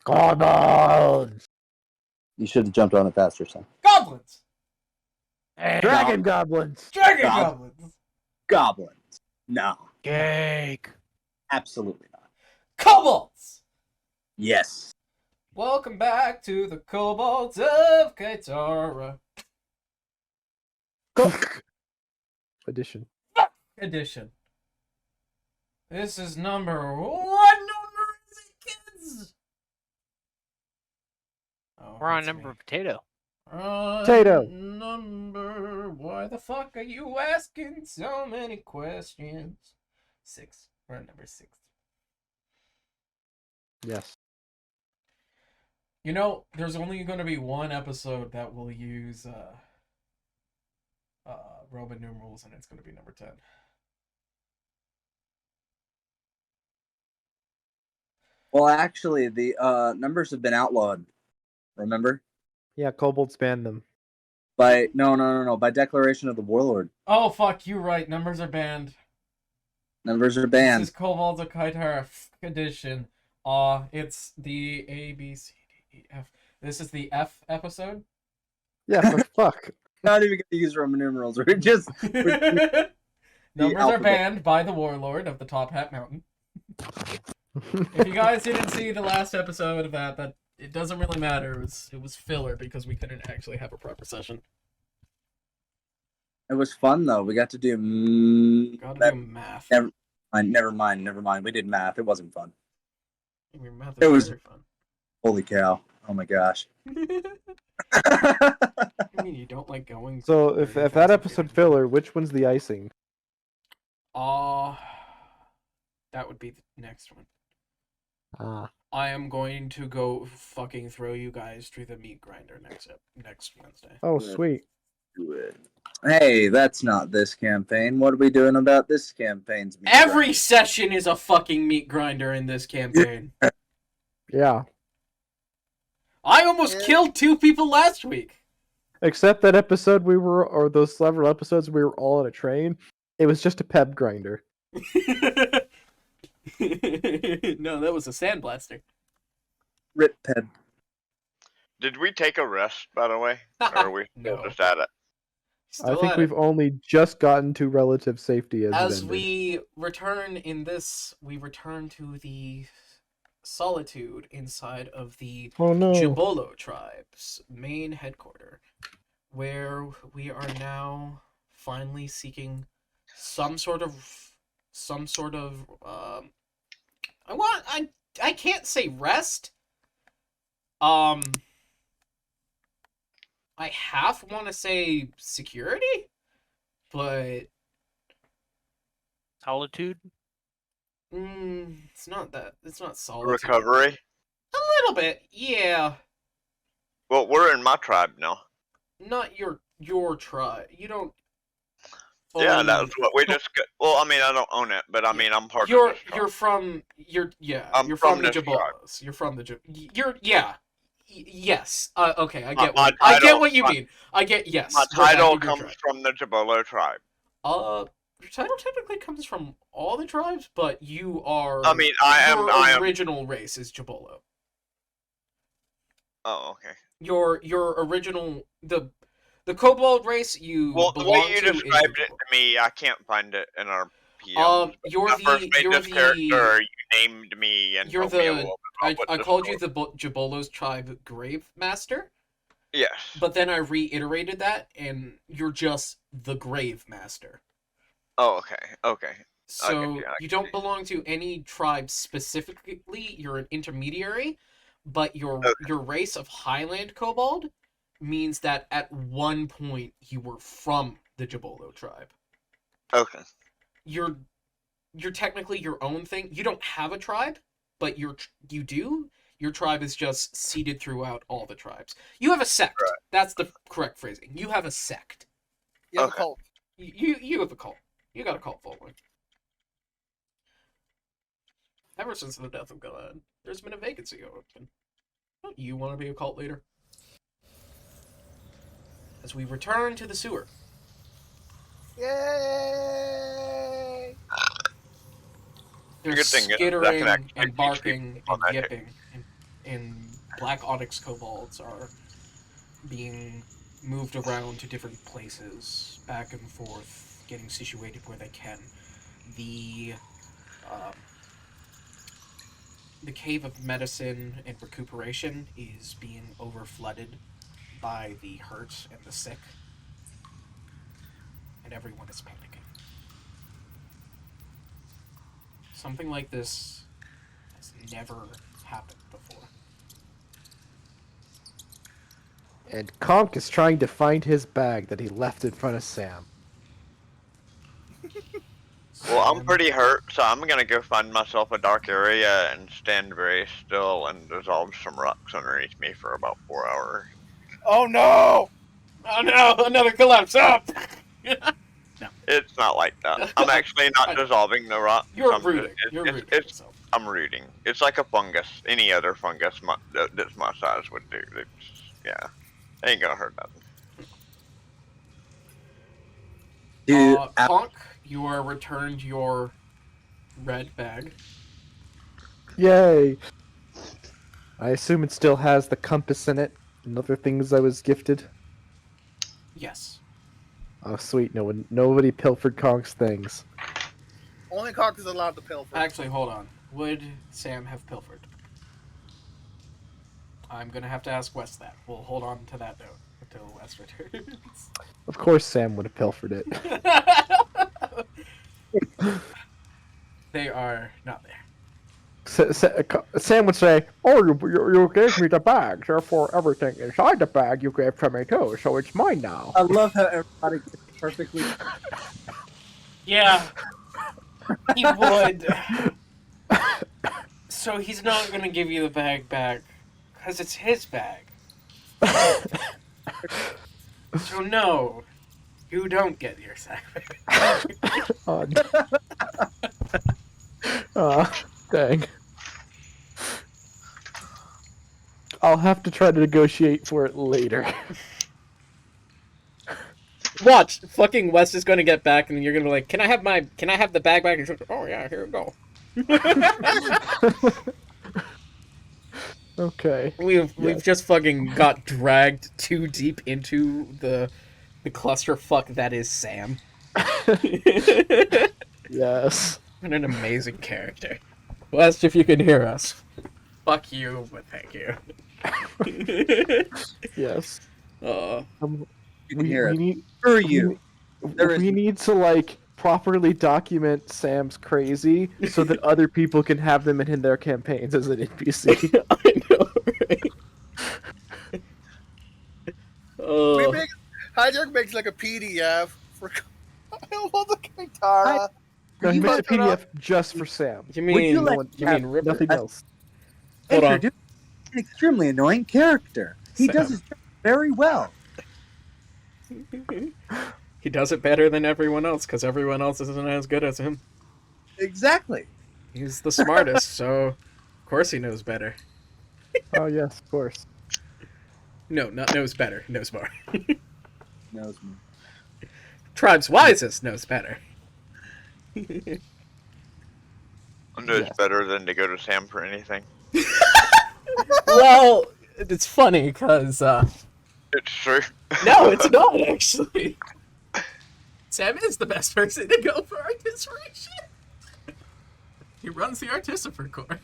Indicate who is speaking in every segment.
Speaker 1: Kobolds!
Speaker 2: You should have jumped on it faster, son.
Speaker 3: Goblins!
Speaker 1: Dragon goblins!
Speaker 3: Dragon goblins!
Speaker 2: Goblins. No.
Speaker 1: Cake!
Speaker 2: Absolutely not.
Speaker 3: Kobolds!
Speaker 2: Yes.
Speaker 3: Welcome back to the Kobolds of Kitara
Speaker 1: Edition.
Speaker 3: edition. This is number... What number is it, kids? Oh,
Speaker 4: We're on
Speaker 3: that's
Speaker 4: number
Speaker 3: me.
Speaker 4: of potato.
Speaker 1: Potato.
Speaker 3: Number... Why the fuck are you asking so many questions? 6. We're on number 6.
Speaker 1: Yes.
Speaker 3: You know, there's only going to be one episode that will use Roman numerals, and it's going to be number 10.
Speaker 2: Well, actually, the numbers have been outlawed. Remember?
Speaker 1: Yeah, kobolds banned them.
Speaker 2: By by declaration of the warlord.
Speaker 3: Oh, fuck, you're right. Numbers are banned.
Speaker 2: Numbers are banned.
Speaker 3: This is Kobolds of Kitara edition. It's the A, B, C, D, E, F. This is the F episode?
Speaker 1: Yeah, for fuck.
Speaker 2: Not even gonna use Roman numerals. We're just
Speaker 3: Numbers are
Speaker 2: alphabet.
Speaker 3: banned by the warlord of the Top Hat Mountain. If you guys didn't see the last episode of that it doesn't really matter. It was filler because we couldn't actually have a proper session.
Speaker 2: It was fun though. We got to do
Speaker 3: Gotta do math.
Speaker 2: Never mind. We did math. It wasn't fun.
Speaker 3: Math
Speaker 2: It was-
Speaker 3: very fun.
Speaker 2: Holy cow! Oh my gosh.
Speaker 3: I mean, you don't like going.
Speaker 1: So if that episode filler, which one's the icing?
Speaker 3: That would be the next one.
Speaker 1: Ah.
Speaker 3: I am going to go fucking throw you guys through the meat grinder next Wednesday.
Speaker 1: Oh,
Speaker 2: Good.
Speaker 1: sweet.
Speaker 2: Hey, that's not this campaign. What are we doing about this campaign's meat
Speaker 3: Every
Speaker 2: grinder?
Speaker 3: session is a fucking meat grinder in this campaign.
Speaker 1: Yeah.
Speaker 3: I almost killed 2 people last week.
Speaker 1: Except that episode or those several episodes we were all on a train. It was just a pep grinder.
Speaker 3: No, that was a sandblaster.
Speaker 2: Rip Ped.
Speaker 5: Did we take a rest, by the way? Or are we still
Speaker 3: No.
Speaker 5: just at it?
Speaker 1: I think we've only just gotten to relative safety
Speaker 3: As
Speaker 1: it ended.
Speaker 3: we return to the solitude inside of the
Speaker 1: Oh no.
Speaker 3: Jabolo tribe's main headquarters, where we are now finally seeking some sort of I can't say rest. I half want to say security, but
Speaker 4: Solitude?
Speaker 3: it's not that. It's not solitude.
Speaker 5: Recovery?
Speaker 3: A little bit, yeah.
Speaker 5: Well, we're in my tribe now.
Speaker 3: Not your tribe. You don't.
Speaker 5: Yeah,
Speaker 3: own-
Speaker 5: that's what we just got. Well, I mean, I don't own it, but I mean, I'm part of
Speaker 3: You're
Speaker 5: this tribe.
Speaker 3: you're from you're
Speaker 5: I'm
Speaker 3: you're
Speaker 5: from
Speaker 3: from the
Speaker 5: this tribe.
Speaker 3: Jabolos. You're from the you're yeah. Yes. Okay, I
Speaker 5: My-
Speaker 3: get
Speaker 5: my
Speaker 3: what I get
Speaker 5: title-
Speaker 3: what you
Speaker 5: my-
Speaker 3: mean. I get yes.
Speaker 5: My
Speaker 3: we're back
Speaker 5: title
Speaker 3: in your
Speaker 5: comes
Speaker 3: tribe.
Speaker 5: from the Jabolo tribe.
Speaker 3: Your title technically comes from all the tribes, but you are.
Speaker 5: I mean,
Speaker 3: your
Speaker 5: I am.
Speaker 3: original race is Jabolo.
Speaker 5: Oh, okay.
Speaker 3: Your original the kobold race you
Speaker 5: Well, the
Speaker 3: belong
Speaker 5: way you
Speaker 3: to is
Speaker 5: described
Speaker 3: the
Speaker 5: it to me, I can't find it in our PM.
Speaker 3: You're
Speaker 5: When I first made
Speaker 3: you're
Speaker 5: this character, you named me and
Speaker 3: you're
Speaker 5: told me a little bit
Speaker 3: I
Speaker 5: about what
Speaker 3: called
Speaker 5: the
Speaker 3: you the Jabolo's tribe grave master,
Speaker 5: Yes.
Speaker 3: but then I reiterated that, and you're just the grave master.
Speaker 5: Oh, okay. Okay.
Speaker 3: So
Speaker 5: I
Speaker 3: you
Speaker 5: can
Speaker 3: don't
Speaker 5: see.
Speaker 3: belong to any tribe specifically. You're an intermediary, but your race of Highland Kobold means that at one point you were from the Jabolo tribe.
Speaker 5: Okay.
Speaker 3: You're technically your own thing. You don't have a tribe, but you do. Your tribe is just seeded throughout all the tribes. You have a sect.
Speaker 5: Right.
Speaker 3: That's the correct phrasing. You have a sect.
Speaker 6: You have
Speaker 5: Okay.
Speaker 6: a cult.
Speaker 3: You have a cult. You got a cult following. Ever since the death of God, there's been a vacancy open. Don't you want to be a cult leader? As we return to the sewer.
Speaker 6: Yay!
Speaker 3: They're
Speaker 5: good thing is that can
Speaker 3: skittering
Speaker 5: actually
Speaker 3: and
Speaker 5: teach
Speaker 3: barking
Speaker 5: people
Speaker 3: and
Speaker 5: that.
Speaker 3: yipping, and black onyx kobolds are being moved around to different places, back and forth, getting situated where they can. The um, the cave of medicine and recuperation is being overflooded by the hurt and the sick, and everyone is panicking. Something like this has never happened before.
Speaker 1: And Conk is trying to find his bag that he left in front of Sam.
Speaker 5: Well, I'm
Speaker 3: Sam-
Speaker 5: pretty hurt, so I'm gonna go find myself a dark area and stand very still and dissolve some rocks underneath me for about 4 hours.
Speaker 4: Oh no!
Speaker 3: Oh no! Another collapse! Up!
Speaker 5: It's not like that. I'm actually not dissolving the rocks.
Speaker 3: You're
Speaker 5: I'm
Speaker 3: rooting. You're rooting yourself.
Speaker 5: I'm rooting. It's like a fungus. Any other fungus that's my size would do. Yeah, ain't gonna hurt nothing.
Speaker 2: Dude,
Speaker 3: Conk, you are returned your red bag.
Speaker 1: Yay! I assume it still has the compass in it and other things I was gifted.
Speaker 3: Yes.
Speaker 1: Oh, sweet! Nobody pilfered Conk's things.
Speaker 4: Only Cock is allowed to pilfer.
Speaker 3: Actually, hold on. Would Sam have pilfered? I'm gonna have to ask Wes that. We'll hold on to that note until Wes returns.
Speaker 1: Of course, Sam would have pilfered it.
Speaker 3: They are not there.
Speaker 1: Sam would say, "Oh, you gave me the bag, therefore everything inside the bag you gave to me too, so it's mine now."
Speaker 2: I love how everybody gets perfectly.
Speaker 3: Yeah, he would. So he's not gonna give you the bag back, because it's his bag. So no, you don't get your sack back.
Speaker 1: Dang. I'll have to try to negotiate for it later.
Speaker 3: Watch, fucking Wes is gonna get back, and you're gonna be like, "Can I have the bag back?" And she's like, "Oh yeah, here we go."
Speaker 1: Okay.
Speaker 3: We've just fucking got dragged too deep into the clusterfuck that is Sam.
Speaker 1: Yes.
Speaker 3: What an amazing character. Wes, if you can hear us, fuck you, but thank you.
Speaker 1: Yes.
Speaker 2: You can
Speaker 1: We
Speaker 2: hear it.
Speaker 1: need
Speaker 2: Screw you. There is-
Speaker 1: we need to like properly document Sam's crazy so that other people can have them in their campaigns as an NPC.
Speaker 3: I know, right? Oh.
Speaker 4: Hijack makes like a PDF for. I love the kitara.
Speaker 1: No, he
Speaker 2: You
Speaker 1: makes a
Speaker 2: look
Speaker 1: PDF just for Sam.
Speaker 3: You
Speaker 2: Would you
Speaker 3: mean
Speaker 2: like
Speaker 3: you
Speaker 2: to
Speaker 3: mean
Speaker 2: have-
Speaker 3: Ripper?
Speaker 1: Nothing else.
Speaker 3: Hold on.
Speaker 2: Introduce an extremely annoying character. He
Speaker 3: Sam.
Speaker 2: does his job very well.
Speaker 3: He does it better than everyone else because everyone else isn't as good as him.
Speaker 2: Exactly.
Speaker 3: He's the smartest, so of course he knows better.
Speaker 1: Oh yes, of course.
Speaker 3: No, not knows better, knows more.
Speaker 2: Knows me.
Speaker 3: Tribe's wisest knows better.
Speaker 5: I know it's better than to go to Sam for anything.
Speaker 3: Well, it's funny because
Speaker 5: It's true.
Speaker 3: no, it's not actually. Sam is the best person to go for art inspiration. He runs the Artificer Corps.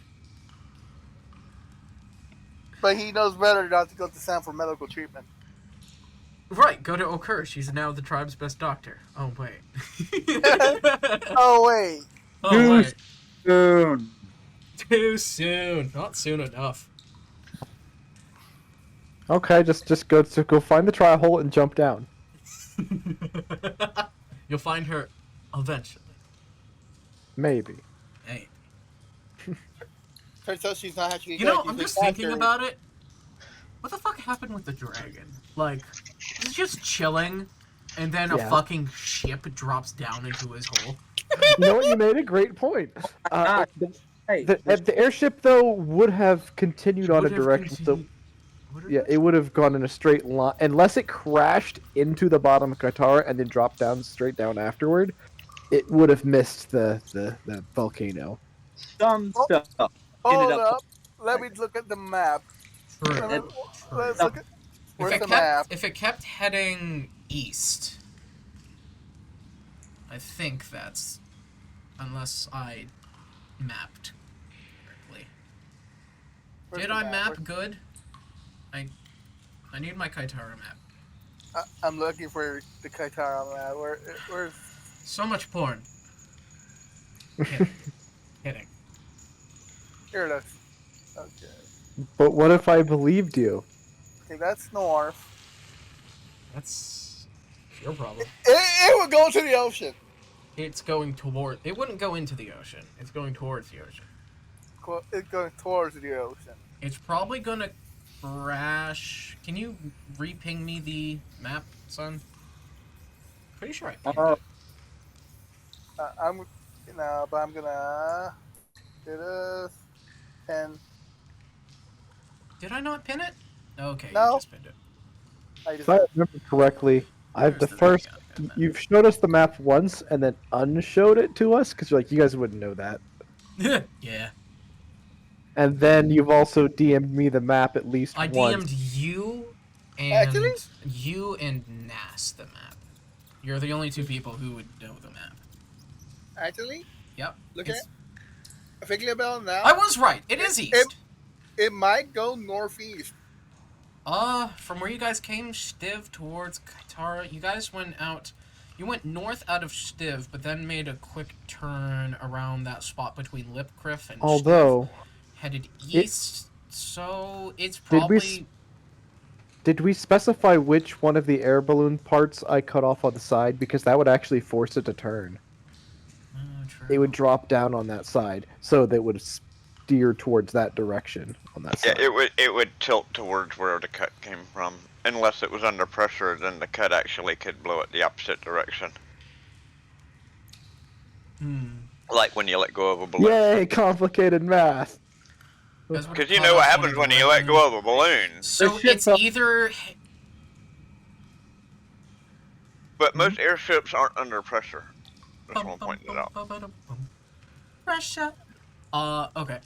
Speaker 4: But he knows better not to go to Sam for medical treatment.
Speaker 3: Right, go to Okur. She's now the tribe's best doctor. Oh wait.
Speaker 4: Oh wait.
Speaker 3: Oh wait.
Speaker 2: Soon.
Speaker 3: Too soon. Not soon enough.
Speaker 1: Okay, just go find the tri hole and jump down.
Speaker 3: You'll find her eventually.
Speaker 1: Maybe.
Speaker 3: Hey.
Speaker 4: Turns out she's not actually.
Speaker 3: You know, I'm just thinking about it. What the fuck happened with the dragon? Like, he's just chilling, and then a
Speaker 1: Yeah.
Speaker 3: fucking ship drops down into his hole.
Speaker 1: You know what? You made a great point.
Speaker 2: Hey,
Speaker 1: The airship though would have continued on a direction. So yeah, it would have gone in a straight line unless it crashed into the bottom of Qatar and then dropped down straight down afterward. It would have missed the volcano.
Speaker 2: some
Speaker 4: Oh.
Speaker 2: stuff
Speaker 4: Hold
Speaker 2: ended
Speaker 4: up. Let me look at the map.
Speaker 3: True.
Speaker 4: Let's look at.
Speaker 3: If
Speaker 4: Where's
Speaker 3: it
Speaker 4: the
Speaker 3: kept
Speaker 4: map?
Speaker 3: if it kept heading east, I think that's unless I mapped correctly.
Speaker 4: Where's
Speaker 3: Did
Speaker 4: the
Speaker 3: I
Speaker 4: map?
Speaker 3: map good? I need my Kitara map.
Speaker 4: I'm looking for the Kitara map. Where's?
Speaker 3: So much porn. Kidding. Kidding.
Speaker 4: Here it is. Okay.
Speaker 1: But what if I believed you?
Speaker 4: Okay, that's north.
Speaker 3: That's your problem.
Speaker 4: It would go to the ocean.
Speaker 3: It's going toward. It wouldn't go into the ocean. It's going towards the ocean.
Speaker 4: It's going towards the ocean.
Speaker 3: It's probably gonna crash. Can you re-ping me the map, son? Pretty sure I pinned
Speaker 2: Oh.
Speaker 3: it.
Speaker 4: But I'm gonna do this. And
Speaker 3: Did I not pin it? Okay,
Speaker 4: No.
Speaker 3: you just pinned it.
Speaker 4: I just.
Speaker 1: If I remember correctly, I've the
Speaker 3: There's
Speaker 1: first.
Speaker 3: yeah, map.
Speaker 1: You've showed us the map once and then unshowed it to us because you're like, you guys wouldn't know that.
Speaker 3: Yeah.
Speaker 1: And then you've also DM'd me the map at least
Speaker 3: I
Speaker 1: once.
Speaker 3: DM'd you and
Speaker 4: Actually?
Speaker 3: Nas the map. You're the only two people who would know the map.
Speaker 4: Actually,
Speaker 3: Yep.
Speaker 4: look at
Speaker 3: It's-
Speaker 4: thinking about it now.
Speaker 3: I was right. It is east.
Speaker 4: It might go northeast.
Speaker 3: From where you guys came, Stiv towards Kitara, you guys went out. You went north out of Stiv, but then made a quick turn around that spot between Lipcliff and
Speaker 1: Although,
Speaker 3: Stiv, headed east. So it's probably.
Speaker 1: did we specify which one of the air balloon parts I cut off on the side? Because that would actually force it to turn.
Speaker 3: True.
Speaker 1: It would drop down on that side, so that would steer towards that direction on that
Speaker 5: Yeah,
Speaker 1: side.
Speaker 5: it would tilt towards where the cut came from. Unless it was under pressure, then the cut actually could blow it the opposite direction. Like when you let go of a balloon.
Speaker 1: Yay, complicated math.
Speaker 5: Because you know what happens when you let go of a balloon.
Speaker 3: So
Speaker 2: The ship
Speaker 3: it's
Speaker 2: fell-
Speaker 3: either.
Speaker 5: But most airships aren't under pressure. That's what I'm pointing it out.
Speaker 3: Russia. Okay.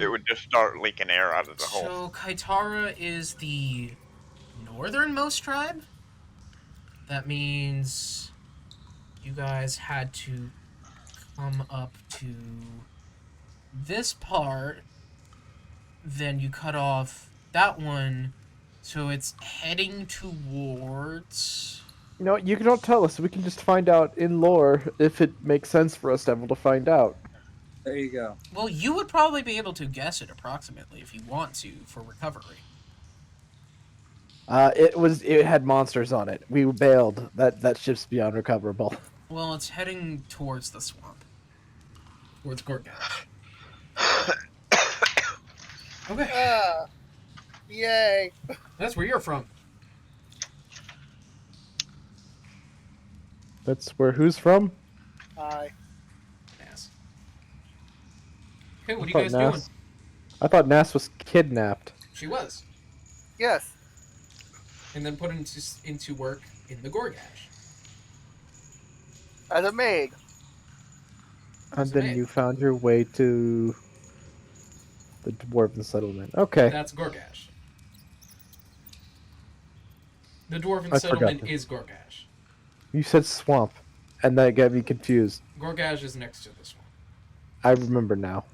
Speaker 5: It would just start leaking air out of the hole.
Speaker 3: So Kitara is the northernmost tribe. That means you guys had to come up to this part, then you cut off that one, so it's heading towards.
Speaker 1: You know, you don't tell us. We can just find out in lore if it makes sense for us to be able to find out.
Speaker 2: There you go.
Speaker 3: Well, you would probably be able to guess it approximately if you want to for recovery.
Speaker 1: It had monsters on it. We bailed. That ship's beyond recoverable.
Speaker 3: Well, it's heading towards the swamp. Towards Gorgash. Okay.
Speaker 4: Yay.
Speaker 3: That's where you're from.
Speaker 1: That's where who's from?
Speaker 4: Hi.
Speaker 3: Yes. Hey, what are you
Speaker 1: I
Speaker 3: guys
Speaker 1: thought
Speaker 3: doing?
Speaker 1: Nas- I thought Nas was kidnapped.
Speaker 3: She was.
Speaker 4: Yes.
Speaker 3: And then put into work in the Gorgash.
Speaker 4: As a maid.
Speaker 1: And then you found your way to the dwarven settlement. Okay.
Speaker 3: That's Gorgash. The dwarven
Speaker 1: I forgot
Speaker 3: settlement
Speaker 1: that.
Speaker 3: is Gorgash.
Speaker 1: You said swamp, and that got me confused.
Speaker 3: Gorgash is next to the swamp.
Speaker 1: I remember now.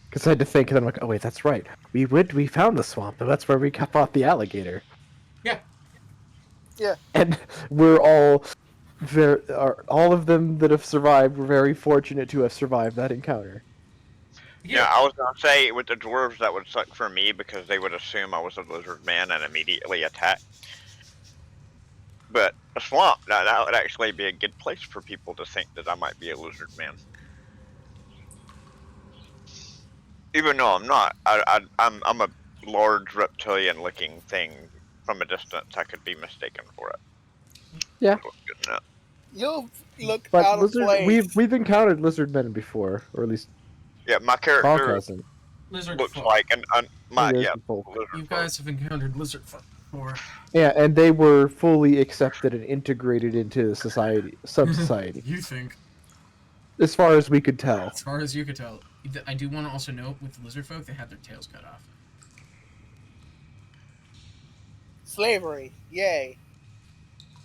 Speaker 1: Because I had to think, and then I'm like, oh wait, that's right. We found the swamp, and that's where we fought the alligator.
Speaker 3: Yeah.
Speaker 4: Yeah.
Speaker 1: And we're all all of them that have survived were very fortunate to have survived that encounter.
Speaker 5: Yeah, I was gonna say with the dwarves that would suck for me because they would assume I was a lizard man and immediately attack. But a swamp, that would actually be a good place for people to think that I might be a lizard man. Even though I'm not, I'm a large reptilian-looking thing. From a distance, I could be mistaken for it.
Speaker 1: Yeah.
Speaker 5: Good enough.
Speaker 4: You look
Speaker 1: But
Speaker 4: out of place.
Speaker 1: we've encountered lizard men before, or at least
Speaker 5: Yeah, my
Speaker 1: Bonk
Speaker 5: character
Speaker 1: hasn't.
Speaker 3: Lizard
Speaker 5: looks
Speaker 3: folk.
Speaker 5: like my
Speaker 1: It is
Speaker 5: yeah,
Speaker 1: the folk.
Speaker 5: lizard
Speaker 3: You
Speaker 5: folk.
Speaker 3: guys have encountered lizard folk before.
Speaker 1: Yeah, and they were fully accepted and integrated into society, sub-society.
Speaker 3: You think?
Speaker 1: As far as we could tell.
Speaker 3: As far as you could tell. I do want to also note, with the lizard folk, they had their tails cut off.
Speaker 4: Slavery. Yay.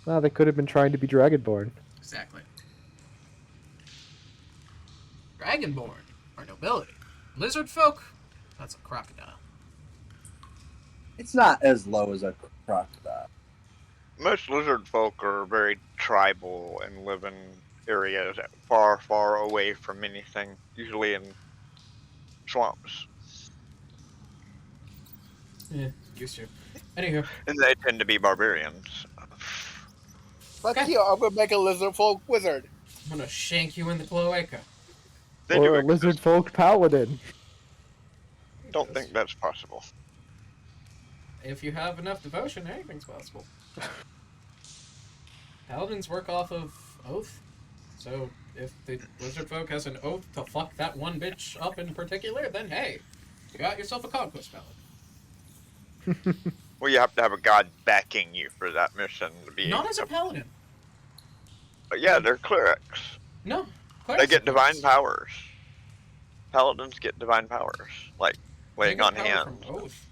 Speaker 1: Well, they could have been trying to be dragonborn.
Speaker 3: Exactly. Dragonborn are nobility. Lizard folk, that's a crocodile.
Speaker 2: It's not as low as a crocodile.
Speaker 5: Most lizard folk are very tribal and live in areas far, far away from anything, usually in swamps.
Speaker 3: Yeah, used to. Anywho.
Speaker 5: And they tend to be barbarians.
Speaker 4: Fuck
Speaker 3: Okay.
Speaker 4: you, I'm gonna make a lizard folk wizard.
Speaker 3: I'm gonna shank you in the cloaca.
Speaker 5: They
Speaker 1: Or
Speaker 5: do
Speaker 1: a
Speaker 5: exist.
Speaker 1: lizard folk paladin.
Speaker 5: Don't think that's possible.
Speaker 3: If you have enough devotion, anything's possible. Paladins work off of oath. So if the lizard folk has an oath to fuck that one bitch up in particular, then hey, you got yourself a conquest paladin.
Speaker 5: Well, you have to have a god backing you for that mission to be.
Speaker 3: Not as a paladin.
Speaker 5: But yeah, they're clerics.
Speaker 3: No.
Speaker 5: They get divine powers. Paladins get divine powers, like laying on hands.
Speaker 3: From oath.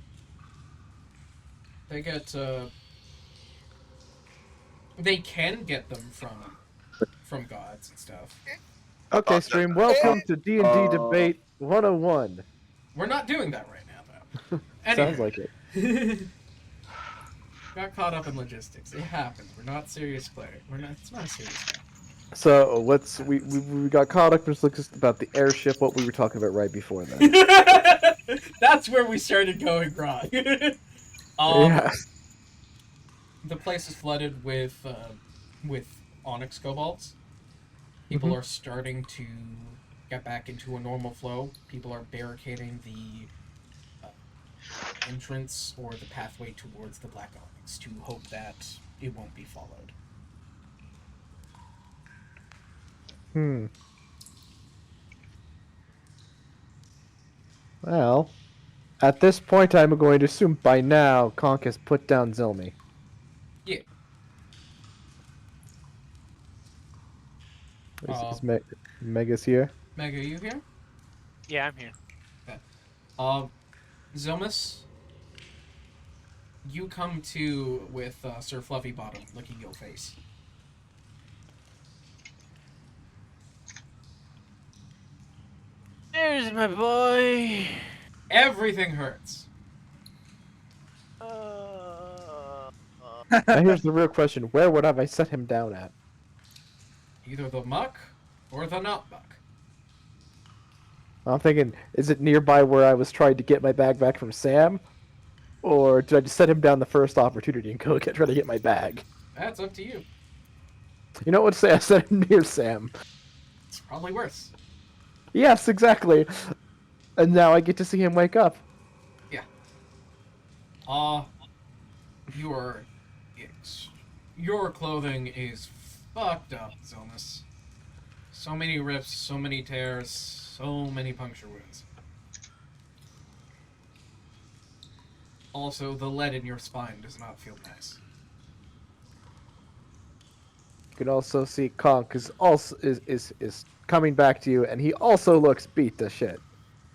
Speaker 3: They get they can get them from gods and stuff.
Speaker 1: Okay, stream. Welcome to D&D Debate 101.
Speaker 3: We're not doing that right now, though.
Speaker 1: Sounds like it.
Speaker 3: Got caught up in logistics. It happens. We're not serious player. It's not a serious game.
Speaker 1: So we got caught up just about the airship. What we were talking about right before that.
Speaker 3: That's where we started going wrong.
Speaker 1: Yeah.
Speaker 3: The place is flooded with onyx kobolds. People are starting to get back into a normal flow. People are barricading the entrance or the pathway towards the black onyx to hope that it won't be followed.
Speaker 1: Well, at this point, I'm going to assume by now Conk has put down Zilmi.
Speaker 3: Yeah.
Speaker 1: Is Mega's here?
Speaker 3: Meg, are you here?
Speaker 6: Yeah, I'm here.
Speaker 3: Zilmus, you come to with Sir Fluffy Bottom licking your face.
Speaker 6: There's my boy.
Speaker 3: Everything hurts.
Speaker 1: Now here's the real question: where would have I set him down at?
Speaker 3: Either the muck or the not muck.
Speaker 1: I'm thinking, is it nearby where I was trying to get my bag back from Sam, or did I just set him down the first opportunity and go try to get my bag?
Speaker 3: That's up to you.
Speaker 1: You know what? Say I set him near Sam.
Speaker 3: It's probably worse.
Speaker 1: Yes, exactly. And now I get to see him wake up.
Speaker 3: Yeah. Your clothing is fucked up, Zilmus. So many rips, so many tears, so many puncture wounds. Also, the lead in your spine does not feel nice.
Speaker 1: You can also see Conk is coming back to you, and he also looks beat to shit.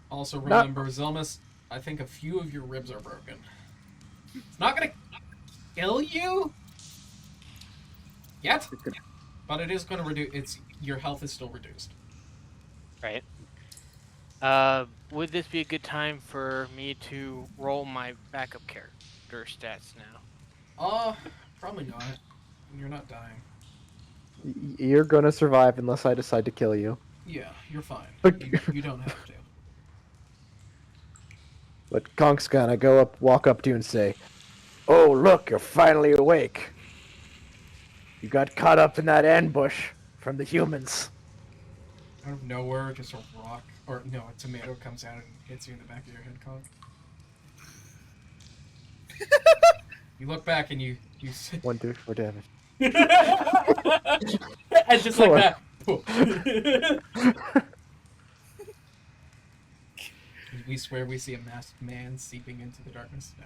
Speaker 3: Also, remember, Zilmus, I think a few of your ribs are broken. It's not gonna kill you yet, but it is gonna reduce. Your health is still reduced.
Speaker 6: Right. Would this be a good time for me to roll my backup character stats now?
Speaker 3: Probably not. You're not dying.
Speaker 1: You're gonna survive unless I decide to kill you.
Speaker 3: Yeah, you're fine.
Speaker 1: But-
Speaker 3: You don't have to.
Speaker 1: But Conk's gonna walk up to you and say, "Oh, look, you're finally awake. You got caught up in that ambush from the humans."
Speaker 3: Out of nowhere, just a rock, or no, a tomato comes out and hits you in the back of your head, Conk. You look back and you say,
Speaker 1: 1d4 damage.
Speaker 3: and just like that. We swear we see a masked man seeping into the darkness. No.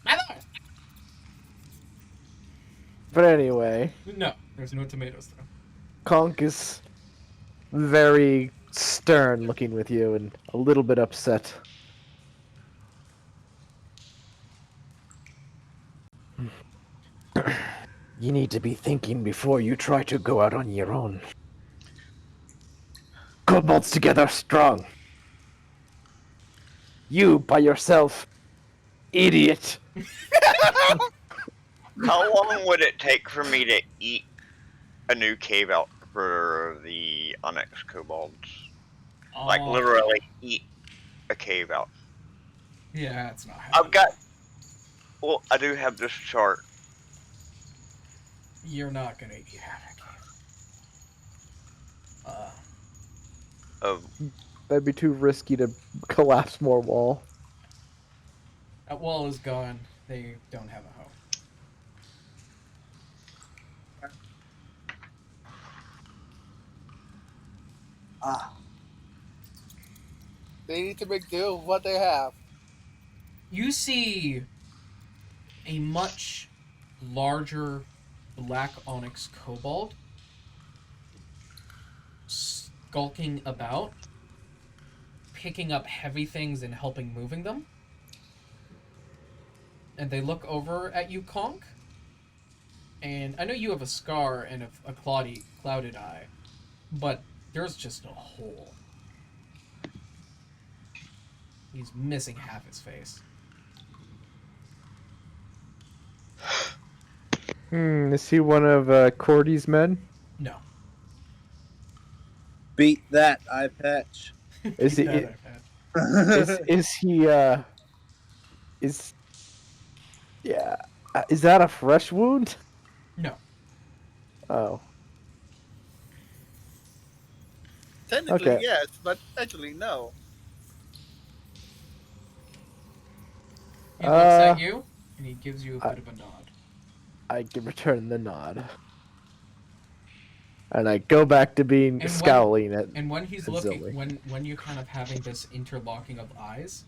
Speaker 3: My lord!
Speaker 1: But anyway,
Speaker 3: No, there's no tomatoes though.
Speaker 1: Conk is very stern looking with you and a little bit upset. You need to be thinking before you try to go out on your own. Kobolds together strong. You by yourself, idiot.
Speaker 5: How long would it take for me to eat a new cave out for the Onyx kobolds? Like literally eat a cave out.
Speaker 3: Yeah, it's not happening.
Speaker 5: I've got. Well, I do have this chart.
Speaker 3: You're not gonna eat a cave.
Speaker 5: Of
Speaker 1: That'd be too risky to collapse more wall.
Speaker 3: That wall is gone. They don't have a hoe.
Speaker 4: They need to make do with what they have.
Speaker 3: You see a much larger black onyx kobold skulking about, picking up heavy things and helping moving them. And they look over at you, Conk. And I know you have a scar and a clouded eye, but there's just a hole. He's missing half his face.
Speaker 1: Is he one of Cordy's men?
Speaker 3: No.
Speaker 2: Beat that, eye patch.
Speaker 1: Is he?
Speaker 3: That I've had.
Speaker 1: Is he? Is? Yeah. Is that a fresh wound?
Speaker 3: No.
Speaker 1: Oh.
Speaker 4: Technically,
Speaker 1: Okay.
Speaker 4: yes, but actually, no.
Speaker 3: He looks at you, and he gives you a bit of a nod.
Speaker 1: I can return the nod. And I go back to being scowling at.
Speaker 3: And when he's
Speaker 1: at
Speaker 3: looking,
Speaker 1: Zilly.
Speaker 3: when you're kind of having this interlocking of eyes,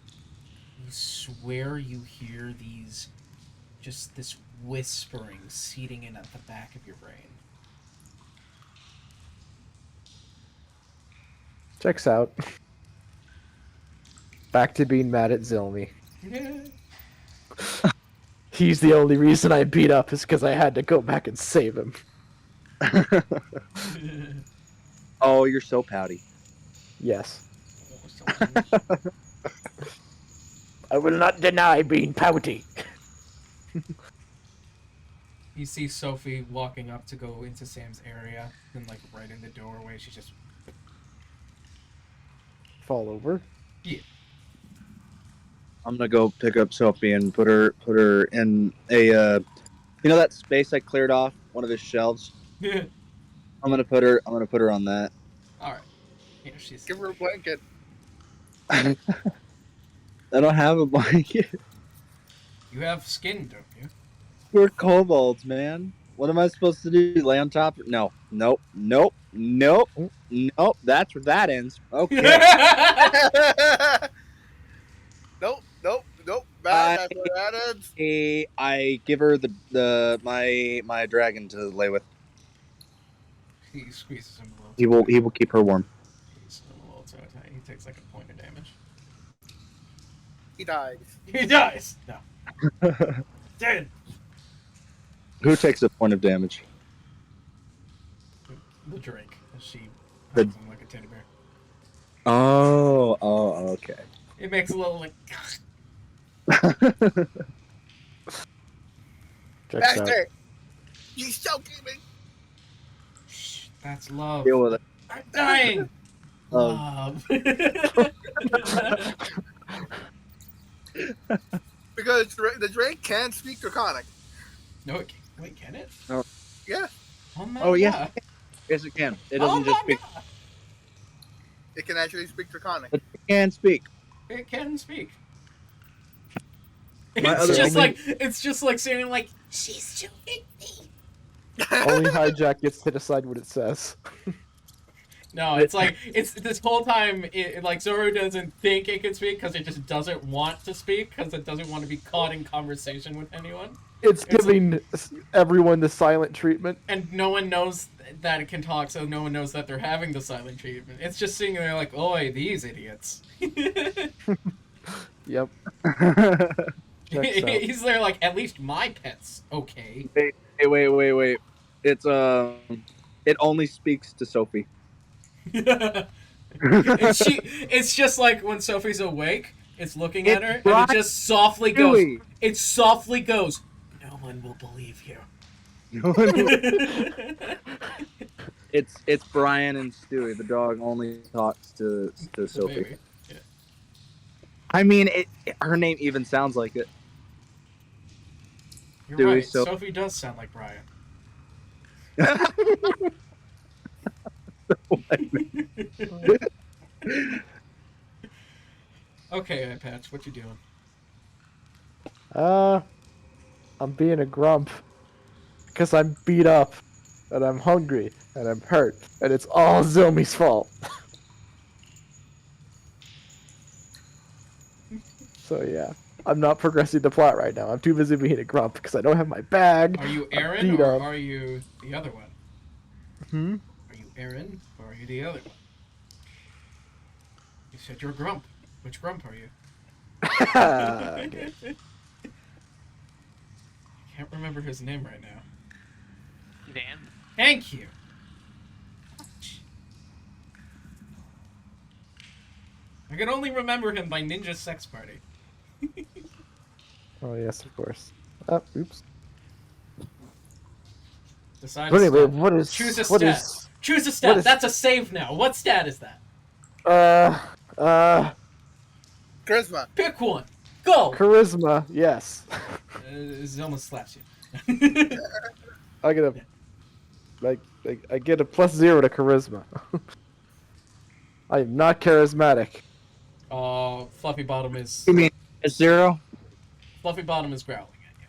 Speaker 3: you swear you hear this whispering seeding in at the back of your brain.
Speaker 1: Checks out. Back to being mad at Zilmy. He's the only reason I beat up is because I had to go back and save him.
Speaker 2: Oh, you're so pouty.
Speaker 1: Yes. I will not deny being pouty.
Speaker 3: You see Sophie walking up to go into Sam's area, and like right in the doorway, she just
Speaker 1: Fall over.
Speaker 2: I'm gonna go pick up Sophie and put her in a you know that space I cleared off one of his shelves.
Speaker 3: Yeah.
Speaker 2: I'm gonna put her on that.
Speaker 3: All right. Yeah, she's.
Speaker 4: Give her a blanket.
Speaker 2: I don't have a blanket.
Speaker 3: You have skin, don't you?
Speaker 2: We're kobolds, man. What am I supposed to do? Lay on top? No. Nope. That's where that ends. Okay.
Speaker 4: Nope. Bad. That's where that ends.
Speaker 2: I give her my dragon to lay with.
Speaker 3: He squeezes him a little.
Speaker 2: He will keep her warm.
Speaker 3: He's a little too tight. He takes like a point of damage.
Speaker 4: He dies.
Speaker 3: He dies. No. Dead.
Speaker 2: Who takes a point of damage?
Speaker 3: The Drake. She
Speaker 2: The-
Speaker 3: hugs him like a teddy bear.
Speaker 2: Oh, okay.
Speaker 3: It makes a little like.
Speaker 1: Checks out.
Speaker 4: Bastard! You choking me!
Speaker 3: Shh, that's love.
Speaker 2: Deal with it.
Speaker 3: I'm dying.
Speaker 2: Love.
Speaker 3: Love.
Speaker 4: Because the Drake can speak Draconic.
Speaker 3: No, it can't. Wait, can it?
Speaker 4: Yeah,
Speaker 3: Oh my
Speaker 2: Oh, yeah.
Speaker 3: God.
Speaker 2: Yes, it can. It
Speaker 3: Oh
Speaker 2: doesn't just
Speaker 3: my
Speaker 2: speak.
Speaker 3: God.
Speaker 4: it can actually speak Draconic.
Speaker 2: It can speak.
Speaker 3: It can speak.
Speaker 2: My
Speaker 3: It's
Speaker 2: other
Speaker 3: just
Speaker 2: only-
Speaker 3: like saying like she's choking me.
Speaker 1: Only Hijack gets to decide what it says.
Speaker 3: No, it's like it's this whole time. Like Zoro doesn't think it can speak because it just doesn't want to speak because it doesn't want to be caught in conversation with anyone.
Speaker 1: It's giving everyone the silent treatment.
Speaker 3: And no one knows that it can talk, so no one knows that they're having the silent treatment. It's just sitting there like, "Oi, these idiots."
Speaker 1: Yep.
Speaker 3: He's there like, at least my pet's okay.
Speaker 2: Wait. It's it only speaks to Sophie.
Speaker 3: And it's just like when Sophie's awake, it's looking at her, and it just softly goes.
Speaker 2: Stewie.
Speaker 3: It softly goes. No one will believe you.
Speaker 2: No one will- It's Brian and Stewie. The dog only talks to Sophie.
Speaker 3: Baby. Yeah.
Speaker 2: I mean, her name even sounds like it.
Speaker 3: You're
Speaker 2: Stewie,
Speaker 3: right.
Speaker 2: so-
Speaker 3: Sophie does sound like Brian. Okay, iPatch, what you doing?
Speaker 1: I'm being a grump because I'm beat up and I'm hungry and I'm hurt and it's all Zomi's fault. So yeah, I'm not progressing the plot right now. I'm too busy being a grump because I don't have my bag.
Speaker 3: Are you
Speaker 1: I'm
Speaker 3: Aaron
Speaker 1: beat
Speaker 3: or
Speaker 1: up.
Speaker 3: are you the other one?
Speaker 1: Hmm?
Speaker 3: Are you Aaron or are you the other one? You said you're a grump. Which grump are you?
Speaker 1: Okay.
Speaker 3: I can't remember his name right now.
Speaker 6: Dan.
Speaker 3: Thank you. I can only remember him by Ninja Sex Party.
Speaker 1: Oh yes, of course. Oh, oops.
Speaker 3: Decide
Speaker 1: But
Speaker 3: a
Speaker 1: anyway,
Speaker 3: stat.
Speaker 1: what is
Speaker 3: Choose a
Speaker 1: what
Speaker 3: stat.
Speaker 1: is
Speaker 3: Choose a stat.
Speaker 1: is-
Speaker 3: That's a save now. What stat is that?
Speaker 4: Charisma.
Speaker 3: Pick one. Go.
Speaker 1: charisma? Yes.
Speaker 3: It almost slaps you.
Speaker 1: I get a I get a +0 to charisma. I am not charismatic.
Speaker 3: Fluffy Bottom is
Speaker 2: You mean a 0?
Speaker 3: Fluffy Bottom is growling at you.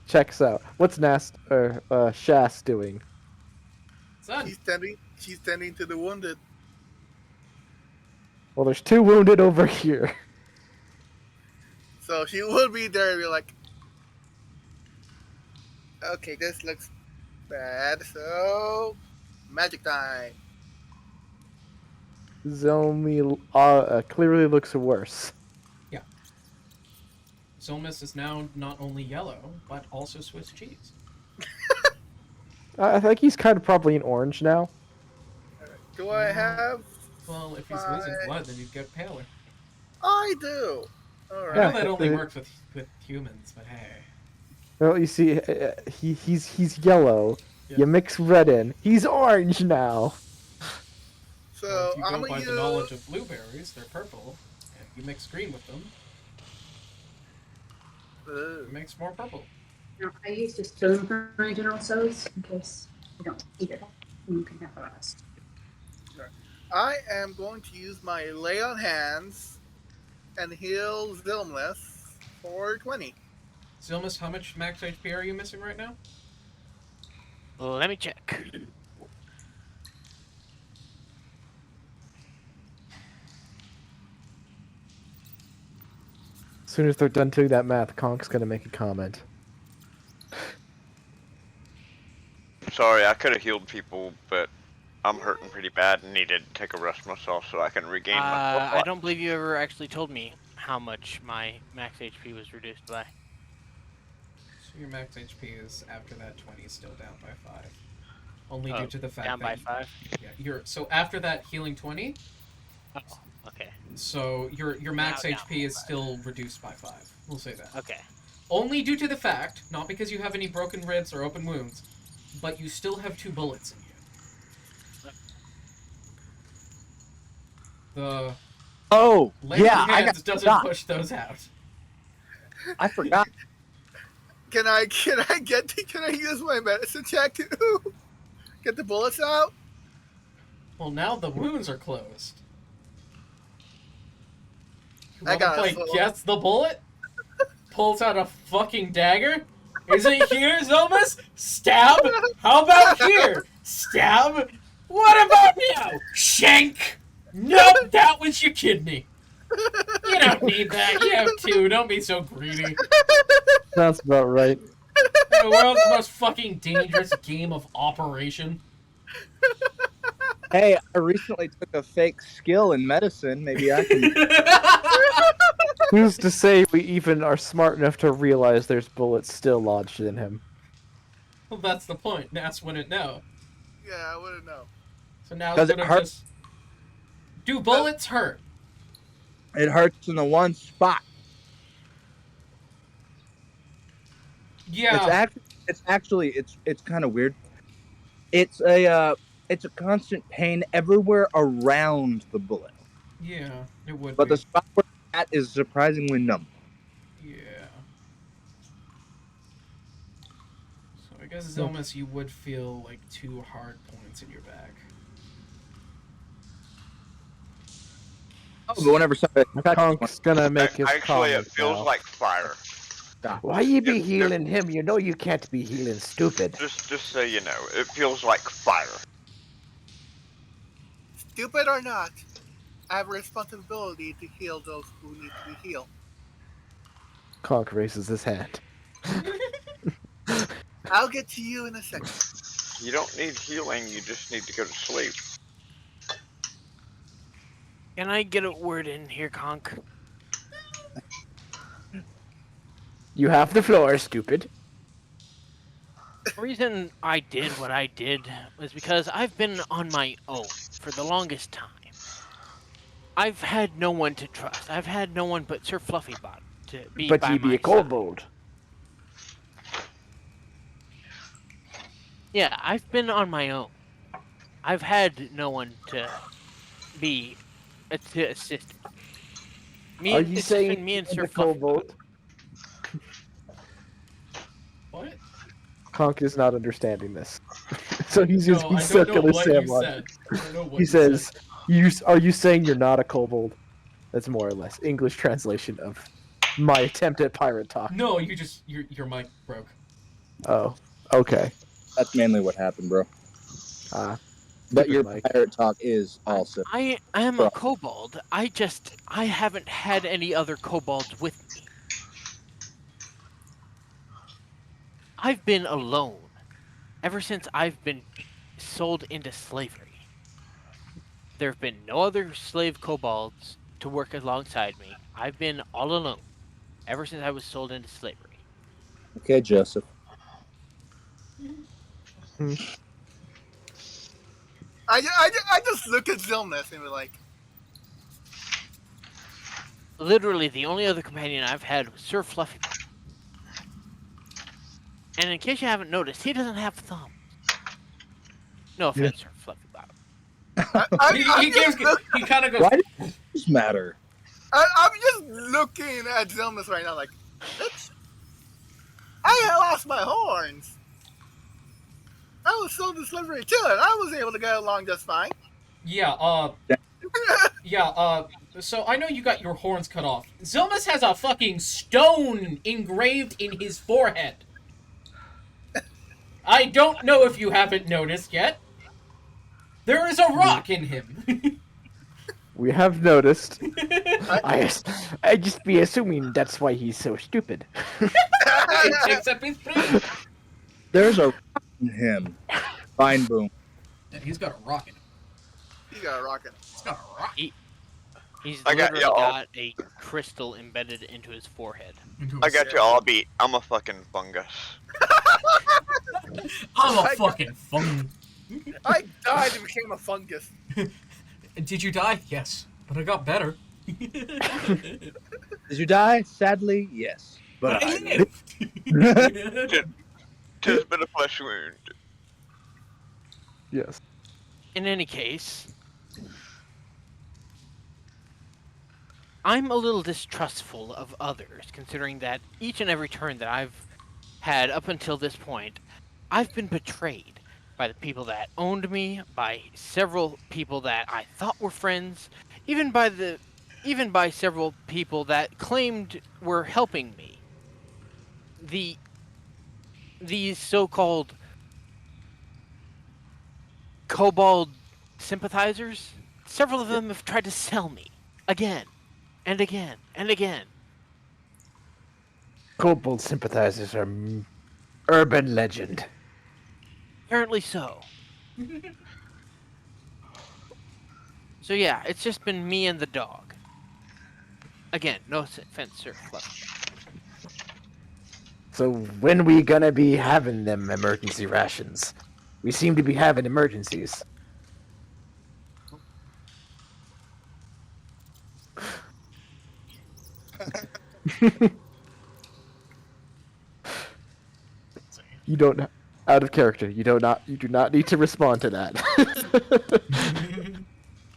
Speaker 1: Checks out. What's Shas doing?
Speaker 3: Son,
Speaker 4: She's tending to the wounded.
Speaker 1: Well, there's 2 wounded over here.
Speaker 4: So she would be there and be like, okay, this looks bad, so magic time.
Speaker 1: Zomi clearly looks worse.
Speaker 3: Zolmus is now not only yellow, but also Swiss cheese.
Speaker 1: I think he's kind of probably an orange now.
Speaker 4: Do I have?
Speaker 3: Well, if he's
Speaker 4: Fine.
Speaker 3: losing blood, then you'd get paler.
Speaker 4: I do. All
Speaker 3: I
Speaker 4: right.
Speaker 3: know that only works with humans, but hey.
Speaker 1: Well, you see, he's yellow.
Speaker 3: Yeah.
Speaker 1: You mix red in, he's orange now.
Speaker 4: So
Speaker 3: Well, if you
Speaker 4: I'm
Speaker 3: go by
Speaker 4: gonna
Speaker 3: the knowledge
Speaker 4: use.
Speaker 3: of blueberries, they're purple, and you mix green with them, it makes more purple.
Speaker 7: No, I used to store them for my general sows in case you don't eat it. And you can have the rest.
Speaker 4: I am going to use my lay on hands and heal Zilmless for 20.
Speaker 3: Zilmus, how much max HP are you missing right now?
Speaker 6: Let me check.
Speaker 1: As soon as they're done doing that math, Conk's gonna make a comment.
Speaker 5: Sorry, I could have healed people, but I'm hurting pretty bad and needed to take a rest myself so I can regain my.
Speaker 6: I don't believe you ever actually told me how much my max HP was reduced by.
Speaker 3: So your max HP is, after that 20, is still down by 5. Only
Speaker 6: Oh,
Speaker 3: due to the fact
Speaker 6: down
Speaker 3: that...
Speaker 6: by 5?
Speaker 3: Yeah, so after that healing 20,
Speaker 6: Oh, okay.
Speaker 3: so your max
Speaker 6: Now down
Speaker 3: HP
Speaker 6: by
Speaker 3: is
Speaker 6: 5.
Speaker 3: still reduced by 5. We'll say that.
Speaker 6: Okay.
Speaker 3: Only due to the fact, not because you have any broken ribs or open wounds, but you still have 2 bullets in you. The
Speaker 2: Oh,
Speaker 3: lay
Speaker 2: yeah,
Speaker 3: on
Speaker 2: I
Speaker 3: hands doesn't
Speaker 2: forgot.
Speaker 3: push those out.
Speaker 2: I forgot.
Speaker 4: Can I use my medicine check to get the bullets out?
Speaker 3: Well, now the wounds are closed. You
Speaker 4: I
Speaker 3: wanna
Speaker 4: got
Speaker 3: play
Speaker 4: it.
Speaker 3: guess the bullet? Pulls out a fucking dagger? Is it here, Zomas? Stab? How about here? Stab? What about now? Shank? Nope, that was your kidney. You don't need that. You have two. Don't be so greedy.
Speaker 1: Sounds about right.
Speaker 3: The world's most fucking dangerous game of operation.
Speaker 2: Hey, I recently took a fake skill in medicine. Maybe I can.
Speaker 1: Who's to say we even are smart enough to realize there's bullets still lodged in him?
Speaker 3: Well, that's the point. Nass wouldn't know.
Speaker 4: Yeah, I wouldn't know.
Speaker 3: So Nass
Speaker 2: 'Cause
Speaker 3: would
Speaker 2: it
Speaker 3: have
Speaker 2: hurts.
Speaker 3: just... Do bullets hurt?
Speaker 2: It hurts in the one spot.
Speaker 3: Yeah.
Speaker 2: It's kind of weird. It's a constant pain everywhere around the bullet,
Speaker 3: Yeah, it would
Speaker 2: but
Speaker 3: be.
Speaker 2: the spot where it's at is surprisingly numb.
Speaker 3: Yeah. So I guess, Zomas, you would feel like 2 hard points in your back.
Speaker 2: Oh, but whenever somebody
Speaker 1: Conk's gonna make his
Speaker 5: Actually, it
Speaker 1: comment
Speaker 5: feels
Speaker 1: now.
Speaker 5: like fire.
Speaker 1: Why you be
Speaker 5: Yep,
Speaker 1: healing him? You know you can't be healing stupid.
Speaker 5: Just so you know, it feels like fire.
Speaker 4: Stupid or not, I have a responsibility to heal those who need to be healed.
Speaker 1: Conk raises his hand.
Speaker 4: I'll get to you in a second.
Speaker 5: You don't need healing, you just need to go to sleep.
Speaker 6: Can I get a word in here, Conk?
Speaker 1: You have the floor, stupid.
Speaker 6: The reason I did what I did was because I've been on my own for the longest time. I've had no one to trust. I've had no one but Sir Fluffybottom to be
Speaker 1: But
Speaker 6: by
Speaker 1: ye be
Speaker 6: my
Speaker 1: a kobold.
Speaker 6: Yeah, I've been on my own. I've had no one to be to assist me.
Speaker 1: Are
Speaker 6: And
Speaker 1: you
Speaker 6: it's
Speaker 1: saying
Speaker 6: been me and
Speaker 1: he's
Speaker 6: Sir
Speaker 1: a kobold?
Speaker 3: What?
Speaker 1: Conk is not understanding this. So he's
Speaker 3: No,
Speaker 1: just
Speaker 3: I
Speaker 1: he's
Speaker 3: don't know
Speaker 1: circling
Speaker 3: what
Speaker 1: Sam
Speaker 3: you
Speaker 1: on.
Speaker 3: said. I don't know what
Speaker 1: He
Speaker 3: you
Speaker 1: says,
Speaker 3: said.
Speaker 1: are you saying you're not a kobold? That's more or less English translation of my attempt at pirate talk.
Speaker 3: No, your mic broke.
Speaker 1: Oh, okay.
Speaker 2: That's mainly what happened, bro.
Speaker 1: But
Speaker 2: But your
Speaker 1: mic.
Speaker 2: pirate talk is also.
Speaker 6: I am a kobold. I haven't had any other kobolds with me. I've been alone ever since I've been sold into slavery. There have been no other slave kobolds to work alongside me. I've been all alone ever since I was sold into slavery.
Speaker 2: Okay, Joseph.
Speaker 4: I just look at Zilness and be like,
Speaker 6: Literally, the only other companion I've had was Sir Fluffy. And in case you haven't noticed, he doesn't have thumbs. No offense, Sir Fluffy Bottom.
Speaker 3: He kind of goes.
Speaker 2: Why does this matter?
Speaker 4: I'm just looking at Zilness right now like, bitch, I lost my horns. I was sold to slavery too, and I was able to get along just fine.
Speaker 3: Yeah, so I know you got your horns cut off. Zilmus has a fucking stone engraved in his forehead. I don't know if you haven't noticed yet. There is a rock in him.
Speaker 1: We have noticed. I just be assuming that's why he's so stupid.
Speaker 3: He takes up his brain.
Speaker 2: There's a rock in him. Fine, boom.
Speaker 3: Yeah, he's got a rock in him.
Speaker 4: He got a rocket.
Speaker 3: He's got a rock.
Speaker 6: He's
Speaker 5: I got
Speaker 6: literally
Speaker 5: y'all.
Speaker 6: got a crystal embedded into his forehead.
Speaker 5: I got you all beat. I'm a fucking fungus.
Speaker 3: I'm a fucking fungus.
Speaker 4: I died and became a fungus.
Speaker 3: Did you die? Yes, but I got better.
Speaker 2: Did you die? Sadly, yes. But
Speaker 3: I
Speaker 2: I
Speaker 3: lived.
Speaker 5: Tis but a flesh wound.
Speaker 1: Yes.
Speaker 6: In any case, I'm a little distrustful of others, considering that each and every turn that I've had up until this point, I've been betrayed by the people that owned me, by several people that I thought were friends, even by several people that claimed were helping me. these so-called kobold sympathizers, several of them have tried to sell me again and again and again.
Speaker 1: Kobold sympathizers are urban legend.
Speaker 6: Apparently so. So yeah, it's just been me and the dog. Again, no offense, sir. Fluffy.
Speaker 1: So when we gonna be having them emergency rations? We seem to be having emergencies. You don't, out of character. You do not need to respond to that.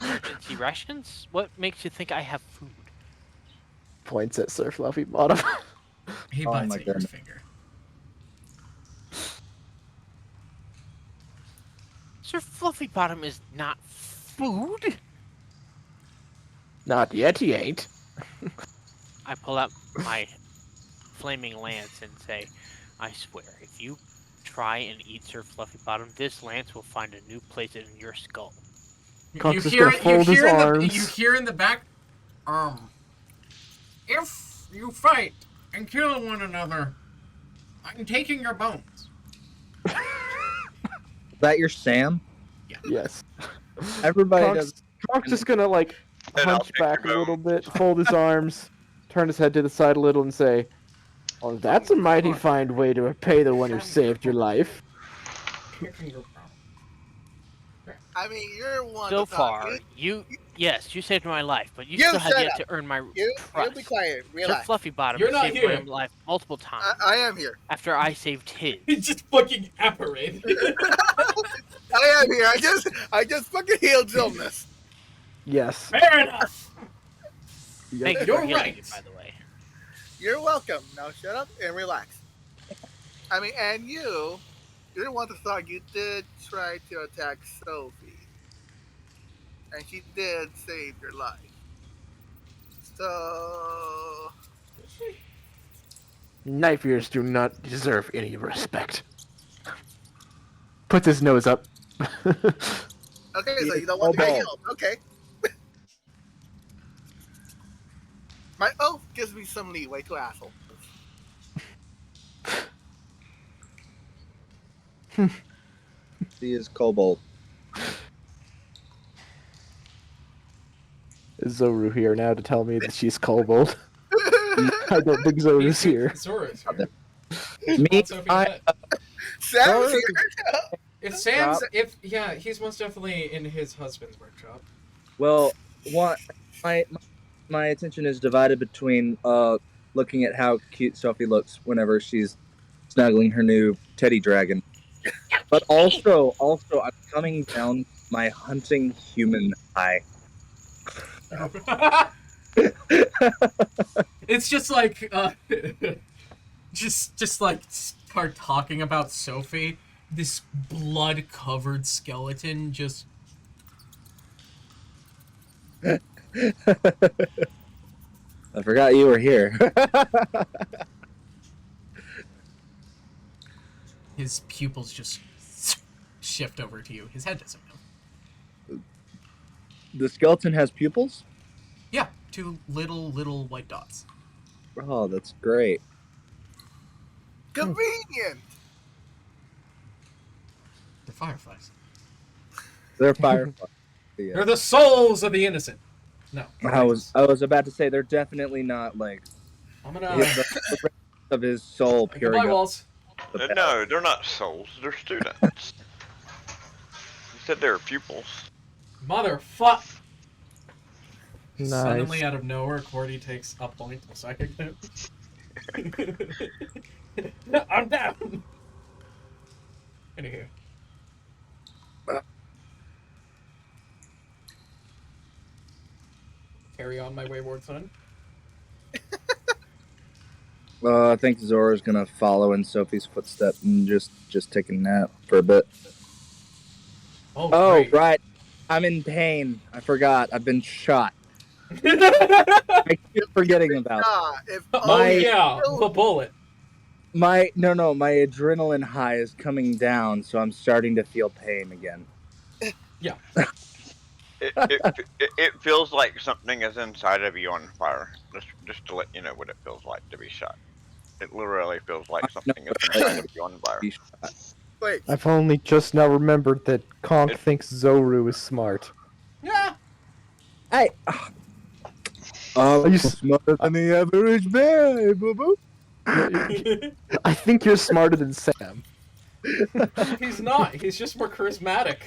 Speaker 6: Emergency rations? What makes you think I have food?
Speaker 1: Points at Sir Fluffy Bottom.
Speaker 3: He
Speaker 2: Oh
Speaker 3: bites
Speaker 2: my
Speaker 3: at your
Speaker 2: goodness.
Speaker 3: finger.
Speaker 6: Sir Fluffy Bottom is not food.
Speaker 1: Not yet, he ain't.
Speaker 6: I pull out my flaming lance and say, I swear, if you try and eat Sir Fluffy Bottom, this lance will find a new place in your skull.
Speaker 1: Cox is gonna fold his arms.
Speaker 3: You hear in the back, if you fight and kill one another, I'm taking your bones.
Speaker 2: Is that your Sam?
Speaker 1: Yes.
Speaker 2: Everybody does.
Speaker 1: Cox is gonna like
Speaker 5: Then I'll
Speaker 1: hunch
Speaker 5: take
Speaker 1: back a
Speaker 5: your
Speaker 1: little bit, fold his arms, turn his head to the side a little, and say, "Oh, that's a mighty fine way to repay the one who saved your life."
Speaker 4: I mean, you're one.
Speaker 6: So
Speaker 4: to talk.
Speaker 6: far, you saved my life, but you
Speaker 4: You
Speaker 6: still have
Speaker 4: shut
Speaker 6: yet
Speaker 4: up.
Speaker 6: to earn my
Speaker 4: You
Speaker 6: trust.
Speaker 4: be quiet.
Speaker 6: Sir
Speaker 4: Relax.
Speaker 6: Fluffy Bottom
Speaker 3: You're not
Speaker 6: saved
Speaker 3: here.
Speaker 6: my life multiple times
Speaker 4: I am here.
Speaker 6: after I saved his.
Speaker 3: He just fucking apparated.
Speaker 4: I am here. I just fucking healed Zilmus.
Speaker 1: Yes.
Speaker 3: Fair enough.
Speaker 6: Thank you
Speaker 3: You're
Speaker 6: for healing
Speaker 3: right.
Speaker 6: me, by the way.
Speaker 4: You're welcome. Now shut up and relax. I mean, and you're the one to thought you did try to attack Sophie. And she did save your life. So...
Speaker 1: Knife ears do not deserve any respect. Puts his nose up.
Speaker 4: Okay, so you don't want to get healed. Okay. My oath gives me some leeway to asshole.
Speaker 2: He is kobold.
Speaker 1: Is Zoru here now to tell me that she's kobold? I don't think Zoru's here.
Speaker 3: Zora's
Speaker 2: Me,
Speaker 3: here. Sophie's
Speaker 2: I-
Speaker 3: dead.
Speaker 4: Sam's here.
Speaker 3: If Sam's, he's most definitely in his husband's workshop.
Speaker 2: Well, what my attention is divided between looking at how cute Sophie looks whenever she's snuggling her new teddy dragon, but also I'm coming down my hunting human eye.
Speaker 3: It's just like, just like start talking about Sophie. This blood-covered skeleton just.
Speaker 2: I forgot you were here.
Speaker 3: His pupils just shift over to you. His head doesn't move.
Speaker 2: The skeleton has pupils?
Speaker 3: Yeah, two little white dots.
Speaker 2: Oh, that's great.
Speaker 4: Convenient.
Speaker 3: They're fireflies.
Speaker 2: They're fireflies. Yeah.
Speaker 3: They're the souls of the innocent. No.
Speaker 2: I was about to say they're definitely not like
Speaker 3: I'm gonna.
Speaker 2: the rest of his soul
Speaker 3: Goodbye,
Speaker 2: peering up.
Speaker 3: Walls.
Speaker 5: No, they're not souls. They're students. You said they were pupils.
Speaker 3: Motherfuck.
Speaker 1: Nice.
Speaker 3: Suddenly, out of nowhere, Cordy takes a point of psychic hit. I'm down. Anywho. Carry on, my wayward son.
Speaker 2: I think Zora's gonna follow in Sophie's footsteps and just take a nap for a bit. Oh,
Speaker 3: great.
Speaker 2: right. I'm in pain. I forgot. I've been shot. I keep forgetting about it.
Speaker 4: If
Speaker 3: Oh
Speaker 2: My-
Speaker 3: yeah, the bullet.
Speaker 2: My adrenaline high is coming down, so I'm starting to feel pain again.
Speaker 3: Yeah.
Speaker 5: It feels like something is inside of you on fire. Just to let you know what it feels like to be shot. It literally feels like something is inside of you on fire.
Speaker 4: Wait,
Speaker 1: I've only just now remembered that Conk thinks Zoru is smart.
Speaker 3: Yeah.
Speaker 2: Hey,
Speaker 1: Are you
Speaker 2: smarter than the average bear, boo boo?
Speaker 1: I think you're smarter than Sam.
Speaker 3: He's not. He's just more charismatic.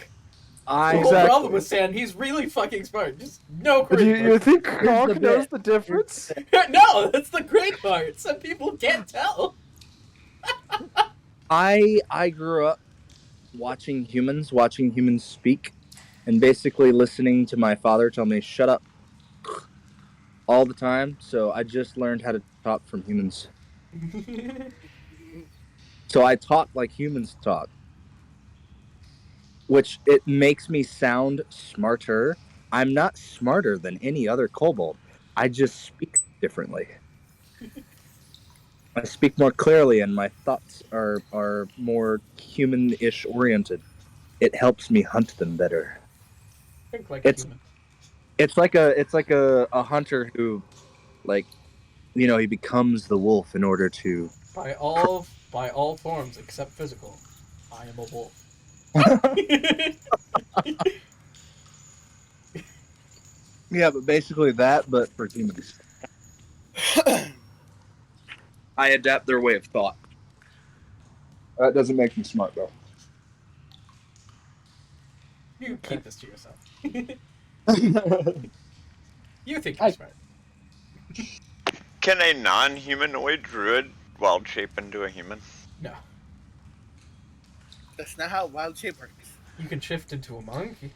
Speaker 3: The
Speaker 2: I
Speaker 3: whole problem with Sam, he's really fucking smart. Just no
Speaker 1: Do
Speaker 3: charisma.
Speaker 1: you think
Speaker 2: the
Speaker 1: Conk knows
Speaker 2: bit.
Speaker 1: the difference?
Speaker 3: No, that's the great part. Some people can't tell.
Speaker 2: I grew up watching humans speak, and basically listening to my father tell me shut up all the time. So I just learned how to talk from humans. So I talk like humans talk, which it makes me sound smarter. I'm not smarter than any other kobold. I just speak differently. I speak more clearly, and my thoughts are more human-ish oriented. It helps me hunt them better.
Speaker 3: Think like
Speaker 2: It's
Speaker 3: a human.
Speaker 2: it's like a hunter who, like, he becomes the wolf in order to.
Speaker 3: By all forms except physical, I am a wolf.
Speaker 2: Yeah, but basically that, but for humans. I adapt their way of thought. That doesn't make me smart, though.
Speaker 3: You keep this to yourself. You think you're smart.
Speaker 5: Can a non-humanoid druid wild shape into a human?
Speaker 3: No.
Speaker 4: that's not how wild shape works.
Speaker 3: You can shift into a monkey.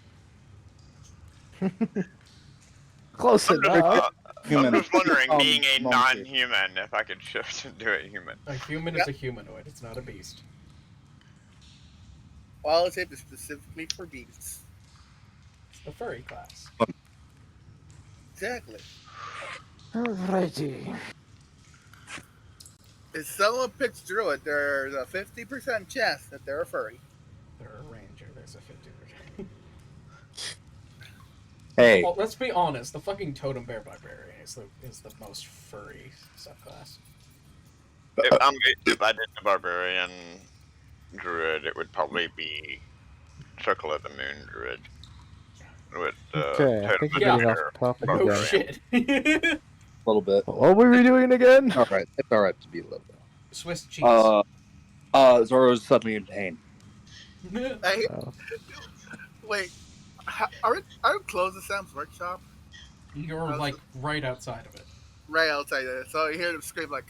Speaker 1: Close enough.
Speaker 5: I'm just wondering,
Speaker 2: Human.
Speaker 5: being a
Speaker 2: Monkey.
Speaker 5: non-human, if I could shift into a human.
Speaker 3: A human is a humanoid. It's not a beast.
Speaker 4: Wild shape is specifically for beasts.
Speaker 3: It's the furry class.
Speaker 4: Exactly.
Speaker 1: Alrighty.
Speaker 4: If someone picks druid, there's a 50% chance that they're a furry.
Speaker 3: They're a ranger. There's a 50%.
Speaker 2: Hey,
Speaker 3: Well, let's be honest. The fucking totem bear barbarian is the most furry subclass.
Speaker 5: If I did the barbarian druid, it would probably be Circle of the Moon druid. With
Speaker 1: Okay, I think we're
Speaker 3: Yeah.
Speaker 1: getting off topic
Speaker 3: Oh
Speaker 1: again.
Speaker 3: shit.
Speaker 2: a little bit.
Speaker 1: What were we doing again?
Speaker 2: All right, it's all right to be a little bit.
Speaker 3: Swiss cheese.
Speaker 2: Zoro's suddenly in pain.
Speaker 4: Hey,
Speaker 1: Oh.
Speaker 4: wait, are we close to Sam's workshop?
Speaker 3: You're like right outside of it.
Speaker 4: Right outside of it. So you hear them scream like,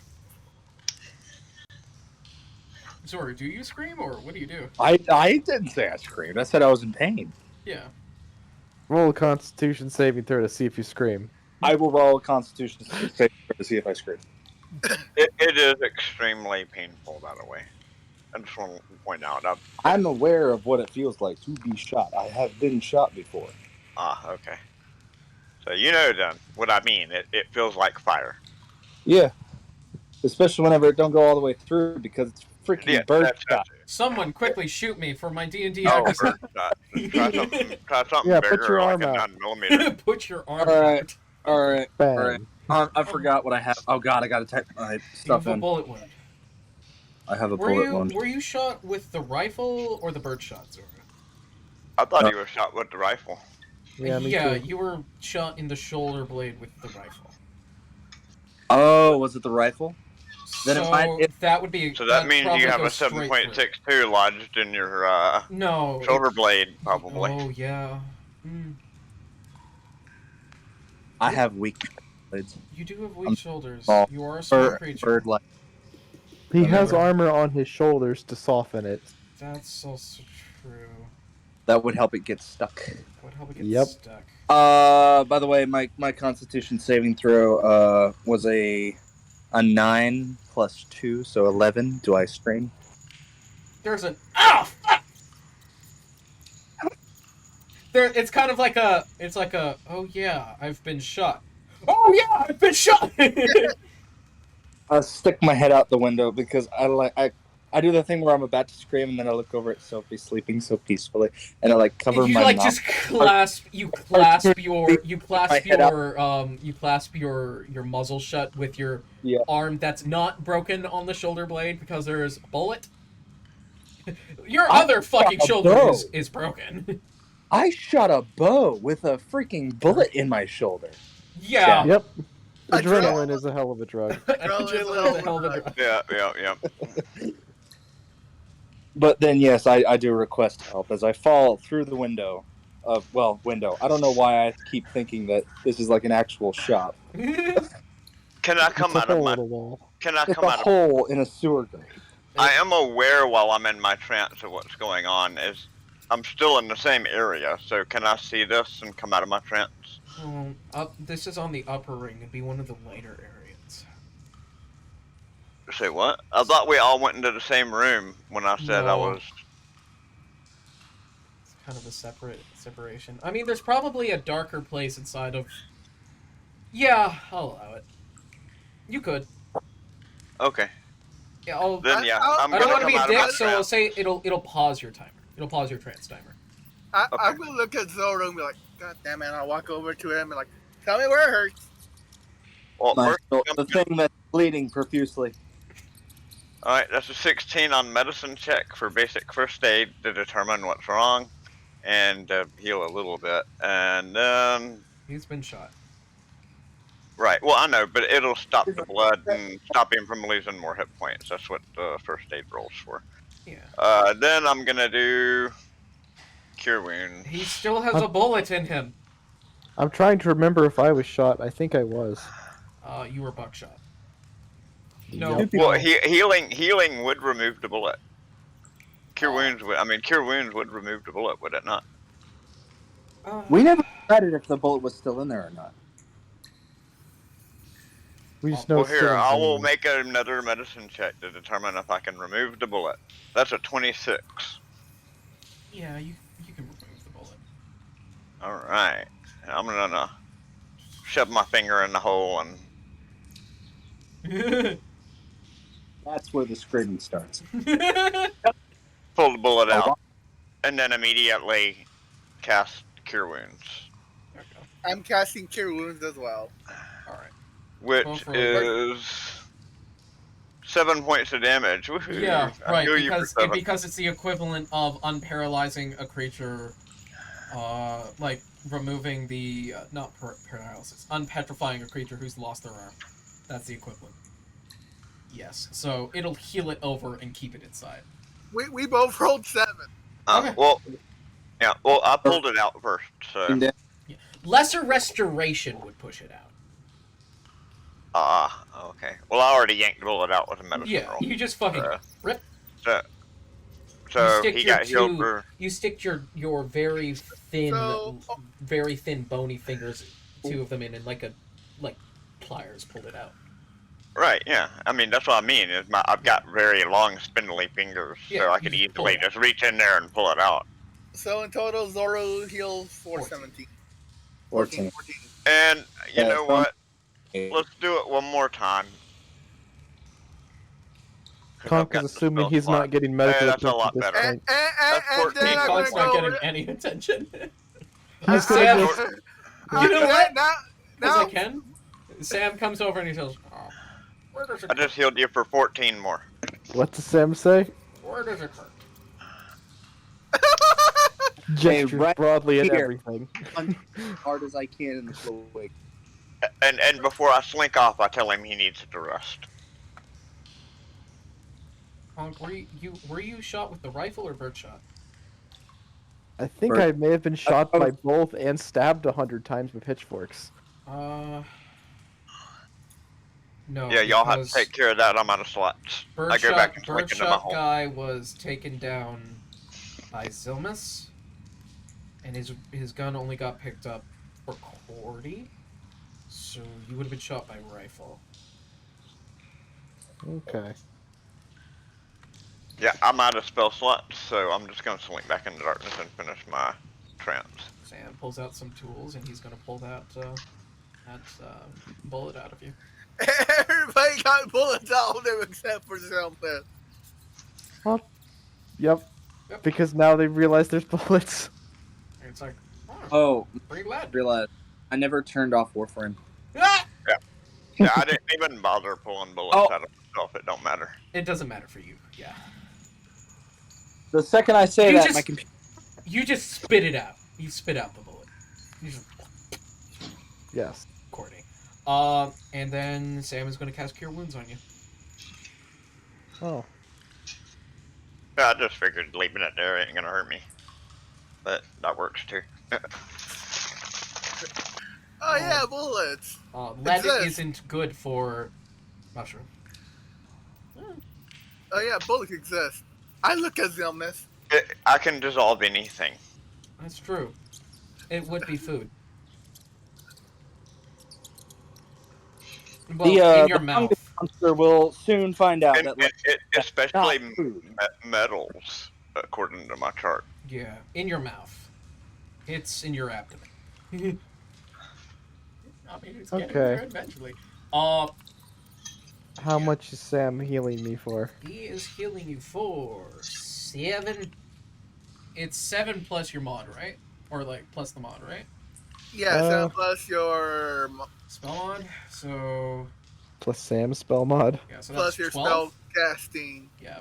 Speaker 3: Sorry, do you scream or what do you do?
Speaker 2: I didn't say I screamed. I said I was in pain.
Speaker 3: Yeah.
Speaker 1: Roll a Constitution saving throw to see if you scream.
Speaker 2: I will roll a Constitution save to see if I scream.
Speaker 5: It is extremely painful, by the way. I just want to point out.
Speaker 2: I'm aware of what it feels like to be shot. I have been shot before.
Speaker 5: Okay. So you know then what I mean. It feels like fire.
Speaker 2: Yeah. Especially whenever it don't go all the way through because it's freaking bird shot.
Speaker 3: Someone quickly shoot me for my D&D
Speaker 5: Oh,
Speaker 3: accuracy.
Speaker 5: bird shot. Try something
Speaker 1: Yeah,
Speaker 5: bigger,
Speaker 1: put your
Speaker 5: like
Speaker 1: arm
Speaker 5: a
Speaker 1: out.
Speaker 5: 9mm.
Speaker 3: Put your arm
Speaker 2: Alright.
Speaker 3: out.
Speaker 2: Alright.
Speaker 1: Bang.
Speaker 2: Alright. I forgot what I have. Oh god, I gotta type my
Speaker 3: You
Speaker 2: stuff
Speaker 3: have a
Speaker 2: in.
Speaker 3: bullet wound.
Speaker 2: I have a bullet wound.
Speaker 3: Were you shot with the rifle or the bird shot, Zora?
Speaker 5: I thought he was shot with the rifle.
Speaker 1: Yeah, me
Speaker 3: yeah,
Speaker 1: too.
Speaker 3: you were shot in the shoulder blade with the rifle.
Speaker 2: Oh, was it the rifle? Then
Speaker 3: so
Speaker 2: it might-
Speaker 3: that would be.
Speaker 5: So that means
Speaker 3: probably
Speaker 5: you have a
Speaker 3: goes straight through.
Speaker 5: 7.62 lodged in your
Speaker 3: No.
Speaker 5: shoulder blade, probably.
Speaker 3: Oh yeah.
Speaker 2: I have weak blades.
Speaker 3: You do have weak shoulders.
Speaker 2: small.
Speaker 3: You are a small creature.
Speaker 2: Bird like.
Speaker 1: He has
Speaker 3: Remember.
Speaker 1: armor on his shoulders to soften it.
Speaker 3: That's also true.
Speaker 2: That would help it get stuck.
Speaker 3: Would help it get
Speaker 1: Yep.
Speaker 3: stuck.
Speaker 2: By the way, my Constitution saving throw was a 9 plus 2, so 11. Do I scream?
Speaker 3: There's an fuck! It's kind of like a oh yeah, I've been shot. Oh yeah, I've been shot.
Speaker 2: stick my head out the window because I do the thing where I'm about to scream and then I look over at Sophie sleeping so peacefully and I like cover
Speaker 3: You
Speaker 2: my
Speaker 3: like
Speaker 2: mouth.
Speaker 3: just clasp your muzzle shut with your arm that's not broken on the shoulder blade because there's a bullet. Your other fucking shoulder is broken.
Speaker 2: I shot a bow with a freaking bullet in my shoulder.
Speaker 3: Yeah.
Speaker 1: Yep. Adrenaline is a hell of a drug.
Speaker 3: Adrenaline is a hell of a drug.
Speaker 5: Yeah.
Speaker 2: But then, yes, I do request help as I fall through the window. Window. I don't know why I keep thinking that this is like an actual shop.
Speaker 5: Can I come out of my? Can I
Speaker 2: It's
Speaker 5: come
Speaker 2: a
Speaker 5: out of?
Speaker 2: hole in a sewer grate.
Speaker 5: I am aware while I'm in my trance of what's going on. I'm still in the same area, so can I see this and come out of my trance?
Speaker 3: This is on the upper ring. It'd be one of the later areas.
Speaker 5: Say what? I thought we all went into the same room when I said I was.
Speaker 3: It's kind of a separation. I mean, there's probably a darker place inside of. Yeah, I'll allow it. You could.
Speaker 5: Okay.
Speaker 3: Yeah,
Speaker 5: I'm
Speaker 3: I don't want to be a dick, so I'll
Speaker 5: trance.
Speaker 3: say it'll pause your timer. It'll pause your trance timer.
Speaker 4: I'm gonna look at Zoro and be like, God damn it! I'll walk over to him and like, tell me where it hurts.
Speaker 5: Well,
Speaker 2: The thing that's bleeding profusely.
Speaker 5: Alright, that's a 16 on medicine check for basic first aid to determine what's wrong and heal a little bit. And
Speaker 3: he's been shot.
Speaker 5: Right, well I know, but it'll stop the blood and stop him from losing more hit points. That's what the first aid rolls for.
Speaker 3: Yeah.
Speaker 5: Then I'm gonna do cure wounds.
Speaker 3: He still has a bullet in him.
Speaker 1: I'm trying to remember if I was shot. I think I was.
Speaker 3: You were buckshot. No.
Speaker 1: Yep.
Speaker 5: Well, healing would remove the bullet. Cure wounds would remove the bullet, would it not?
Speaker 2: We never decided if the bullet was still in there or not.
Speaker 1: We just know
Speaker 5: Well,
Speaker 1: it's
Speaker 5: here,
Speaker 1: still
Speaker 5: I will
Speaker 1: insane.
Speaker 5: make another medicine check to determine if I can remove the bullet. That's a 26.
Speaker 3: Yeah, you can remove the bullet.
Speaker 5: Alright. I'm gonna shove my finger in the hole and...
Speaker 2: That's where the screaming starts.
Speaker 5: pull the bullet out. And then immediately cast Cure Wounds.
Speaker 4: I'm casting Cure Wounds as well.
Speaker 3: Alright.
Speaker 5: Which is 7 points of damage. Woohoo.
Speaker 3: Yeah, right,
Speaker 5: because
Speaker 3: it's the equivalent of unparalyzing a creature, like removing the, not paralysis, unpetrifying a creature who's lost their arm. That's the equivalent. Yes, so it'll heal it over and keep it inside.
Speaker 4: We both rolled 7.
Speaker 3: Okay.
Speaker 5: Well, I pulled it out first, so...
Speaker 3: Yeah. Lesser Restoration would push it out.
Speaker 5: Okay. Well, I already yanked the bullet out with a medicine roll.
Speaker 3: You just fucking rip.
Speaker 5: So he got healed for...
Speaker 3: You stick your very thin, bony fingers, 2 of them in, and like pliers pulled it out.
Speaker 5: Right, yeah. I mean, that's what I mean. I've got very long, spindly fingers, so I could easily just reach in there and pull it out.
Speaker 4: So in total, Zoro heals 417. 14.
Speaker 5: And you know what? Let's do it one more time.
Speaker 1: Conk is assuming he's not getting medical
Speaker 5: attention
Speaker 1: attention
Speaker 5: at this
Speaker 1: better.
Speaker 5: point.
Speaker 4: That's 14.
Speaker 3: Conk's not getting any attention.
Speaker 1: Sam,
Speaker 3: you know what?
Speaker 4: Now,
Speaker 3: As I can. Sam comes over and he says, where does it
Speaker 5: I just healed you for 14 more.
Speaker 1: What does Sam say?
Speaker 3: Where does it hurt?
Speaker 1: Gestures
Speaker 2: right
Speaker 1: broadly at
Speaker 2: here.
Speaker 1: everything.
Speaker 2: As hard as I can in the slow wig.
Speaker 5: And before I slink off, I tell him he needs to rest.
Speaker 3: Conk, were you shot with the rifle or birdshot?
Speaker 1: I think I may have been shot by both and stabbed 100 times with pitchforks.
Speaker 5: No. Yeah, y'all have to take care of that. I'm out of slots. I go back and slink into my hole.
Speaker 3: Guy was taken down by Zilmus, and his gun only got picked up for Cordy, so you would have been shot by rifle.
Speaker 1: Okay.
Speaker 5: Yeah, I'm out of spell slots, so I'm just gonna slink back into darkness and finish my trance.
Speaker 3: Sam pulls out some tools, and he's gonna pull that bullet out of you.
Speaker 4: Everybody got bullets all of them except for Zelda.
Speaker 1: Well, yep. Because now they realize there's bullets.
Speaker 3: And it's like,
Speaker 2: Oh,
Speaker 3: pretty loud.
Speaker 2: realize I never turned off Warframe.
Speaker 3: Ah!
Speaker 5: Yeah, I didn't even bother pulling bullets out of myself. It don't matter.
Speaker 3: It doesn't matter for you. Yeah.
Speaker 2: The second I say
Speaker 3: You
Speaker 2: that,
Speaker 3: just-
Speaker 2: my computer.
Speaker 3: You just spit it out. You spit out the bullet. You just
Speaker 1: Yes.
Speaker 3: Courtney. And then Sam is going to cast Cure Wounds on you.
Speaker 1: Oh.
Speaker 5: Yeah, I just figured leaving it there ain't gonna hurt me. But that works too.
Speaker 4: Oh yeah, bullets.
Speaker 3: Lead
Speaker 4: Exist.
Speaker 3: isn't good for mushroom.
Speaker 4: Oh yeah, bullets exist. I look at them, miss.
Speaker 5: I can dissolve anything.
Speaker 3: That's true. It would be food. Well, in your mouth.
Speaker 2: Monster will soon find out
Speaker 5: And
Speaker 2: that
Speaker 5: especially
Speaker 2: not food.
Speaker 5: metals, according to my chart.
Speaker 3: Yeah, in your mouth. It's in your abdomen. I mean, it's getting
Speaker 1: Okay.
Speaker 3: there eventually.
Speaker 1: How much is Sam healing me for?
Speaker 3: He is healing you for 7. It's 7 plus your mod, right? Or like plus the mod, right?
Speaker 4: Yeah, 7 plus your
Speaker 3: Spell mod. So
Speaker 1: Plus Sam's spell mod.
Speaker 3: yeah, so
Speaker 4: plus
Speaker 3: that's
Speaker 4: your
Speaker 3: 12.
Speaker 4: spell casting.
Speaker 3: Yeah.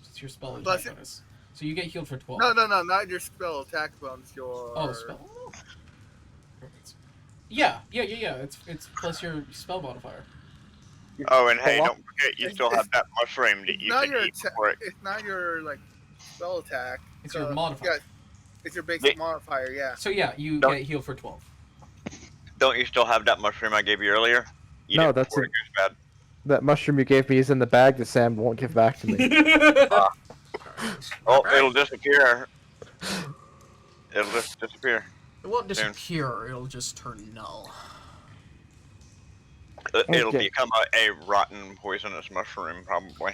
Speaker 3: It's your spell
Speaker 4: Plus
Speaker 3: attack bonus. So you get healed for 12.
Speaker 4: No, not your spell attack bonus. Your
Speaker 3: Oh, spell. Perfect. Yeah. It's plus your spell modifier.
Speaker 5: Oh, and hey, don't forget you still have that mushroom that you
Speaker 4: not
Speaker 5: can
Speaker 4: your
Speaker 5: eat for it.
Speaker 4: It's not your like spell attack.
Speaker 3: It's your modifier.
Speaker 4: Yeah, it's your basic modifier. Yeah.
Speaker 3: So yeah, you
Speaker 5: Don't-
Speaker 3: get healed for 12.
Speaker 5: Don't you still have that mushroom I gave you earlier? Eat
Speaker 1: No,
Speaker 5: it
Speaker 1: that's
Speaker 5: before it goes bad.
Speaker 1: That mushroom you gave me is in the bag that Sam won't give back to me.
Speaker 5: Oh, it'll disappear. It'll just disappear.
Speaker 3: It won't disappear. It'll just turn null.
Speaker 5: It'll
Speaker 1: Okay.
Speaker 5: become a rotten, poisonous mushroom, probably.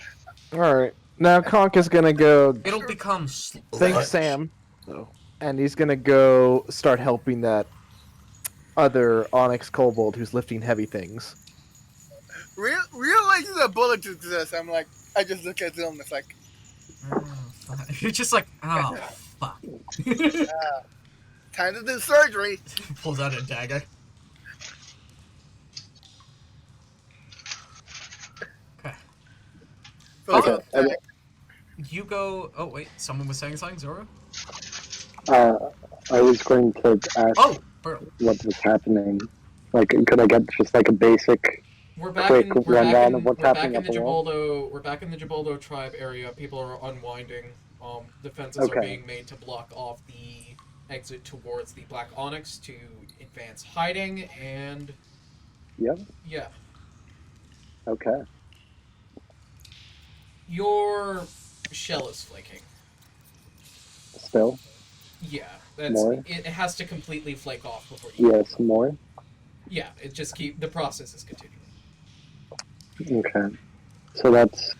Speaker 1: Alright. Now Conk is gonna go
Speaker 3: It'll become
Speaker 1: thank Sam. And he's gonna go start helping that other Onyx kobold who's lifting heavy things.
Speaker 4: Realizing that bullets exist, I'm like, I just look at them. It's like,
Speaker 3: You're just like, oh fuck.
Speaker 4: time to do surgery.
Speaker 3: Pulls out a dagger. Okay.
Speaker 4: Okay.
Speaker 3: You go. Oh wait, someone was saying something, Zoro.
Speaker 8: I was going to ask
Speaker 3: Oh, Pearl.
Speaker 8: what was happening. Like, could I get just like a basic
Speaker 3: We're back
Speaker 8: quick
Speaker 3: in. We're
Speaker 8: rundown
Speaker 3: back in.
Speaker 8: of what's
Speaker 3: We're back
Speaker 8: happening
Speaker 3: in
Speaker 8: up
Speaker 3: the
Speaker 8: the wall?
Speaker 3: Jiboldo. We're back in the Jiboldo tribe area. People are unwinding. Defenses are
Speaker 8: Okay.
Speaker 3: being made to block off the exit towards the Black Onyx to advance hiding, and
Speaker 8: Yep.
Speaker 3: yeah,
Speaker 8: Okay.
Speaker 3: your shell is flaking.
Speaker 8: Still?
Speaker 3: Yeah, that's
Speaker 8: More?
Speaker 3: it has to completely flake off before you.
Speaker 8: Yes, more?
Speaker 3: Yeah, it just the process is continuing.
Speaker 8: Okay. So that's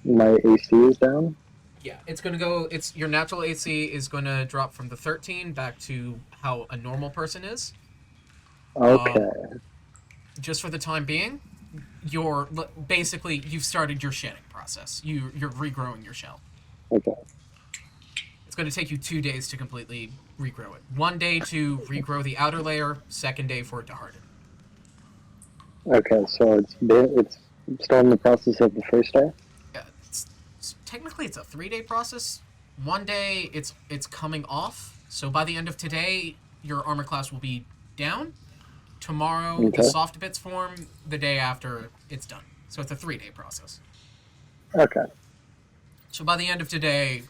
Speaker 8: my AC is down?
Speaker 3: Yeah, it's gonna go. It's your natural AC is gonna drop from the 13 back to how a normal person is.
Speaker 8: Okay.
Speaker 3: Just for the time being, you're basically you've started your shedding process. You're regrowing your shell.
Speaker 8: Okay.
Speaker 3: It's going to take you 2 days to completely regrow it. 1 day to regrow the outer layer. 2nd day for it to harden.
Speaker 8: Okay, so it's still in the process of the first day?
Speaker 3: Yeah, technically it's a 3-day process. 1 day it's coming off. So by the end of today, your armor class will be down. Tomorrow
Speaker 8: Okay.
Speaker 3: the soft bits form. The day after it's done. So it's a 3-day process.
Speaker 8: Okay.
Speaker 3: So by the end of today,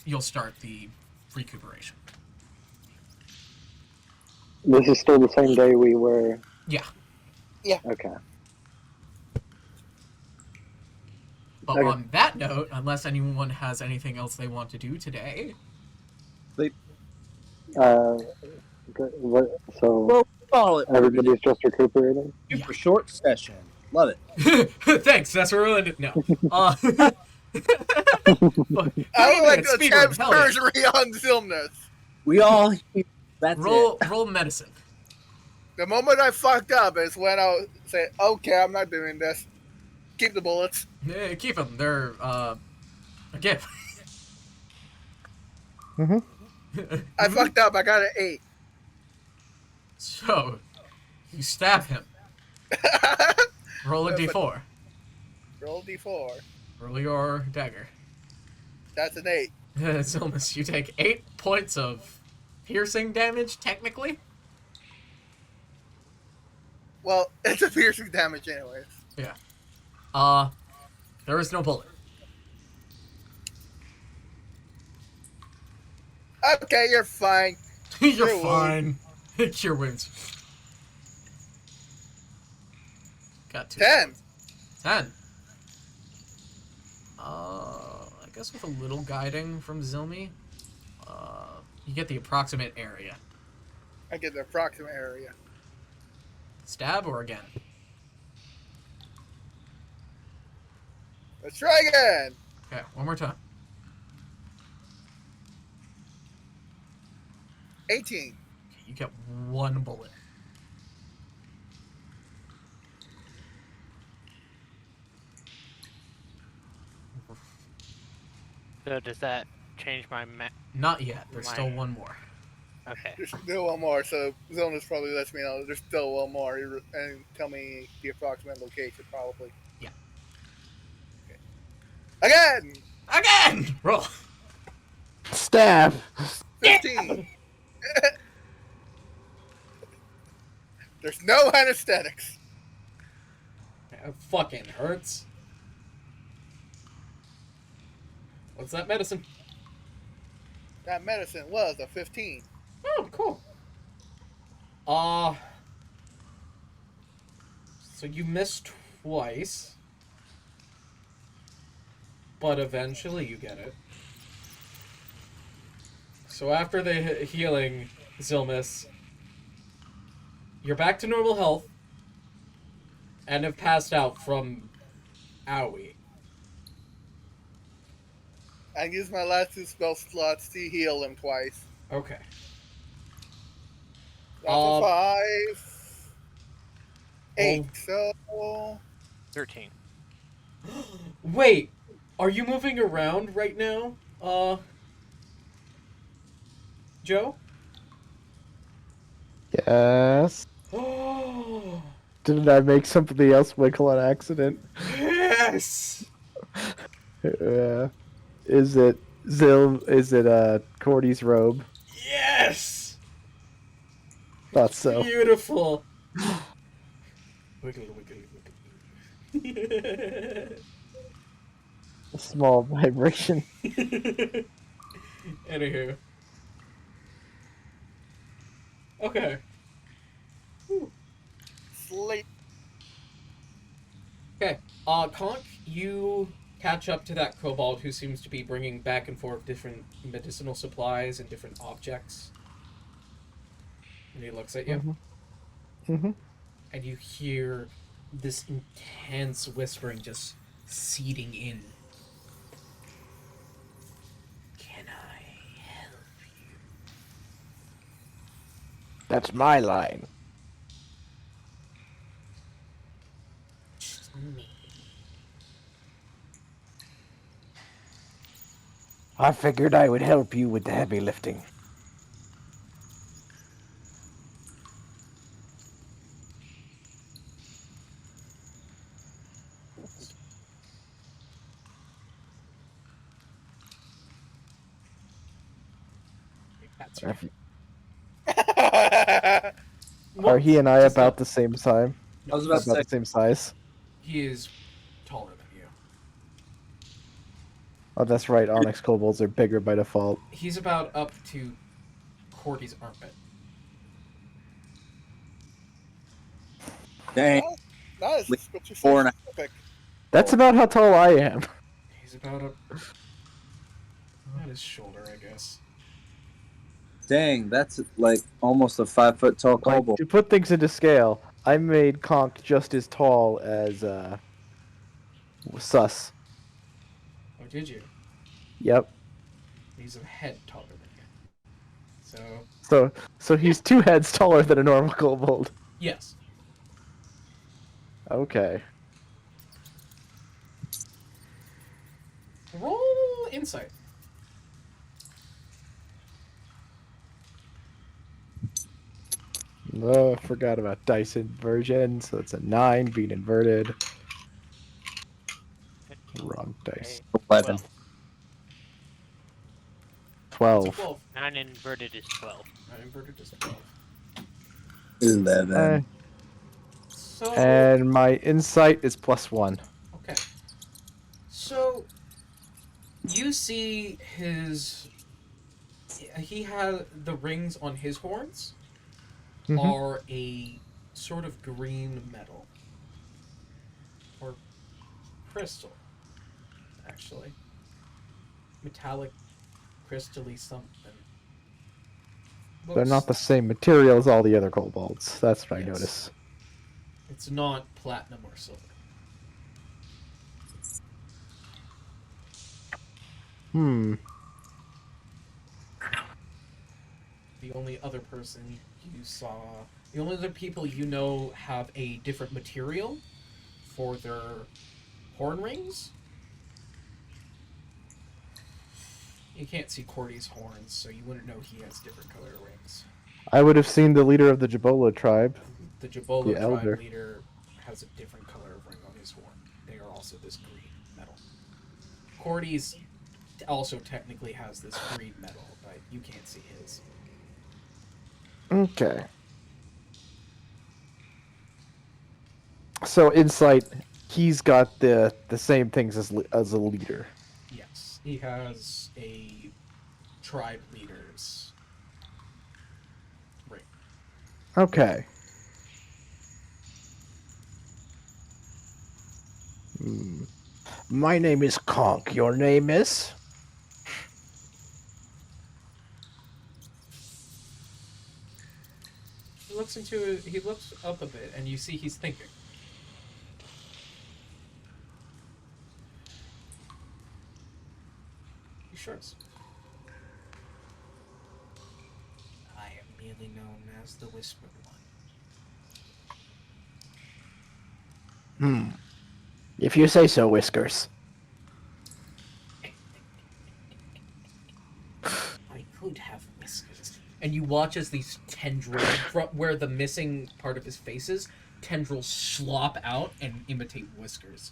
Speaker 3: you'll start the recuperation.
Speaker 8: This is still the same day we were...
Speaker 3: Yeah.
Speaker 8: Okay.
Speaker 3: But
Speaker 8: Okay.
Speaker 3: on that note, unless anyone has anything else they want to do today,
Speaker 8: So
Speaker 2: Well, call it.
Speaker 8: everybody's just recuperating?
Speaker 2: Super short session. Love it.
Speaker 3: thanks. That's where we'll end it. No.
Speaker 4: I would like to
Speaker 3: Speed
Speaker 4: attempt
Speaker 3: run, hell yeah.
Speaker 4: surgery on Zilnus.
Speaker 2: We all. That's
Speaker 3: Roll medicine.
Speaker 4: The moment I fucked up is when I'll say, okay, I'm not doing this. Keep the bullets.
Speaker 3: Yeah, keep them. They're a gift.
Speaker 4: I fucked up. I got an 8.
Speaker 3: So, you stab him. Roll a d4.
Speaker 4: Roll d4.
Speaker 3: Roll your dagger.
Speaker 4: That's an 8.
Speaker 3: Zilmus, you take 8 points of piercing damage, technically.
Speaker 4: Well, it's a piercing damage anyways.
Speaker 3: Yeah. There is no bullet.
Speaker 4: Okay, you're fine.
Speaker 3: You're
Speaker 4: Cure
Speaker 3: fine. Cure wounds. Got 2.
Speaker 4: 10.
Speaker 3: 10. I guess with a little guiding from Zilmi, you get the approximate area.
Speaker 4: I get the approximate area.
Speaker 3: Stab or again?
Speaker 4: Let's try again.
Speaker 3: Okay, one more time.
Speaker 4: 18.
Speaker 3: Okay, you get 1 bullet.
Speaker 6: So does that change my
Speaker 3: Not yet. There's still 1 more.
Speaker 6: Okay.
Speaker 4: There's still one more, so Zonas probably lets me know there's still one more and tell me the approximate location, probably.
Speaker 3: Yeah.
Speaker 4: Okay. Again!
Speaker 3: Again! Roll!
Speaker 1: Stab.
Speaker 4: 15. There's no anesthetics.
Speaker 3: That fucking hurts. What's that medicine?
Speaker 4: That medicine was a 15.
Speaker 3: Oh, cool. So you missed twice, but eventually you get it. So after the healing, Zilmus, you're back to normal health and have passed out from owie.
Speaker 4: I used my last 2 spell slots to heal him twice.
Speaker 3: Okay.
Speaker 4: That's a 5. 8.
Speaker 3: Oh.
Speaker 4: So
Speaker 6: 13.
Speaker 3: Wait, are you moving around right now, Joe?
Speaker 1: Yes. Didn't I make somebody else wiggle on accident?
Speaker 3: Yes!
Speaker 1: Is it Cordy's robe?
Speaker 3: Yes!
Speaker 1: Thought so.
Speaker 3: Beautiful. Wiggle, wiggle, wiggle.
Speaker 1: A small vibration.
Speaker 3: Anywho. Okay.
Speaker 4: sleep.
Speaker 3: Okay. Conk, you catch up to that kobold who seems to be bringing back and forth different medicinal supplies and different objects. And he looks at you.
Speaker 1: Mm-hmm.
Speaker 3: And you hear this intense whispering just seeding in. Can I help you?
Speaker 1: That's my line.
Speaker 3: Just me.
Speaker 1: I figured I would help you with the heavy lifting.
Speaker 3: That's right.
Speaker 1: Are he and I about the same size?
Speaker 2: I was about to say,
Speaker 1: the same size?
Speaker 3: He is taller than you.
Speaker 1: Oh, that's right. Onyx kobolds are bigger by default.
Speaker 3: He's about up to Cordy's armpit.
Speaker 2: dang,
Speaker 4: That is
Speaker 2: Four and a-
Speaker 4: specific.
Speaker 1: That's about how tall I am.
Speaker 3: He's about up at his shoulder, I guess.
Speaker 2: dang, that's like almost a 5 foot tall
Speaker 1: Like,
Speaker 2: kobold.
Speaker 1: to put things into scale, I made Conk just as tall as Sus.
Speaker 3: Oh, did you?
Speaker 1: Yep.
Speaker 3: He's a head taller than you. So
Speaker 1: So he's 2 heads taller than a normal kobold.
Speaker 3: Yes.
Speaker 1: Okay.
Speaker 3: Roll insight.
Speaker 1: Oh, forgot about dice inversion, so it's a 9 being inverted. Wrong dice.
Speaker 2: 11.
Speaker 1: 12.
Speaker 3: What's a 12?
Speaker 6: 9 inverted is 12.
Speaker 3: Inverted is 12.
Speaker 2: 11.
Speaker 3: So,
Speaker 1: And my insight is +1.
Speaker 3: okay. So, you see he has the rings on his horns are a sort of green metal. Or crystal, actually. Metallic, crystally something.
Speaker 1: They're not the same material as all the other kobolds. That's what I
Speaker 3: Yes.
Speaker 1: notice.
Speaker 3: It's not platinum or silver.
Speaker 1: Hmm.
Speaker 3: The only other person you saw, the only other people you know have a different material for their horn rings. You can't see Cordy's horns, so you wouldn't know he has different color rings.
Speaker 1: I would have seen the leader of the Jabola tribe.
Speaker 3: The Jabola
Speaker 1: The
Speaker 3: tribe
Speaker 1: elder.
Speaker 3: leader has a different color of ring on his horn. They are also this green metal. Cordy's also technically has this green metal, but you can't see his.
Speaker 1: Okay. So insight, he's got the same things as a leader.
Speaker 3: Yes, he has a tribe leader's ring.
Speaker 1: Okay. Hmm. My name is Conk. Your name is?
Speaker 3: He looks up a bit, and you see he's thinking. He shrugs. I am merely known as the Whispered One.
Speaker 1: If you say so, Whiskers.
Speaker 3: I could have whiskers. And you watch as these tendrils, from where the missing part of his face is, tendrils slop out and imitate whiskers.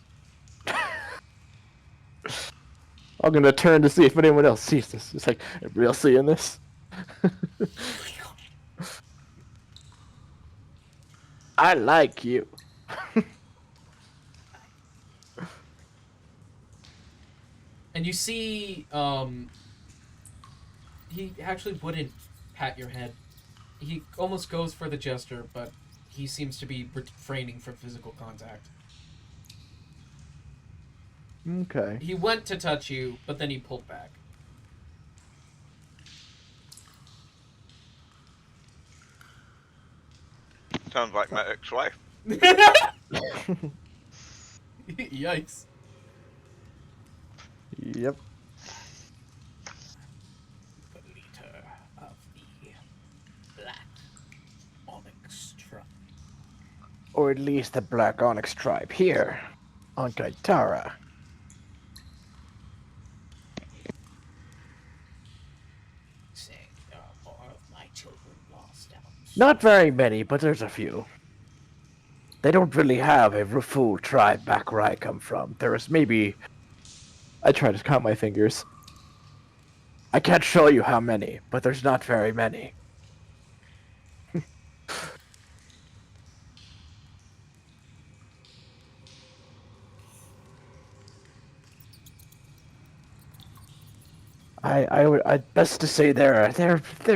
Speaker 1: I'm gonna turn to see if anyone else sees this. It's like, everybody else seeing this? I like you.
Speaker 3: And you see, he actually wouldn't pat your head. He almost goes for the gesture, but he seems to be refraining from physical contact.
Speaker 1: Okay.
Speaker 3: He went to touch you, but then he pulled back.
Speaker 5: Sounds like my ex-wife.
Speaker 3: Yikes.
Speaker 1: Yep.
Speaker 3: The leader of the Black Onyx tribe.
Speaker 1: Or at least the Black Onyx tribe here on Kitara.
Speaker 3: Saying there are more of my children lost out.
Speaker 1: Not very many, but there's a few. They don't really have a full tribe back where I come from. There is maybe... I try to count my fingers. I can't show you how many, but there's not very many. I best to say they're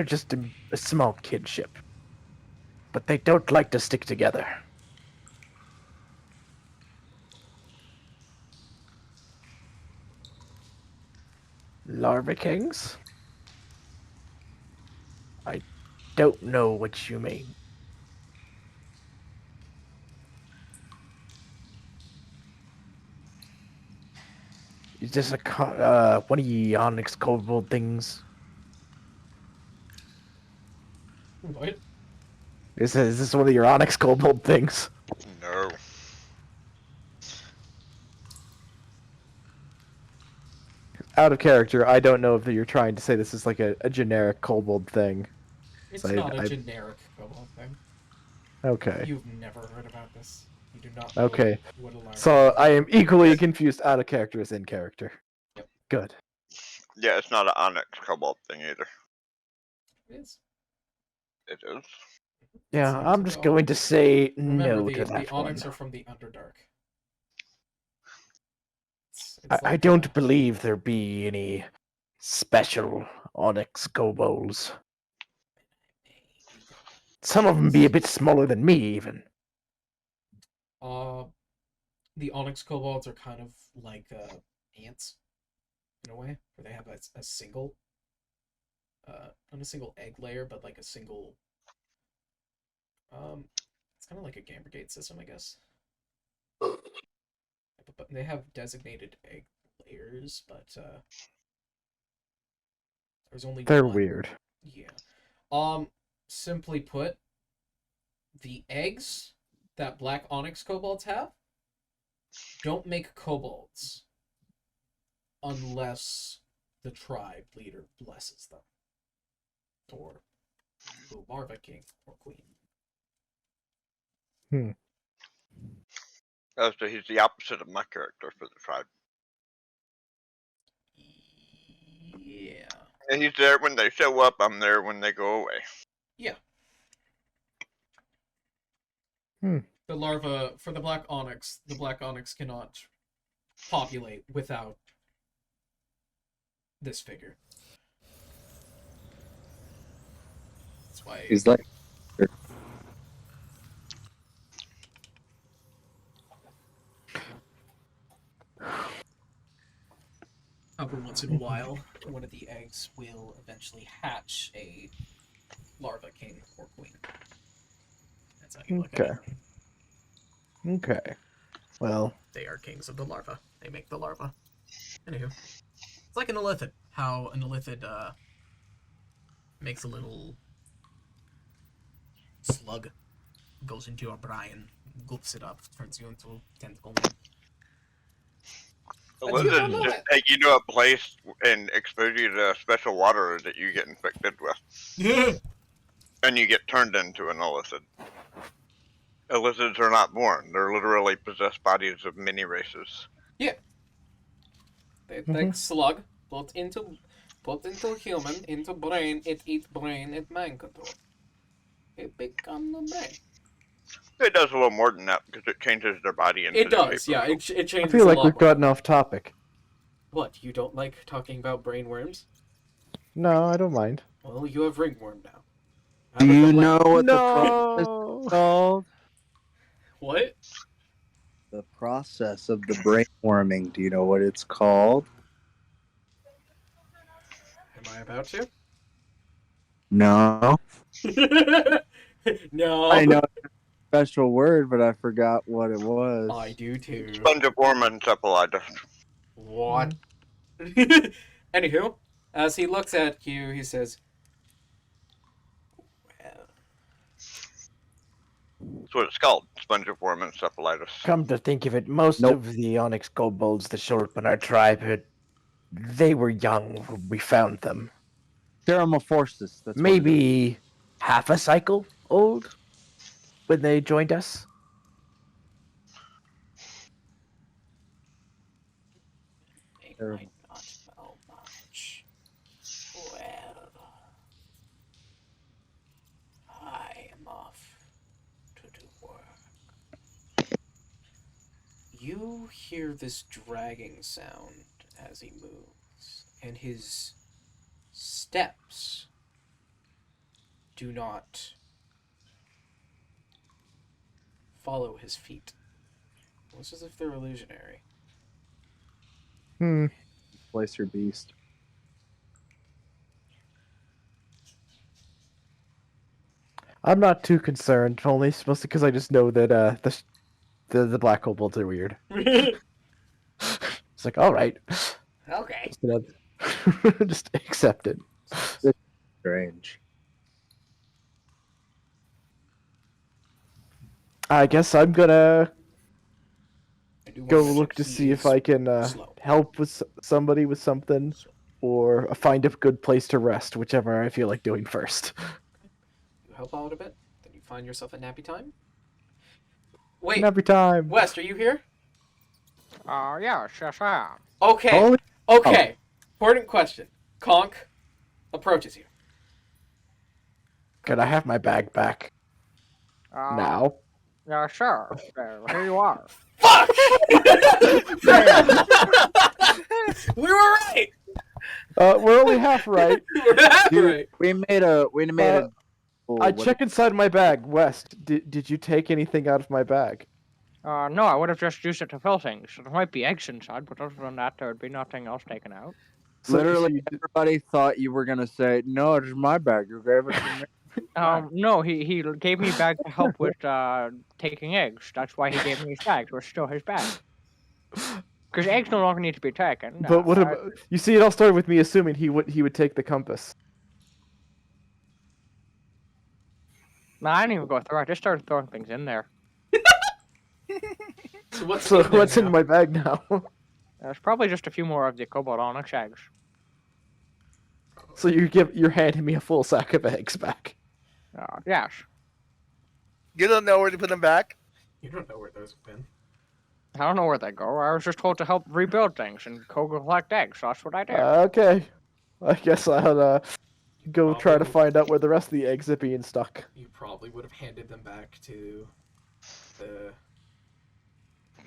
Speaker 1: just a small kinship, but they don't like to stick together. Larva kings? I don't know what you mean. Is this one of the onyx kobold things?
Speaker 3: What?
Speaker 1: Is this one of your Onyx Kobold things?
Speaker 5: No.
Speaker 1: Out of character, I don't know if you're trying to say this is like a generic Kobold thing.
Speaker 3: It's
Speaker 1: So
Speaker 3: not a generic kobold thing.
Speaker 1: Okay.
Speaker 3: You've never heard about this. You do not know
Speaker 1: Okay.
Speaker 3: what a larva
Speaker 1: So
Speaker 3: is.
Speaker 1: I am equally confused out of character as in character.
Speaker 3: Yep.
Speaker 1: Good.
Speaker 5: Yeah, it's not an Onyx Cobalt thing either.
Speaker 3: It is.
Speaker 5: It is.
Speaker 1: Yeah,
Speaker 3: It's
Speaker 1: I'm
Speaker 3: a
Speaker 1: just
Speaker 3: dog.
Speaker 1: going to say
Speaker 3: Remember,
Speaker 1: no
Speaker 3: the
Speaker 1: to that
Speaker 3: Onyx
Speaker 1: one.
Speaker 3: are from the Underdark.
Speaker 1: I don't believe there be any special Onyx Kobolds. Some of them be a bit smaller than me, even.
Speaker 3: The Onyx kobolds are kind of like ants in a way, where they have a single, not a single egg layer, but like a single. It's kind of like a Gamer Gate system, I guess. But they have designated egg layers, but there's only
Speaker 1: They're
Speaker 3: one.
Speaker 1: weird.
Speaker 3: Yeah. Simply put, the eggs that black Onyx kobolds have don't make kobolds unless the tribe leader blesses them. Or the larva king or queen.
Speaker 5: Oh, so he's the opposite of my character for the tribe.
Speaker 3: Yeah.
Speaker 5: And he's there when they show up, I'm there when they go away.
Speaker 3: Yeah.
Speaker 1: Hmm.
Speaker 3: The larva, for the black onyx cannot populate without this figure. That's why.
Speaker 2: He's like,
Speaker 3: Every once in a while, one of the eggs will eventually hatch a larva king or queen. That's how you look at it.
Speaker 1: Okay. Well,
Speaker 3: They are kings of the larva. They make the larva. Anywho. It's like an illithid. How an illithid makes a little slug, goes into a brine, gulps it up, turns you into tentacle.
Speaker 5: The
Speaker 3: But you don't
Speaker 5: lizards
Speaker 3: know
Speaker 5: just
Speaker 3: that.
Speaker 5: take you to a place and expose you to special water that you get infected with.
Speaker 3: Yeah.
Speaker 5: And you get turned into an illithid. Illithids are not born. They're literally possessed bodies of many races.
Speaker 3: They slug, put into human, into brain, it eat brain, it mind control. It become the brain.
Speaker 5: It does a little more than that because it changes their body into
Speaker 3: It
Speaker 5: the
Speaker 3: does,
Speaker 5: paper.
Speaker 3: yeah. It
Speaker 1: I
Speaker 3: changes
Speaker 1: feel
Speaker 3: a
Speaker 1: like
Speaker 3: lot
Speaker 1: we've
Speaker 3: more.
Speaker 1: gotten off topic.
Speaker 3: What, you don't like talking about brain worms?
Speaker 1: No, I don't mind.
Speaker 3: Well, you have ringworm now.
Speaker 2: do
Speaker 3: Have a
Speaker 2: you
Speaker 3: complaint.
Speaker 2: know what the process
Speaker 1: No.
Speaker 2: is called?
Speaker 3: What?
Speaker 2: The process of the brain warming. Do you know what it's called?
Speaker 3: Am I about to?
Speaker 2: No.
Speaker 3: No.
Speaker 2: I know it's a special word, but I forgot what it was.
Speaker 3: I do too.
Speaker 5: Spongiform encephalitis.
Speaker 3: What? Anywho, as he looks at you, he says, well,
Speaker 5: That's what it's called. Spongiform encephalitis.
Speaker 1: Come to think of it, most
Speaker 2: Nope.
Speaker 1: of the Onyx Kobolds that showed up in our tribe, they were young when we found them.
Speaker 2: Theramorphosis. That's
Speaker 1: Maybe half a cycle old when they joined us.
Speaker 3: they
Speaker 2: Terrible.
Speaker 3: might not know much. Well, I am off to do work. You hear this dragging sound as he moves, and his steps do not follow his feet. Almost as if they're illusionary.
Speaker 2: Place your beast.
Speaker 1: I'm not too concerned, mostly because I just know that the black kobolds are weird. It's like, all right,
Speaker 3: Okay.
Speaker 1: just accept it.
Speaker 2: Strange.
Speaker 1: I guess I'm gonna
Speaker 3: I do
Speaker 1: go
Speaker 3: want to
Speaker 1: look to
Speaker 3: mention
Speaker 1: see
Speaker 3: he
Speaker 1: if
Speaker 3: is
Speaker 1: I can
Speaker 3: slow.
Speaker 1: help with somebody with something, or find a good place to rest, whichever I feel like doing first.
Speaker 3: You help out a bit, then you find yourself at nappy time. Wait,
Speaker 1: And every time.
Speaker 3: West, are you here?
Speaker 6: Yes, yes, I am.
Speaker 3: Okay.
Speaker 1: Holy-
Speaker 3: Okay. Important question. Conk approaches you.
Speaker 1: Could I have my bag back now?
Speaker 6: Yeah, sure. Here you are.
Speaker 3: Fuck!
Speaker 6: Damn.
Speaker 3: We were right.
Speaker 1: We're only half right.
Speaker 3: We're half
Speaker 2: Dude,
Speaker 3: right.
Speaker 2: we made a
Speaker 1: I check inside my bag. West, did you take anything out of my bag?
Speaker 6: No, I would have just used it to fill things. There might be eggs inside, but other than that, there would be nothing else taken out.
Speaker 2: Literally, everybody thought you were gonna say, "No, it's my bag. You gave it to me."
Speaker 6: No, he gave me a bag to help with taking eggs. That's why he gave me his bag. It was still his bag. Because eggs no longer need to be taken.
Speaker 1: But what about, you see, it all started with me assuming he would take the compass.
Speaker 6: No, I didn't even go through. I just started throwing things in there.
Speaker 3: So what's
Speaker 1: So
Speaker 3: in there
Speaker 1: what's
Speaker 3: now?
Speaker 1: in my bag now?
Speaker 6: There's probably just a few more of the kobold onyx eggs.
Speaker 1: So you're handing me a full sack of eggs back.
Speaker 6: Yes.
Speaker 4: You don't know where to put them back?
Speaker 3: You don't know where those have been.
Speaker 6: I don't know where they go. I was just told to help rebuild things and collect eggs, so that's what I did.
Speaker 1: Okay. I guess I'll go try to
Speaker 3: Probably-
Speaker 1: find out where the rest of the eggs are being stuck.
Speaker 3: You probably would have handed them back to the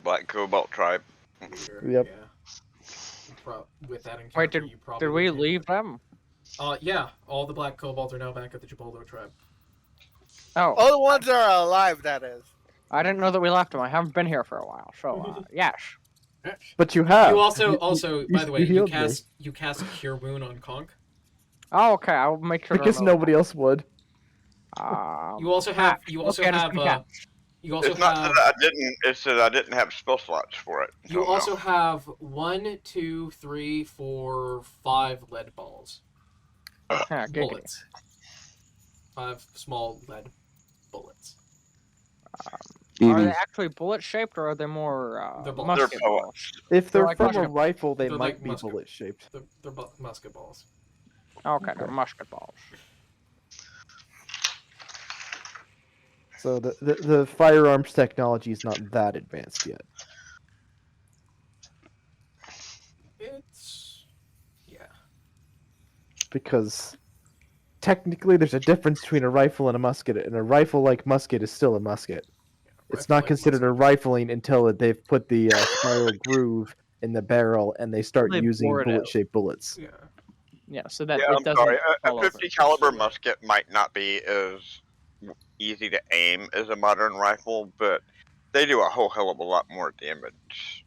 Speaker 5: Black Cobalt tribe.
Speaker 3: leader.
Speaker 1: Yep.
Speaker 3: Yeah. With that encounter,
Speaker 6: Wait,
Speaker 3: you probably
Speaker 6: did we
Speaker 3: would have
Speaker 6: leave them?
Speaker 3: Yeah. All the black kobolds are now back at the Giboldo tribe.
Speaker 6: Oh,
Speaker 4: All the ones that are alive, that is.
Speaker 6: I didn't know that we left them. I haven't been here for a while, so yes.
Speaker 1: But you have.
Speaker 3: You also, by the way, you
Speaker 1: healed me.
Speaker 3: cast Cure Wound on Conk.
Speaker 6: Oh, okay. I'll make sure.
Speaker 1: I guess nobody else would.
Speaker 3: You also have. You also
Speaker 6: okay,
Speaker 3: have. You also
Speaker 5: It's not
Speaker 3: have.
Speaker 5: that I didn't. It's that I didn't have spell slots for it.
Speaker 3: You
Speaker 5: somehow.
Speaker 3: also have 1, 2, 3, 4, 5 lead balls. Bullets. 5 small lead bullets.
Speaker 6: Are they actually bullet shaped or are they more
Speaker 3: They're bullets.
Speaker 6: musket
Speaker 5: They're
Speaker 6: balls?
Speaker 1: If they're
Speaker 6: like
Speaker 1: from a
Speaker 6: musket-
Speaker 1: rifle, they
Speaker 3: they're
Speaker 1: might
Speaker 3: like
Speaker 1: be
Speaker 3: musket-
Speaker 1: bullet shaped.
Speaker 3: They're musket balls.
Speaker 6: Okay, they're musket balls.
Speaker 1: So the firearms technology is not that advanced yet.
Speaker 3: It's. Yeah.
Speaker 1: Because technically there's a difference between a rifle and a musket, and a rifle like musket is still a musket. It's not considered a rifling until they've put the spiral groove in the barrel and they start
Speaker 6: They
Speaker 1: using
Speaker 6: bore it out.
Speaker 1: bullet-shaped bullets.
Speaker 3: Yeah.
Speaker 6: Yeah, so that
Speaker 5: Yeah,
Speaker 6: it
Speaker 5: I'm
Speaker 6: doesn't
Speaker 5: sorry.
Speaker 6: fall
Speaker 5: A
Speaker 6: over.
Speaker 5: 50 caliber musket might not be as easy to aim as a modern rifle, but they do a whole hell of a lot more damage.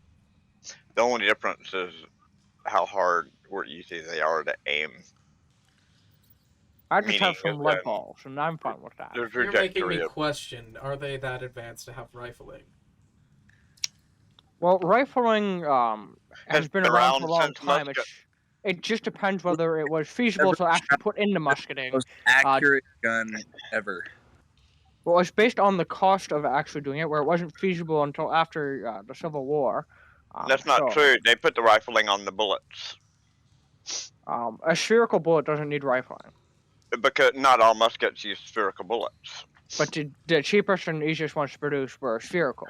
Speaker 5: The only difference is how hard or easy they are to aim.
Speaker 6: I just have
Speaker 5: meaning
Speaker 6: some
Speaker 5: of
Speaker 6: lead
Speaker 5: them.
Speaker 6: balls, and I'm fine with that.
Speaker 5: The
Speaker 3: You're making
Speaker 5: trajectory
Speaker 3: me
Speaker 5: of
Speaker 3: question: are they that advanced to have rifling?
Speaker 6: Well, rifling has been around for a long
Speaker 5: since
Speaker 6: time.
Speaker 5: musket.
Speaker 6: It just depends whether it was feasible to actually put into musketing.
Speaker 2: Most accurate gun ever.
Speaker 6: Well, it's based on the cost of actually doing it, where it wasn't feasible until after the Civil War.
Speaker 5: That's not
Speaker 6: so,
Speaker 5: true. They put the rifling on the bullets.
Speaker 6: A spherical bullet doesn't need rifling,
Speaker 5: Because not all muskets use spherical bullets.
Speaker 6: but the cheapest and easiest ones to produce were spherical.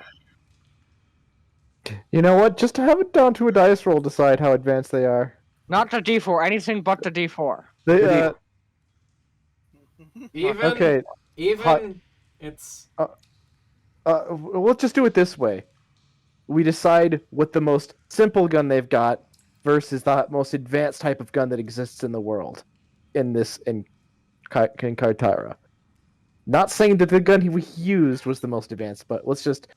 Speaker 1: You know what? Just to have it down to a dice roll, decide how advanced they are.
Speaker 6: Not the D4, anything but the D4.
Speaker 1: They,
Speaker 3: Even.
Speaker 1: okay,
Speaker 3: Even. It's.
Speaker 1: we'll just do it this way. We decide what the most simple gun they've got versus the most advanced type of gun that exists in the world. In Kitara. Not saying that the gun he used was the most advanced, but let's just,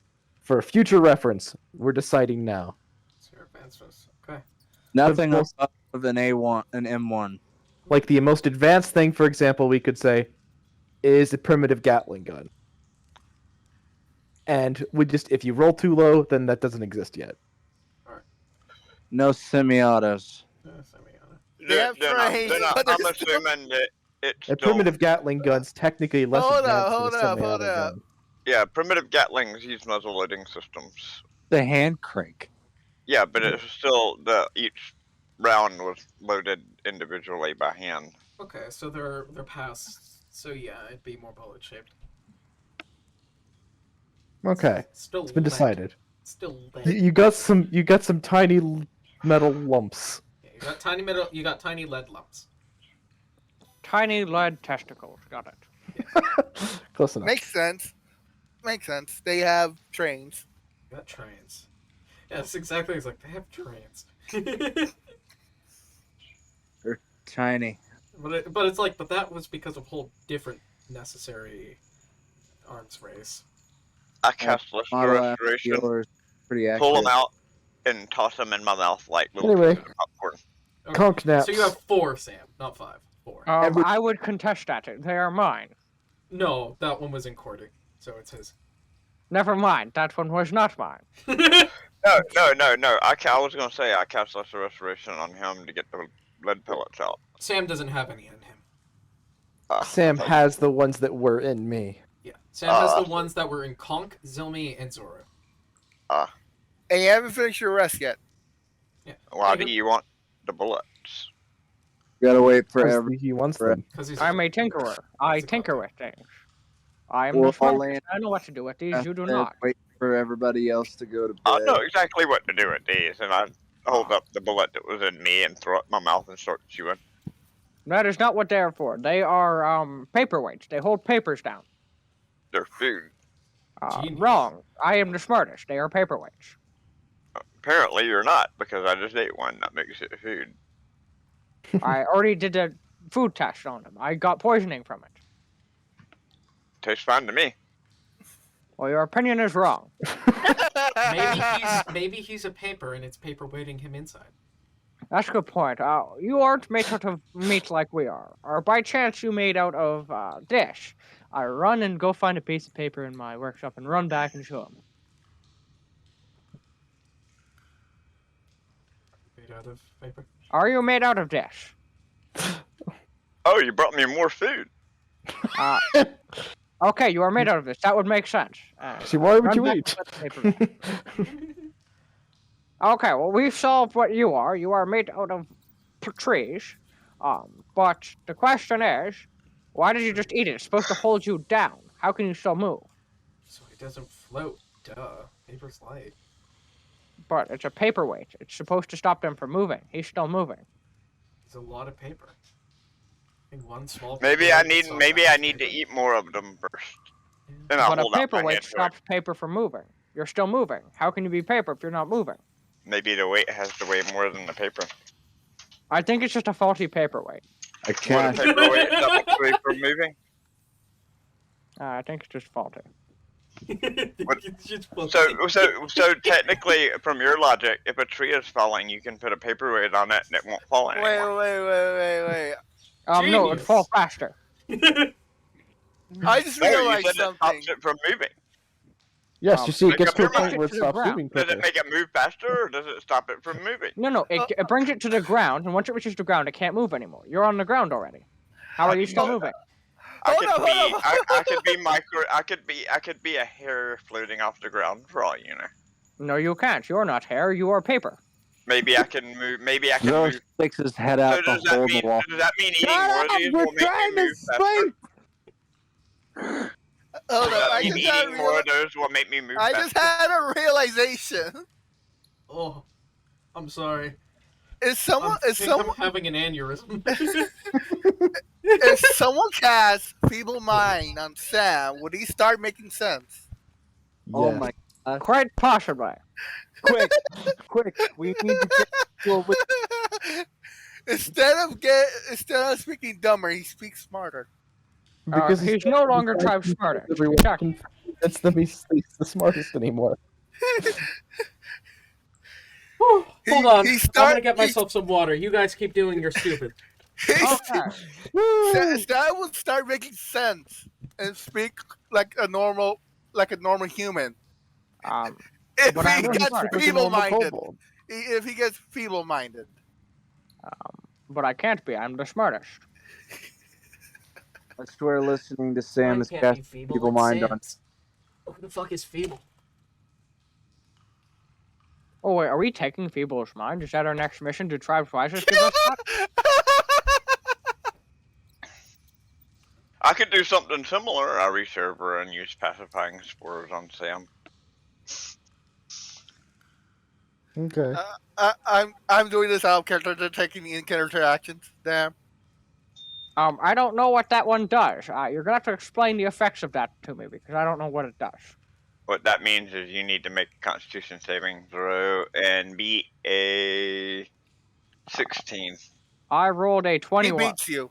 Speaker 1: for future reference, we're deciding now.
Speaker 3: Zero advancements. Okay.
Speaker 2: Nothing
Speaker 1: most-
Speaker 2: above an A1, an M1.
Speaker 1: Like the most advanced thing, for example, we could say, is a primitive Gatling gun. And we just, if you roll too low, then that doesn't exist yet.
Speaker 2: No semi-autos.
Speaker 4: They have frames, but
Speaker 5: I'm
Speaker 4: they're still-
Speaker 5: assuming that it's
Speaker 1: A
Speaker 5: still
Speaker 1: primitive Gatling gun's technically less
Speaker 4: Hold
Speaker 1: advanced
Speaker 4: up,
Speaker 1: than a
Speaker 4: hold
Speaker 1: semi-auto
Speaker 4: up.
Speaker 1: gun.
Speaker 5: Yeah, primitive Gatlings use muzzle loading systems.
Speaker 2: The hand crank.
Speaker 5: Yeah, but it's still each round was loaded individually by hand.
Speaker 3: Okay, so they're past. So yeah, it'd be more bullet shaped.
Speaker 1: Okay,
Speaker 3: Still
Speaker 1: it's been
Speaker 3: lead.
Speaker 1: decided.
Speaker 3: Still lead.
Speaker 1: You got some tiny metal lumps.
Speaker 3: Yeah, you got tiny lead lumps.
Speaker 6: Tiny lead testicles. Got it.
Speaker 1: Close enough.
Speaker 4: Makes sense. Makes sense. They have trains.
Speaker 3: You got trains. Yeah, it's exactly. It's like they have trains.
Speaker 2: They're tiny.
Speaker 3: But it's like, but that was because of whole different necessary arms race.
Speaker 5: I cast restoration,
Speaker 2: Yours pretty accurate.
Speaker 5: pull them out, and toss them in my mouth like little
Speaker 1: Anyway.
Speaker 5: pieces of popcorn.
Speaker 3: Okay.
Speaker 1: Conk naps.
Speaker 3: So you have 4, Sam, not 5. 4.
Speaker 6: I would contest that. They are mine.
Speaker 3: No, that one was in courting, so it's his.
Speaker 6: Never mind. That one was not mine.
Speaker 5: No. I was gonna say I cast lesser restoration on him to get the lead pellets out.
Speaker 3: Sam doesn't have any in him.
Speaker 1: Sam has the ones that were in me.
Speaker 3: Yeah, Sam has the ones that were in Conk, Zilmi, and Zoro.
Speaker 4: And you haven't finished your rest yet.
Speaker 3: Yeah.
Speaker 5: Why do you want the bullets?
Speaker 2: Gotta wait
Speaker 1: Because
Speaker 2: forever.
Speaker 1: he wants them.
Speaker 3: Because he's.
Speaker 6: I'm a tinkerer. I
Speaker 3: He's a
Speaker 6: tinker
Speaker 3: cop.
Speaker 6: with things. I am
Speaker 2: Well,
Speaker 6: the smartest.
Speaker 2: Lance-
Speaker 6: I know what to do with these. You do
Speaker 2: And
Speaker 6: not.
Speaker 2: Wait for everybody else to go to bed.
Speaker 5: I know exactly what to do with these, and I hold up the bullet that was in me and throw it in my mouth and start chewing.
Speaker 6: That is not what they are for. They are paperweights. They hold papers down.
Speaker 5: They're food.
Speaker 3: Genius.
Speaker 6: Wrong. I am the smartest. They are paperweights.
Speaker 5: Apparently you're not, because I just ate one that makes it food.
Speaker 6: I already did a food test on them. I got poisoning from it.
Speaker 5: Tastes fine to me.
Speaker 6: Well, your opinion is wrong.
Speaker 3: Maybe he's a paper and it's paper weighting him inside.
Speaker 6: That's a good point. You aren't made out of meat like we are. Or by chance you made out of dish. I run and go find a piece of paper in my workshop and run back and show him.
Speaker 3: Made out of paper.
Speaker 6: Are you made out of dish?
Speaker 5: Oh, you brought me more food.
Speaker 6: Okay, you are made out of this. That would make sense.
Speaker 1: See, why would
Speaker 6: run
Speaker 1: you
Speaker 6: back
Speaker 1: eat?
Speaker 6: and get the paper. Okay, well, we've solved what you are. You are made out of trees. But the question is, why did you just eat it? It's supposed to hold you down. How can you still move?
Speaker 3: So he doesn't float. Duh. Paper's light.
Speaker 6: But it's a paperweight. It's supposed to stop them from moving. He's still moving.
Speaker 3: It's a lot of paper. I think one small.
Speaker 5: Maybe
Speaker 3: paper
Speaker 5: I
Speaker 3: weight
Speaker 5: need
Speaker 3: is so
Speaker 5: maybe
Speaker 3: much
Speaker 5: I need to
Speaker 3: paper.
Speaker 5: eat more of them first.
Speaker 3: Yeah.
Speaker 5: Then I'll
Speaker 6: But a
Speaker 5: hold out my hand
Speaker 6: paperweight
Speaker 5: to it.
Speaker 6: stops paper from moving. You're still moving. How can you be paper if you're not moving?
Speaker 5: Maybe the weight has to weigh more than the paper.
Speaker 6: I think it's just a faulty paperweight.
Speaker 2: I
Speaker 5: What,
Speaker 2: can't.
Speaker 5: the paper weight stops weight from moving?
Speaker 6: I think it's just faulty.
Speaker 3: It's just
Speaker 5: So technically, from your logic, if a tree is falling, you can put a paperweight on it and it won't fall
Speaker 4: Wait,
Speaker 5: anymore.
Speaker 4: wait.
Speaker 6: No, it'd
Speaker 3: Genius.
Speaker 6: fall faster.
Speaker 4: I just
Speaker 5: No, you
Speaker 4: realized
Speaker 5: said it
Speaker 4: something.
Speaker 5: stops it from moving.
Speaker 1: Yes, you see, it gets to a
Speaker 5: Make
Speaker 1: point where it
Speaker 6: it to the
Speaker 1: stops
Speaker 6: ground.
Speaker 1: moving
Speaker 5: Does
Speaker 1: quicker.
Speaker 5: it make it move faster, or does it stop it from moving?
Speaker 6: No, it brings it to the ground, and once it reaches the ground, it can't move anymore. You're on the ground already. How are you still moving?
Speaker 5: I
Speaker 4: Hold
Speaker 5: could
Speaker 4: up,
Speaker 5: be,
Speaker 4: hold up.
Speaker 5: I could be micro. I could be a hair floating off the ground for all you know.
Speaker 6: No, you can't. You're not hair. You are paper.
Speaker 5: Maybe I can move. Maybe I can
Speaker 2: Joe
Speaker 5: move.
Speaker 2: sticks his head
Speaker 5: So
Speaker 2: out the
Speaker 5: does that
Speaker 2: hole in
Speaker 5: mean?
Speaker 2: the wall.
Speaker 5: Does that mean eating more of these will make me move faster?
Speaker 4: Hold
Speaker 5: Does
Speaker 4: up,
Speaker 5: that mean eating more of those will make me move
Speaker 4: I
Speaker 5: faster?
Speaker 4: just had a realization.
Speaker 3: Oh, I'm sorry.
Speaker 4: Is someone
Speaker 3: I
Speaker 4: is
Speaker 3: think
Speaker 4: someone
Speaker 3: I'm having an aneurysm.
Speaker 4: if someone casts feeble mind on Sam, would he start making sense?
Speaker 2: Oh
Speaker 1: Yes.
Speaker 2: my god.
Speaker 6: Quite possibly.
Speaker 2: Quick, quick. We need to get to a
Speaker 4: Instead of speaking dumber, he speaks smarter.
Speaker 1: Because
Speaker 6: He's no longer tribe smarter.
Speaker 1: Everyone
Speaker 6: Check.
Speaker 1: can convince them he's the smartest anymore.
Speaker 3: Whew, hold on.
Speaker 4: he
Speaker 3: I'm
Speaker 4: start-
Speaker 3: gonna get myself some water. You guys keep doing your stupid.
Speaker 6: Okay.
Speaker 4: Stan would start making sense and speak like a normal human. If
Speaker 6: But
Speaker 4: he
Speaker 6: I'm
Speaker 4: gets
Speaker 6: smart.
Speaker 1: Like a
Speaker 4: feeble
Speaker 1: normal
Speaker 4: minded,
Speaker 1: kobold.
Speaker 4: if he gets feeble minded,
Speaker 6: But I can't be. I'm the smartest.
Speaker 2: I swear listening to Sam
Speaker 3: Mine
Speaker 2: is
Speaker 3: can't be
Speaker 2: casting
Speaker 3: feeble
Speaker 2: people
Speaker 3: like
Speaker 2: mind on.
Speaker 3: Sam's. Who the fuck is Feeble?
Speaker 9: Oh wait, are we taking Feeble's mind? Is that our next mission? Do Tribe Twices give us that?
Speaker 5: I could do something similar. I reserver and use pacifying spores on Sam.
Speaker 1: Okay.
Speaker 4: I'm doing this out of character. They're taking the in-character actions. Damn.
Speaker 9: I don't know what that one does. You're gonna have to explain the effects of that to me because I don't know what it does.
Speaker 5: What that means is you need to make a Constitution saving throw and beat a 16.
Speaker 9: I rolled a
Speaker 4: He
Speaker 9: 21.
Speaker 4: beats you.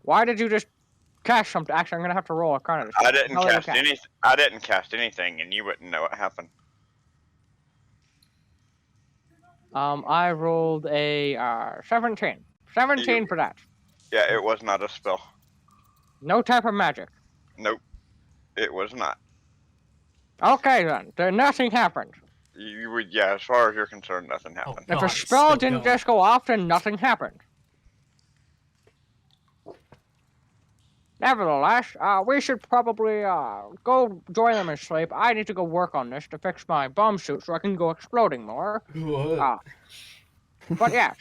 Speaker 9: Why did you just cast something? Actually, I'm gonna have to roll a card.
Speaker 5: I didn't cast any. I didn't cast anything, and you wouldn't know what happened.
Speaker 9: I rolled a 17. 17 for that.
Speaker 5: Yeah, it was not a spell.
Speaker 9: No type of magic.
Speaker 5: Nope, it was not.
Speaker 9: Okay then. Then nothing happened.
Speaker 5: You would, yeah. As far as you're concerned, nothing happened.
Speaker 9: If
Speaker 3: God,
Speaker 9: a
Speaker 3: it's
Speaker 9: spell
Speaker 3: still
Speaker 9: didn't
Speaker 3: going.
Speaker 9: just go off, then nothing happened. Nevertheless, we should probably go join them in sleep. I need to go work on this to fix my bomb suit so I can go exploding more.
Speaker 3: What?
Speaker 9: But yes.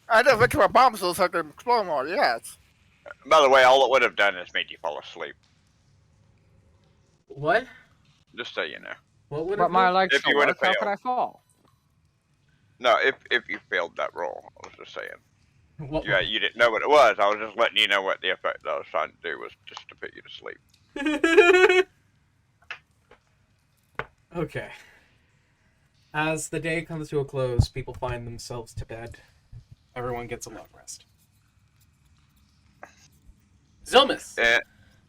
Speaker 4: I didn't fix my bomb so I can explode more. Yes.
Speaker 5: By the way, all it would have done is made you fall asleep.
Speaker 3: What?
Speaker 5: Just so you know.
Speaker 3: What would
Speaker 9: But my legs
Speaker 5: If you
Speaker 9: still
Speaker 5: would've
Speaker 9: work. How could
Speaker 5: failed.
Speaker 9: I fall?
Speaker 5: No, if you failed that roll, I was just saying.
Speaker 3: What?
Speaker 5: Yeah, you didn't know what it was. I was just letting you know what the effect that I was trying to do was just to put you to sleep.
Speaker 3: Okay. As the day comes to a close, people find themselves to bed. Everyone gets a long rest. Zilmus!
Speaker 5: And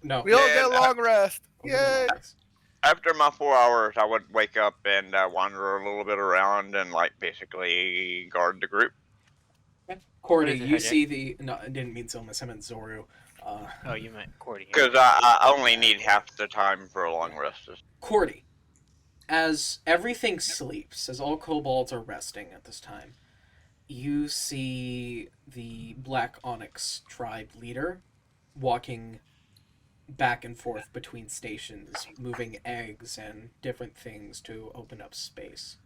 Speaker 3: No.
Speaker 4: We all
Speaker 5: Yeah,
Speaker 4: get a long rest. Yay!
Speaker 5: after my 4 hours, I would wake up and wander a little bit around and like basically guard the group.
Speaker 3: Cordy,
Speaker 6: What is it,
Speaker 3: you
Speaker 6: Hijack?
Speaker 3: see the... No, I didn't mean Zilmus, I meant Zoru.
Speaker 6: Oh, you meant Cordy.
Speaker 5: Because I only need half the time for a long rest.
Speaker 3: Cordy, as everything sleeps, as all kobolds are resting at this time, you see the Black Onyx tribe leader walking back and forth between stations, moving eggs and different things to open up space.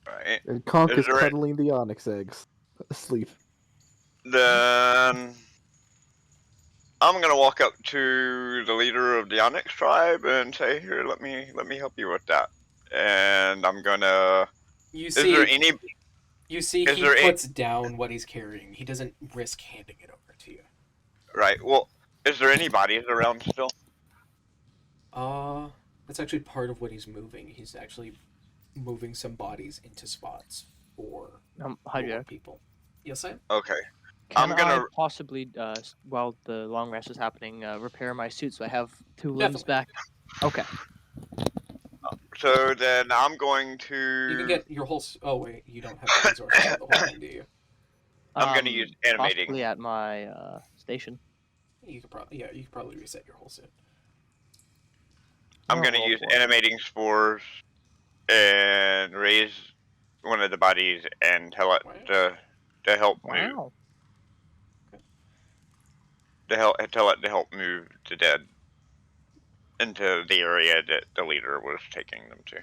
Speaker 5: Right.
Speaker 1: And Conk
Speaker 5: Is
Speaker 1: is
Speaker 5: there a-
Speaker 1: cuddling the onyx eggs. Asleep.
Speaker 5: Then I'm gonna walk up to the leader of the Onyx tribe and say, "Here, let me help you with that." And I'm gonna.
Speaker 3: You
Speaker 5: Is
Speaker 3: see,
Speaker 5: there any?
Speaker 3: you see,
Speaker 5: is
Speaker 3: he
Speaker 5: there
Speaker 3: puts down what he's carrying. He doesn't risk handing it over to you.
Speaker 5: Right. Well, is there any bodies around still?
Speaker 3: That's actually part of what he's moving. He's actually moving some bodies into spots for
Speaker 9: Hijack.
Speaker 3: people. Yes, I am.
Speaker 5: Okay.
Speaker 9: Can
Speaker 5: I'm gonna-
Speaker 9: I possibly, while the long rest is happening, repair my suit so I have 2 limbs back? Okay.
Speaker 5: So then I'm going to.
Speaker 3: You can get your whole. Oh wait, you don't have the resources for the whole thing, do you?
Speaker 5: I'm gonna use animating.
Speaker 9: Possibly at my station.
Speaker 3: You could probably you could probably reset your whole suit.
Speaker 5: I'm gonna use animating spores and raise one of the bodies and tell it to help move.
Speaker 9: Wow.
Speaker 5: Tell it to help move the dead into the area that the leader was taking them to.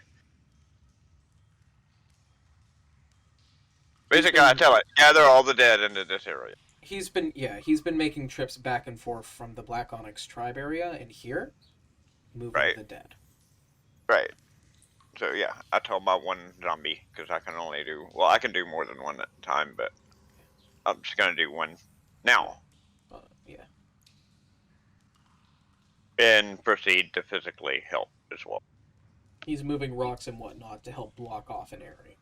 Speaker 5: Basically, I tell it, gather all the dead into this area.
Speaker 3: He's been making trips back and forth from the Black Onyx tribe area and here, moving
Speaker 5: Right.
Speaker 3: the dead.
Speaker 5: Right. So yeah, I tell my one zombie because I can only do I can do more than one at a time, but I'm just gonna do one now
Speaker 3: Yeah.
Speaker 5: and proceed to physically help as well.
Speaker 3: He's moving rocks and whatnot to help block off an area.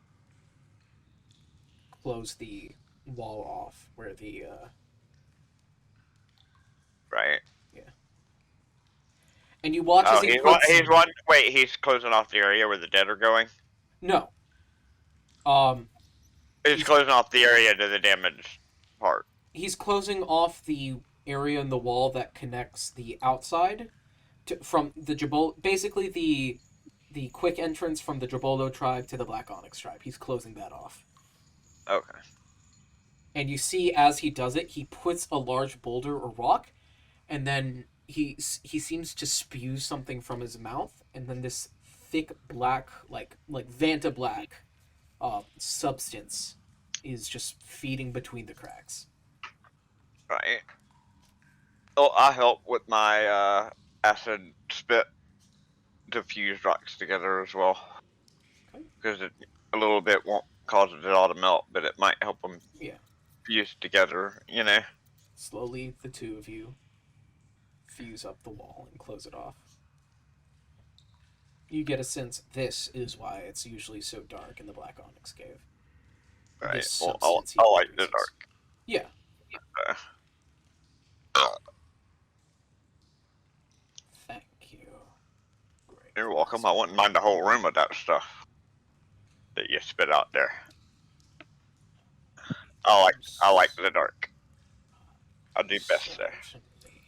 Speaker 3: Close the wall off where the
Speaker 5: Right.
Speaker 3: and you watch as
Speaker 5: Oh,
Speaker 3: he puts...
Speaker 5: he's closing off the area where the dead are going.
Speaker 3: No.
Speaker 5: He's closing off the area to the damaged part.
Speaker 3: He's closing off the area in the wall that connects the outside from the Jabol, basically the quick entrance from the Jabolo tribe to the Black Onyx tribe. He's closing that off.
Speaker 5: Okay.
Speaker 3: And you see as he does it, he puts a large boulder or rock, and then he seems to spew something from his mouth, and then this thick black, like Vanta black, substance is just feeding between the cracks.
Speaker 5: Right. Oh, I help with my acid spit to fuse rocks together as well.
Speaker 3: Okay.
Speaker 5: Because a little bit won't cause it all to melt, but it might help them
Speaker 3: Yeah.
Speaker 5: fuse together, you know.
Speaker 3: Slowly, the two of you fuse up the wall and close it off. You get a sense this is why it's usually so dark in the Black Onyx Cave.
Speaker 5: Right.
Speaker 3: This
Speaker 5: Well,
Speaker 3: substance he
Speaker 5: I like the
Speaker 3: produces.
Speaker 5: dark.
Speaker 3: Yeah. Thank you. Great.
Speaker 5: You're welcome. I wouldn't mind the whole room of that stuff that you spit out there. I like the dark. I'll do best there.
Speaker 3: Certainly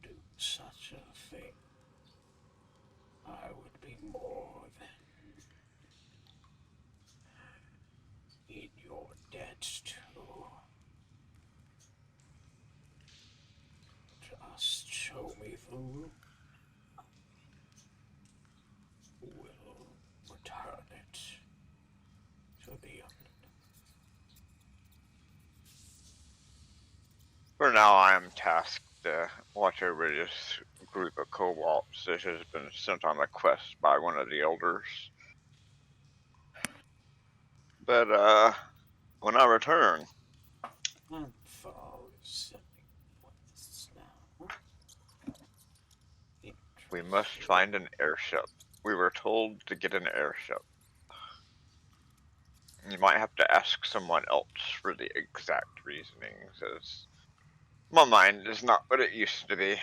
Speaker 3: do such a thing. I would be more than in your debt to. Just show me the room. We'll return it to the inn.
Speaker 5: For now, I am tasked to watch over this group of kobolds that has been sent on a quest by one of the elders. But, when I return,
Speaker 3: Landfall is sending quests now.
Speaker 5: we must find an airship. We were told to get an airship. You might have to ask someone else for the exact reasonings, as my mind is not what it used to be.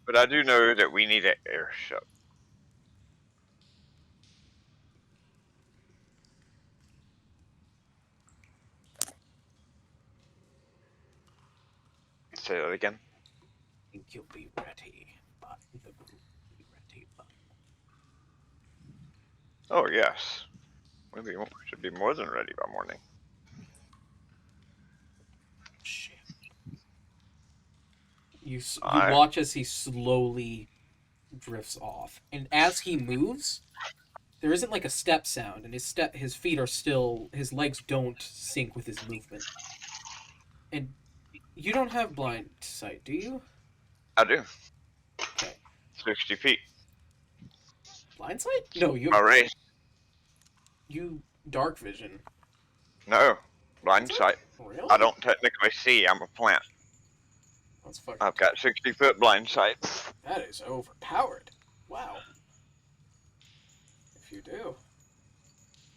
Speaker 5: But I do know that we need an airship. Say that again.
Speaker 3: I think you'll be ready by the group will be ready by.
Speaker 5: Oh yes, we should be more than ready by morning.
Speaker 3: Shit. You watch as he slowly drifts off, and as he moves, there isn't like a step sound, and his feet are still, his legs don't sync with his movement. And you don't have blind sight, do you?
Speaker 5: I do.
Speaker 3: Okay.
Speaker 5: 60 feet.
Speaker 3: Blind sight? No, you
Speaker 5: My race.
Speaker 3: You dark vision.
Speaker 5: No, blind sight.
Speaker 3: Really?
Speaker 5: I don't technically see. I'm a plant.
Speaker 3: That's fucking.
Speaker 5: I've got 60-foot blind sight.
Speaker 3: That is overpowered. Wow. If you do.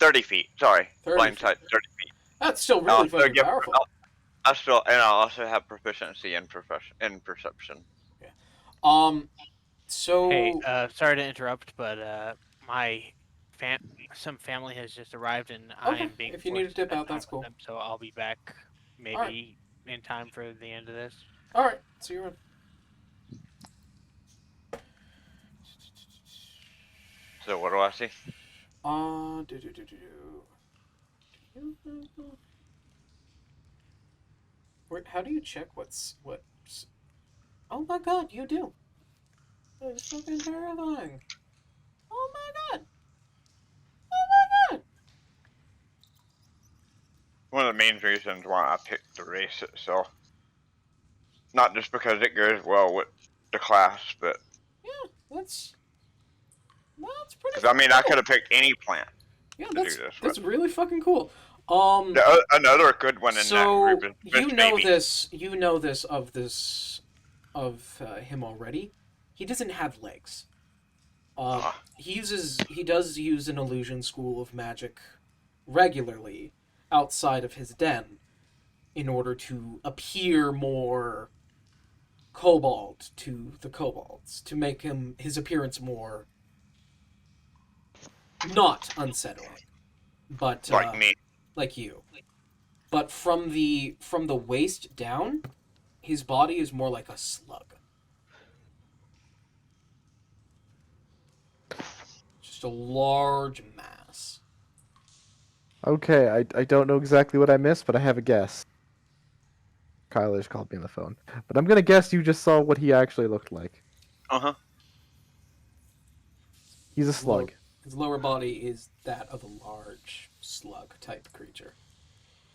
Speaker 5: 30 feet. Sorry,
Speaker 3: 30
Speaker 5: blind
Speaker 3: feet.
Speaker 5: sight. 30 feet.
Speaker 3: That's still really fucking
Speaker 5: get,
Speaker 3: powerful.
Speaker 5: I also have proficiency in perception.
Speaker 3: Yeah. So.
Speaker 6: Hey, sorry to interrupt, but some family has just arrived, and I
Speaker 3: Okay,
Speaker 6: am being
Speaker 3: if you need to
Speaker 6: forced
Speaker 3: dip
Speaker 6: spend
Speaker 3: out, that's
Speaker 6: time with
Speaker 3: cool.
Speaker 6: them, so I'll be back maybe in time for the end of this.
Speaker 3: All right. So you're in.
Speaker 5: So what do I see?
Speaker 3: How do you check what's? Oh my god, you do. It's fucking terrifying. Oh my god. Oh my god.
Speaker 5: One of the main reasons why I picked the race itself. Not just because it goes well with the class, but
Speaker 3: Yeah, that's pretty.
Speaker 5: because I mean,
Speaker 3: cool.
Speaker 5: I could have picked any plant.
Speaker 3: Yeah,
Speaker 5: to
Speaker 3: that's
Speaker 5: do this
Speaker 3: that's
Speaker 5: with.
Speaker 3: really fucking cool.
Speaker 5: Another good one in that
Speaker 3: So
Speaker 5: group is
Speaker 3: you know
Speaker 5: Baby.
Speaker 3: this. You know this of him already. He doesn't have legs. He does use an illusion school of magic regularly outside of his den in order to appear more kobold to the kobolds, to make his appearance more not unsettling, but
Speaker 5: Like me.
Speaker 3: like you. But from the waist down, his body is more like a slug. Just a large mass.
Speaker 1: Okay, I don't know exactly what I missed, but I have a guess. Kyler just called me on the phone. But I'm gonna guess you just saw what he actually looked like.
Speaker 5: Uh-huh.
Speaker 1: He's a slug.
Speaker 3: His lower body is that of a large slug-type creature.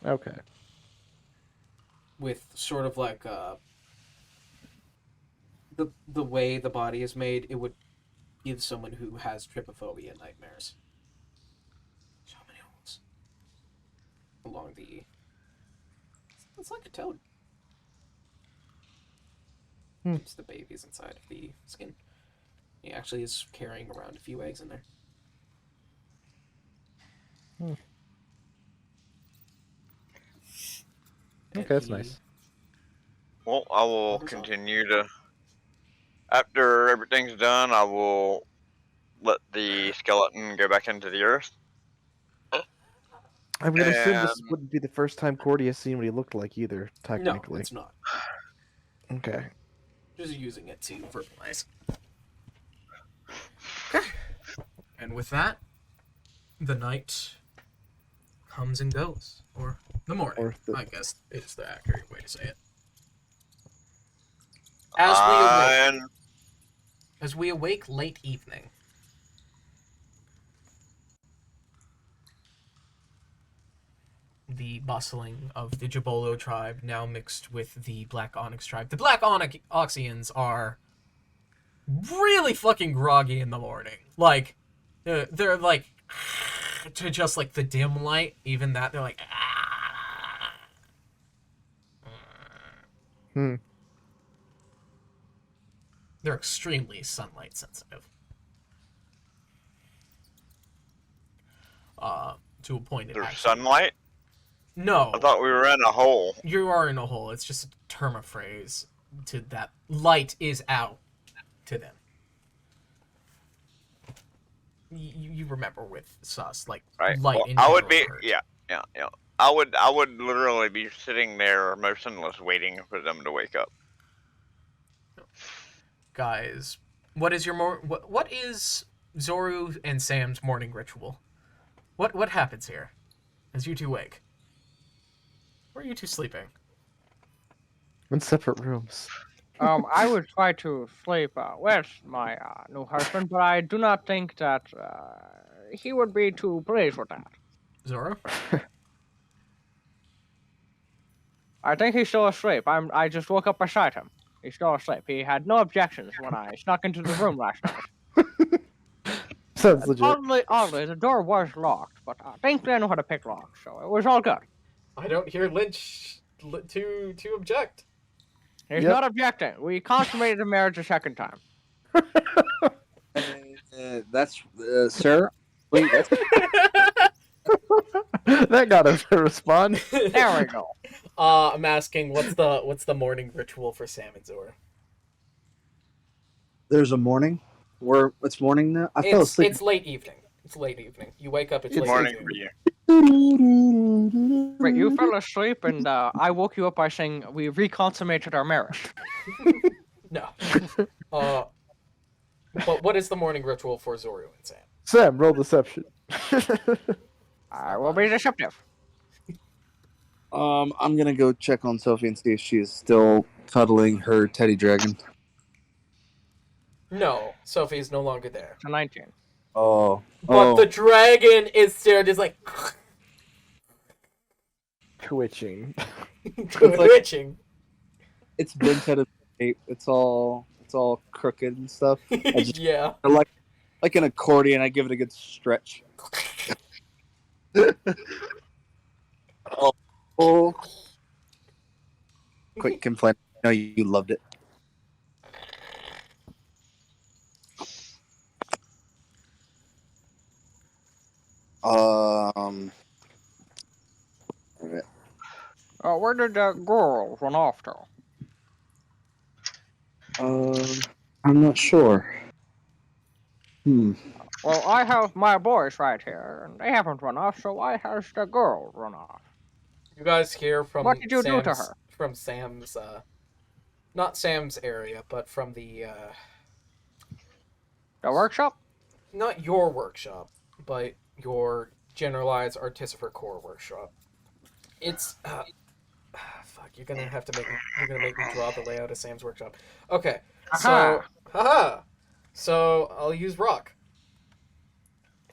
Speaker 1: Okay.
Speaker 3: With sort of like the way the body is made, it would give someone who has trypophobia nightmares. So many holes along the. It's like a toad. Keeps the babies inside of the skin. He actually is carrying around a few eggs in there.
Speaker 1: Okay, that's nice.
Speaker 5: Well, I will continue to. After everything's done, I will let the skeleton go back into the earth.
Speaker 1: I'm gonna assume this
Speaker 5: And-
Speaker 1: wouldn't be the first time Cordy has seen what he looked like either,
Speaker 3: No,
Speaker 1: technically.
Speaker 3: it's not.
Speaker 1: Okay.
Speaker 3: Just using it to verbalize. Okay. And with that, the night comes and goes. Or the morning,
Speaker 1: Or the-
Speaker 3: I guess is the accurate way to say it. As we awake late evening, the bustling of the Jabolo tribe now mixed with the Black Onyx tribe. The Black Onyxians are really fucking groggy in the morning. Like, they're like, to just like the dim light, even that, they're like, They're extremely sunlight sensitive. To a point.
Speaker 5: There's sunlight?
Speaker 3: No.
Speaker 5: I thought we were in a hole.
Speaker 3: You are in a hole. It's just a term of phrase to that. Light is out to them. You remember with sus, like,
Speaker 5: Right.
Speaker 3: light
Speaker 5: Well,
Speaker 3: in
Speaker 5: I would
Speaker 3: general
Speaker 5: be,
Speaker 3: hurt.
Speaker 5: yeah. I would literally be sitting there motionless, waiting for them to wake up.
Speaker 3: Guys, what is your what is Zoru and Sam's morning ritual? What happens here as you two wake? Where are you two sleeping?
Speaker 1: In separate rooms.
Speaker 9: I would try to sleep with my new husband, but I do not think that he would be too pleased with that.
Speaker 3: Zoru?
Speaker 9: I think he's still asleep. I just woke up beside him. He's still asleep. He had no objections when I snuck into the room last night.
Speaker 1: Sounds legit.
Speaker 9: Oddly, the door was locked, but thankfully I know how to pick locks, so it was all good.
Speaker 3: I don't hear Lynch to object.
Speaker 9: He's not objecting. We consummated the marriage a second time.
Speaker 2: That's sir. Wait, that's
Speaker 1: That got him to respond.
Speaker 9: There we go.
Speaker 3: I'm asking, what's the morning ritual for Sam and Zoru?
Speaker 2: there's a morning. It's morning now. I fell asleep.
Speaker 3: It's late evening. It's late evening. You wake up. It's
Speaker 5: Good
Speaker 3: late
Speaker 5: morning
Speaker 3: evening.
Speaker 5: for you.
Speaker 9: Wait, you fell asleep and I woke you up by saying we reconsummated our marriage.
Speaker 3: No. But what is the morning ritual for Zoru and Sam?
Speaker 1: Sam, roll deception.
Speaker 9: I will be deceptive.
Speaker 2: I'm gonna go check on Sophie and see if she is still cuddling her teddy dragon.
Speaker 3: No, Sophie is no longer there.
Speaker 9: It's a 19.
Speaker 3: But the dragon is still just like
Speaker 1: Twitching.
Speaker 3: twitching.
Speaker 2: It's been kind of it's all crooked and stuff.
Speaker 3: Yeah.
Speaker 2: Like an accordion, I give it a good stretch. Oh. Quick complaint. I know you loved it.
Speaker 9: Where did that girl run off to?
Speaker 2: I'm not sure.
Speaker 9: Well, I have my boys right here, and they haven't run off, so why has the girl run off?
Speaker 3: You guys hear from
Speaker 9: What did you do to her?
Speaker 3: From Sam's, not Sam's area, but from the
Speaker 9: workshop?
Speaker 3: Not your workshop, but your generalized Artificer Core workshop. It's Fuck, you're gonna make me draw the layout of Sam's workshop. Okay, so
Speaker 9: Aha!
Speaker 3: haha. So I'll use rock.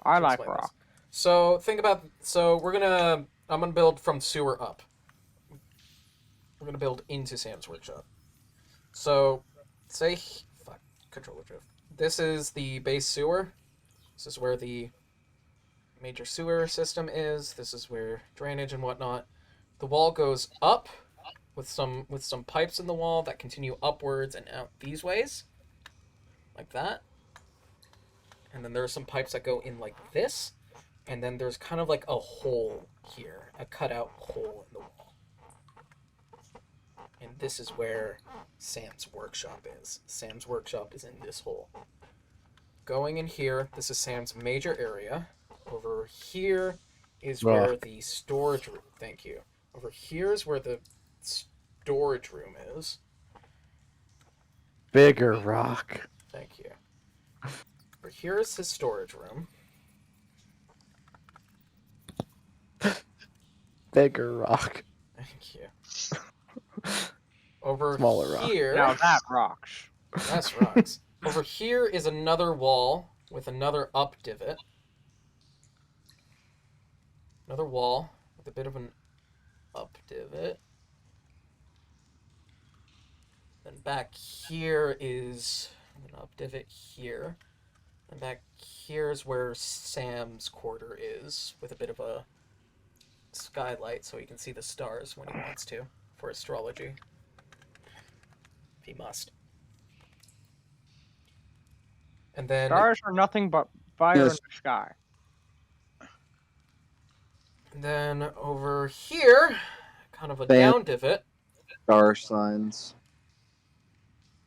Speaker 9: I
Speaker 3: to
Speaker 9: like
Speaker 3: explain this.
Speaker 9: rock.
Speaker 3: So think about. So I'm gonna build from sewer up. We're gonna build into Sam's workshop. So, fuck, controller drift. This is the base sewer. This is where the major sewer system is. This is where drainage and whatnot. The wall goes up with some pipes in the wall that continue upwards and out these ways, like that. And then there are some pipes that go in like this, and then there's kind of like a hole here, a cutout hole in the wall. And this is where Sam's workshop is. Sam's workshop is in this hole. Going in here, this is Sam's major area. Over here is where the storage room. Thank you. Over here is where the storage room is.
Speaker 1: Bigger rock.
Speaker 3: Thank you. Over here is his storage room.
Speaker 1: Bigger rock.
Speaker 3: Thank you. Over
Speaker 1: Smaller rock.
Speaker 3: here.
Speaker 9: Now that rocks.
Speaker 3: That's rocks. Over here is another wall with another up divot. Another wall with a bit of an up divot. Then back here is an up divot here. And back here is where Sam's quarter is, with a bit of a skylight so he can see the stars when he wants to, for astrology. If he must. And then
Speaker 9: Stars are nothing but fire in the sky.
Speaker 3: And then over here, kind of a
Speaker 2: Bam.
Speaker 3: down divot.
Speaker 2: Star signs.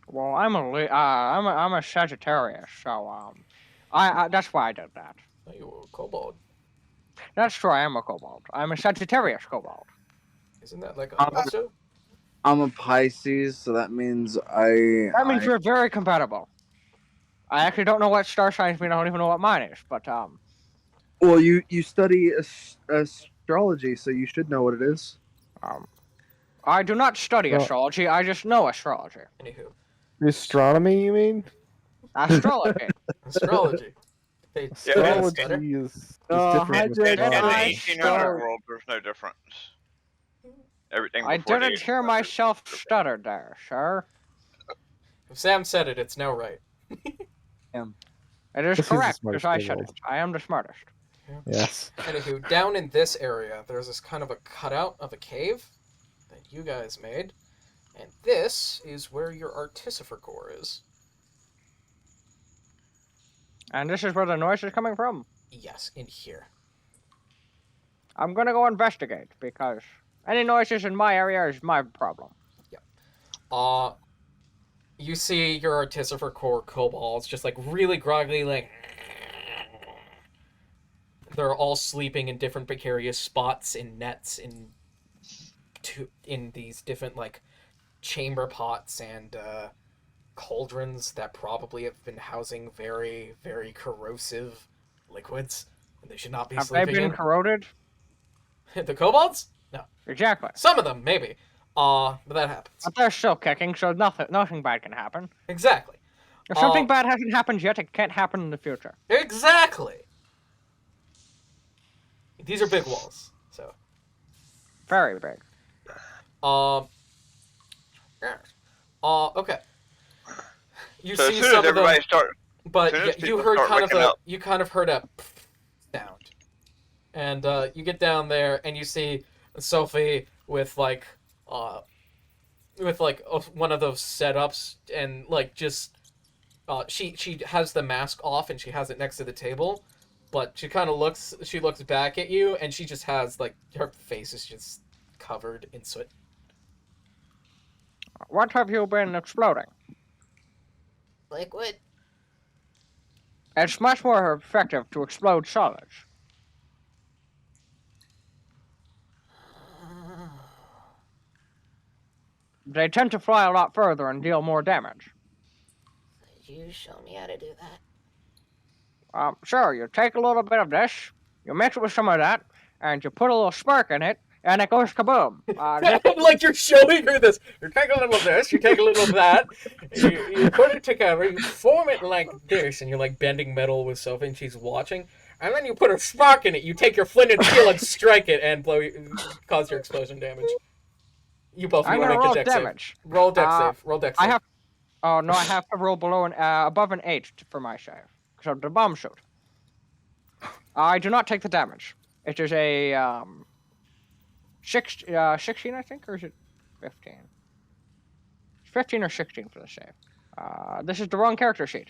Speaker 9: Well, I'm a Sagittarius, so I that's why I did that.
Speaker 3: Oh, you were a kobold.
Speaker 9: That's true. I am a kobold. I'm a Sagittarius kobold.
Speaker 3: Isn't that like a also?
Speaker 2: I'm a Pisces, so that means
Speaker 9: That means we're very compatible. I actually don't know what star signs mean. I don't even know what mine is, but
Speaker 2: Well, you study astrology, so you should know what it is.
Speaker 9: I do not study
Speaker 1: Well-
Speaker 9: astrology. I just know astrology.
Speaker 3: Anywho,
Speaker 1: Astronomy, you mean?
Speaker 9: Astrology.
Speaker 3: astrology. They
Speaker 1: Astrology
Speaker 3: better.
Speaker 1: is
Speaker 2: No,
Speaker 1: different. with
Speaker 2: hydrate-
Speaker 5: In the
Speaker 1: astronomy.
Speaker 5: 1800 world, there's no difference. Everything
Speaker 9: I
Speaker 5: before the
Speaker 9: didn't hear
Speaker 5: 1800s.
Speaker 9: myself stutter there, sir.
Speaker 3: If Sam said it, it's now right.
Speaker 9: It is
Speaker 1: This is the
Speaker 9: correct,
Speaker 1: smartest
Speaker 9: because I said
Speaker 1: kobold.
Speaker 9: it. I am the smartest.
Speaker 1: Yes.
Speaker 3: Anywho, down in this area, there's this kind of a cutout of a cave that you guys made. And this is where your artificer core is.
Speaker 9: And this is where the noise is coming from.
Speaker 3: Yes, in here.
Speaker 9: I'm gonna go investigate, because any noises in my area is my problem.
Speaker 3: You see your artificer core kobolds just like really groggy, like they're all sleeping in different precarious spots in nets in these different like chamber pots and cauldrons that probably have been housing very, very corrosive liquids, and they should not be
Speaker 9: Have they
Speaker 3: sleeping
Speaker 9: been
Speaker 3: in.
Speaker 9: corroded?
Speaker 3: The kobolds? No.
Speaker 9: Exactly.
Speaker 3: Some of them, maybe. But that happens.
Speaker 9: But they're still kicking, so nothing bad can happen.
Speaker 3: Exactly.
Speaker 9: If something bad hasn't happened yet, it can't happen in the future.
Speaker 3: Exactly. These are big walls, so.
Speaker 9: Very big.
Speaker 3: Yes. Okay. You
Speaker 5: So as
Speaker 3: see
Speaker 5: soon as
Speaker 3: some of them,
Speaker 5: everybody starts,
Speaker 3: but
Speaker 5: soon as
Speaker 3: you
Speaker 5: people
Speaker 3: heard
Speaker 5: start
Speaker 3: kind of
Speaker 5: waking
Speaker 3: a
Speaker 5: up-
Speaker 3: you kind of heard a sound, and you get down there and you see Sophie with like one of those setups and like just she has the mask off and she has it next to the table, but she looks back at you and she just has like her face is just covered in soot.
Speaker 9: What have you been exploding?
Speaker 3: Liquid.
Speaker 9: It's much more effective to explode solids. They tend to fly a lot further and deal more damage.
Speaker 3: Could you show me how to do that?
Speaker 9: Sure, you take a little bit of this, you mix it with some of that, and you put a little spark in it, and it goes kaboom.
Speaker 3: Like you're showing her this. You take a little of this, you take a little of that, you put it together, you form it like this, and you're like bending metal with Sophie, and she's watching, and then you put a spark in it. You take your flint and steel and strike it, and cause your explosion damage. You both need
Speaker 9: I'm
Speaker 3: to
Speaker 9: gonna
Speaker 3: make
Speaker 9: roll
Speaker 3: a dex save.
Speaker 9: damage.
Speaker 3: Roll dex save. Roll dex save.
Speaker 9: I have. Oh no, I have to roll below above an 8 for my save. So the bomb shoot. I do not take the damage. It is a 16, I think, or is it 15? 15 or 16 for the save. This is the wrong character sheet.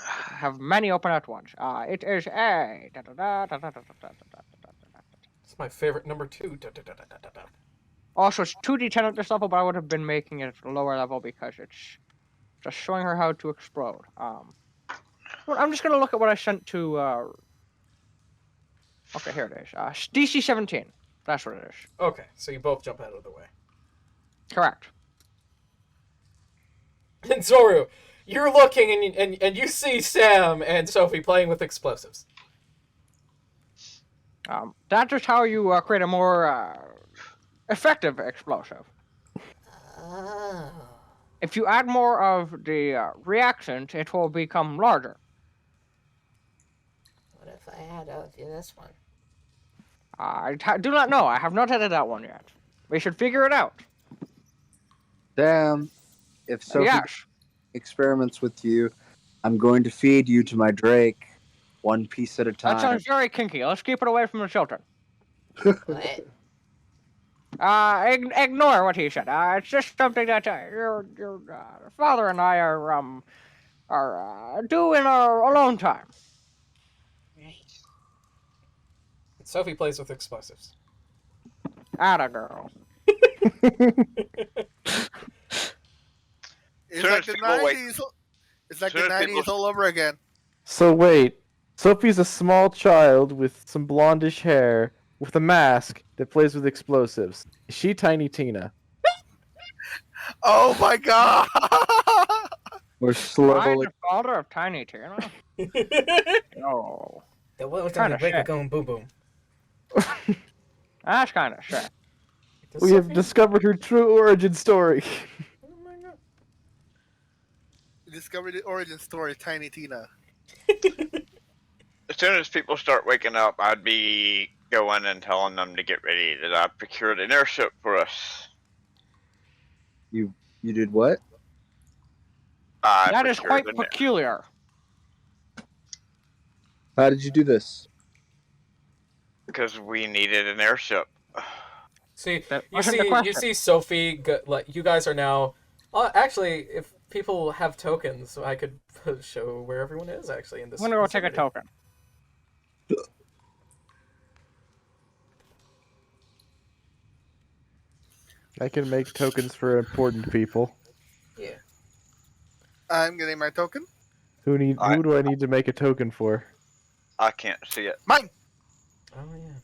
Speaker 9: I have many open at once. It is a.
Speaker 3: It's my favorite number 2.
Speaker 9: Also, it's 2d10 at this level, but I would have been making it lower level because it's just showing her how to explode. Well, I'm just gonna look at what I sent to. Okay, here it is. DC 17. That's what it is.
Speaker 3: Okay, so you both jump out of the way.
Speaker 9: Correct.
Speaker 3: And Zoru, you're looking and you see Sam and Sophie playing with explosives.
Speaker 9: That's just how you create a more effective explosive.
Speaker 3: Oh.
Speaker 9: If you add more of the reactions, it will become larger.
Speaker 3: What if I add this one?
Speaker 9: I do not know. I have not added that one yet. We should figure it out.
Speaker 10: Damn. If Sophie
Speaker 9: Yes.
Speaker 10: experiments with you, I'm going to feed you to my Drake, one piece at a time.
Speaker 9: That sounds very kinky. Let's keep it away from the children.
Speaker 3: What?
Speaker 9: Ignore what he said. It's just something that your father and I are do in our alone time.
Speaker 3: Sophie plays with explosives.
Speaker 9: Atta girl.
Speaker 4: It's
Speaker 5: Soon
Speaker 4: like
Speaker 5: as
Speaker 4: the
Speaker 5: people wake-
Speaker 4: 90s. It's like
Speaker 5: soon
Speaker 4: the
Speaker 5: as people-
Speaker 4: 90s all over again.
Speaker 1: So wait, Sophie's a small child with some blondish hair with a mask that plays with explosives. Is she Tiny Tina?
Speaker 4: Oh my god!
Speaker 10: We're
Speaker 9: I'm
Speaker 10: slowly.
Speaker 9: the father of Tiny Tina. No.
Speaker 3: The world's
Speaker 9: Kinda
Speaker 3: break
Speaker 9: shit.
Speaker 3: going boom boom.
Speaker 9: That's kind of shit.
Speaker 1: We have discovered her true origin story.
Speaker 3: Oh my god.
Speaker 4: Discovered the origin story of Tiny Tina.
Speaker 5: As soon as people start waking up, I'd be going and telling them to get ready, that I procured an airship for us.
Speaker 10: You did what?
Speaker 9: That is
Speaker 5: procured
Speaker 9: quite
Speaker 5: an-
Speaker 9: peculiar.
Speaker 10: How did you do this?
Speaker 5: Because we needed an airship.
Speaker 3: See,
Speaker 9: That
Speaker 3: you
Speaker 9: wasn't the
Speaker 3: see,
Speaker 9: question.
Speaker 3: you see Sophie. Like you guys are now. Actually, if people have tokens, I could show where everyone is. Actually, in this.
Speaker 9: I'm gonna go take a
Speaker 3: vicinity.
Speaker 9: token.
Speaker 1: I can make tokens for important people.
Speaker 3: Yeah.
Speaker 4: I'm getting my token.
Speaker 1: Who
Speaker 5: I-
Speaker 1: do I need to make a token for?
Speaker 5: I can't see it.
Speaker 4: Mine!
Speaker 3: Oh yeah.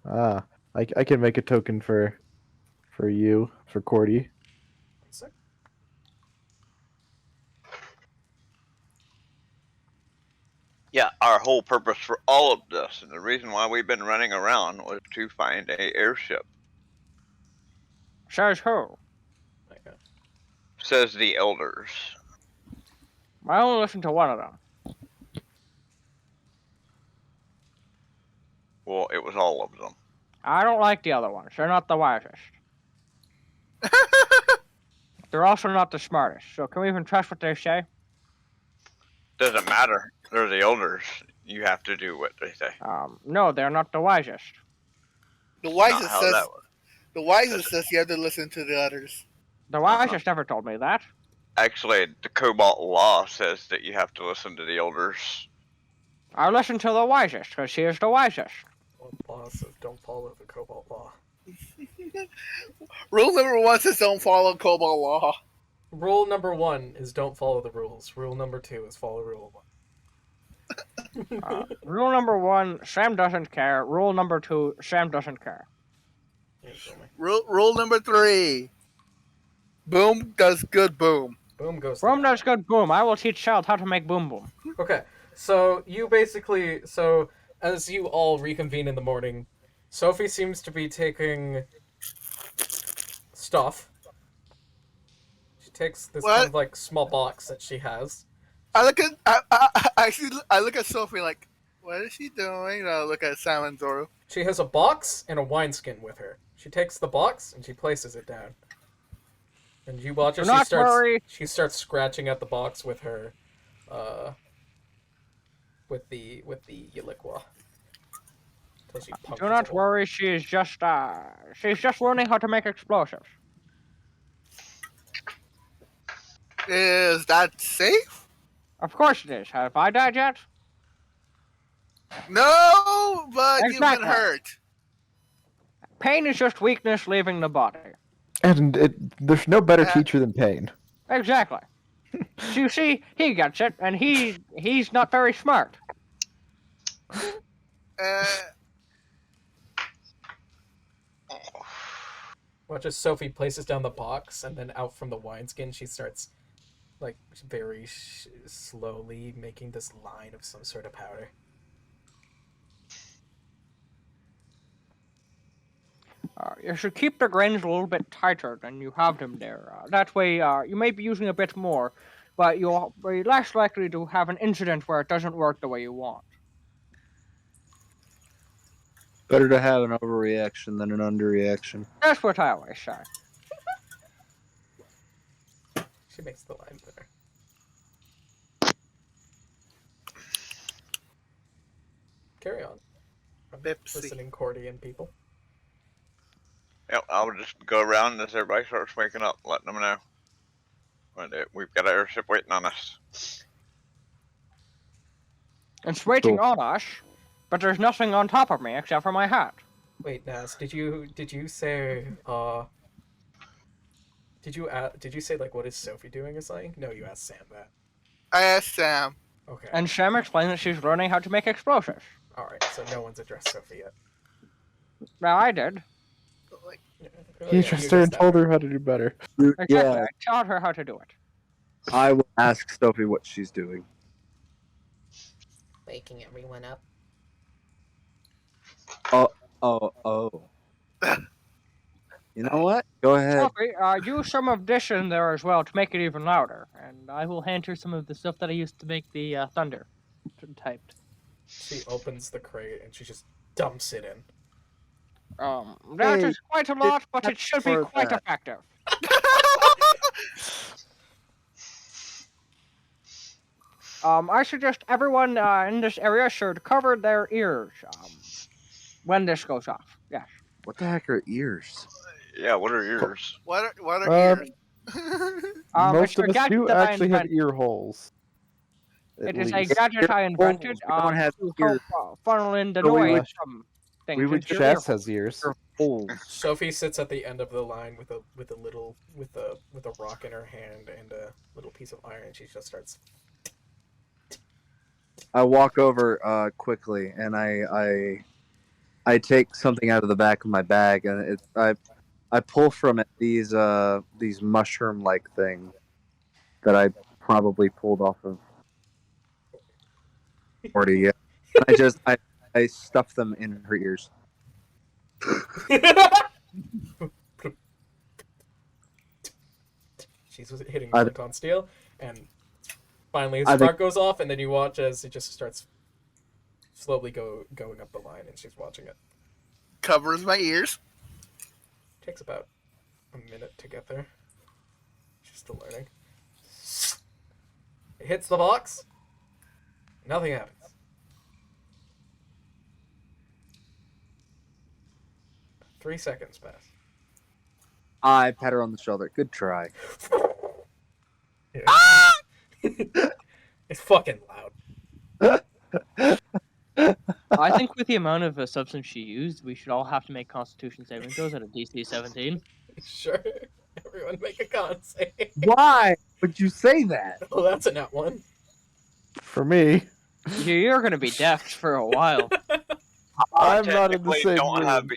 Speaker 1: Ah, I can make a token for you, for Cordy.
Speaker 3: One sec.
Speaker 5: Yeah, our whole purpose for all of this, and the reason why we've been running around, was to find a airship.
Speaker 9: Says who?
Speaker 3: Okay.
Speaker 5: Says the elders.
Speaker 9: I only listened to one of them.
Speaker 5: Well, it was all of them.
Speaker 9: I don't like the other ones. They're not the wisest. They're also not the smartest. So can we even trust what they say?
Speaker 5: Doesn't matter. They're the elders. You have to do what they say.
Speaker 9: No, they're not the wisest.
Speaker 4: The
Speaker 5: Not
Speaker 4: wisest
Speaker 5: how
Speaker 4: says
Speaker 5: that was.
Speaker 4: the wisest says you have to listen to the others.
Speaker 9: The wisest never told me that.
Speaker 5: Actually, the Cobalt Law says that you have to listen to the elders.
Speaker 9: I listen to the wisest because he is the wisest.
Speaker 3: Well, law says don't follow the Cobalt Law.
Speaker 4: Rule number 1 says don't follow Cobalt Law.
Speaker 3: Rule number 1 is don't follow the rules. Rule number 2 is follow rule 1.
Speaker 9: Rule number 1, Sam doesn't care. Rule number 2, Sam doesn't care.
Speaker 3: Yeah, show me.
Speaker 4: Rule number 3. Boom does good boom.
Speaker 3: Boom goes.
Speaker 9: Boom does good boom. I will teach child how to make boom boom.
Speaker 3: Okay, so you basically as you all reconvene in the morning, Sophie seems to be taking stuff. She takes this kind
Speaker 4: What?
Speaker 3: of like small box that she has.
Speaker 4: I look at I look at Sophie like, what is she doing? And I look at Sam and Zoro.
Speaker 3: She has a box and a wineskin with her. She takes the box and she places it down. And you watch as
Speaker 9: Do not worry.
Speaker 3: she starts scratching at the box with her with the Yiliqua. Until she punctures
Speaker 9: Do not
Speaker 3: it all.
Speaker 9: worry. She's just learning how to make explosives.
Speaker 4: Is that safe?
Speaker 9: Of course it is. Have I died yet?
Speaker 4: No, but you've
Speaker 9: Exactly.
Speaker 4: been hurt.
Speaker 9: Pain is just weakness leaving the body.
Speaker 1: And there's no better teacher than pain.
Speaker 9: Exactly. So you see, he gets it, and he's not very smart.
Speaker 3: Watch as Sophie places down the box, and then out from the wineskin, she starts, like, very slowly making this line of some sort of powder.
Speaker 9: You should keep the grains a little bit tighter than you have them there. That way, you may be using a bit more, but you'll be less likely to have an incident where it doesn't work the way you want.
Speaker 10: Better to have an overreaction than an underreaction.
Speaker 9: That's what I always say.
Speaker 3: She makes the line better. Carry on. I'm
Speaker 4: Bipsy.
Speaker 3: listening, Cordian people.
Speaker 5: Yep, I'll just go around as everybody starts waking up, letting them know. We've got an airship waiting on us.
Speaker 9: It's waiting
Speaker 1: Cool.
Speaker 9: on us, but there's nothing on top of me except for my hat.
Speaker 3: Wait, Naz, did you say did you say like what is Sophie doing or something? No, you asked Sam that.
Speaker 4: I asked Sam.
Speaker 3: Okay.
Speaker 9: And Sam explained that she's learning how to make explosives.
Speaker 3: All right, so no one's addressed Sophie yet.
Speaker 9: Well, I did.
Speaker 4: Like,
Speaker 3: Oh,
Speaker 1: He
Speaker 3: yeah,
Speaker 1: just
Speaker 3: you
Speaker 1: there and
Speaker 3: that
Speaker 1: told
Speaker 3: part.
Speaker 1: her how to do better.
Speaker 9: Exactly.
Speaker 10: Yeah,
Speaker 9: I taught her how to do it.
Speaker 10: I will ask Sophie what she's doing.
Speaker 3: Waking everyone up.
Speaker 10: Oh. You know what? Go ahead.
Speaker 9: Sophie, use some of this in there as well to make it even louder, and I will hand her some of the stuff that I used to make the thunder typed.
Speaker 3: She opens the crate and she just dumps it in.
Speaker 9: That
Speaker 10: Hey,
Speaker 9: is quite a lot, but it should be
Speaker 10: for
Speaker 9: quite
Speaker 10: that.
Speaker 9: effective. I suggest everyone in this area should cover their ears when this goes off. Yes.
Speaker 10: What the heck are ears?
Speaker 5: Yeah, what are yours?
Speaker 4: what are ears?
Speaker 1: Most
Speaker 9: it's a
Speaker 1: of us
Speaker 9: gadget
Speaker 1: do
Speaker 9: that I
Speaker 1: actually have
Speaker 9: invented.
Speaker 1: ear holes.
Speaker 9: It
Speaker 1: At
Speaker 9: is a
Speaker 1: least.
Speaker 9: gadget I invented
Speaker 10: We don't have
Speaker 9: to
Speaker 10: ears.
Speaker 9: help funnel in the
Speaker 10: So we
Speaker 9: noise
Speaker 10: would-
Speaker 9: from things.
Speaker 10: we would
Speaker 9: into your
Speaker 1: Chess
Speaker 9: ear.
Speaker 1: has ears.
Speaker 10: Holes.
Speaker 3: Sophie sits at the end of the line with a rock in her hand and a little piece of iron, and she just starts.
Speaker 10: I walk over quickly and I take something out of the back of my bag and I pull from it these mushroom like things that I probably pulled off of already. Yeah. And I stuff them in her ears.
Speaker 3: She's hitting
Speaker 10: I-
Speaker 3: flint on steel, and finally
Speaker 10: I
Speaker 3: the
Speaker 10: think-
Speaker 3: spark goes off, and then you watch as it just starts slowly going up the line, and she's watching it.
Speaker 4: Covers my ears.
Speaker 3: Takes about a minute to get there. She's still learning. It hits the box. Nothing happens. Three seconds pass.
Speaker 10: I pat her on the shoulder. Good try.
Speaker 3: It's fucking loud.
Speaker 6: I think with the amount of substance she used, we should all have to make Constitution saving throws at a DC 17.
Speaker 3: Sure. Everyone make a con save.
Speaker 10: Why would you say that?
Speaker 3: Oh, that's a nut one.
Speaker 1: For me,
Speaker 6: You're gonna be deaf for a while.
Speaker 1: I'm not in the
Speaker 5: Technically
Speaker 1: same
Speaker 5: don't
Speaker 1: room.
Speaker 5: have.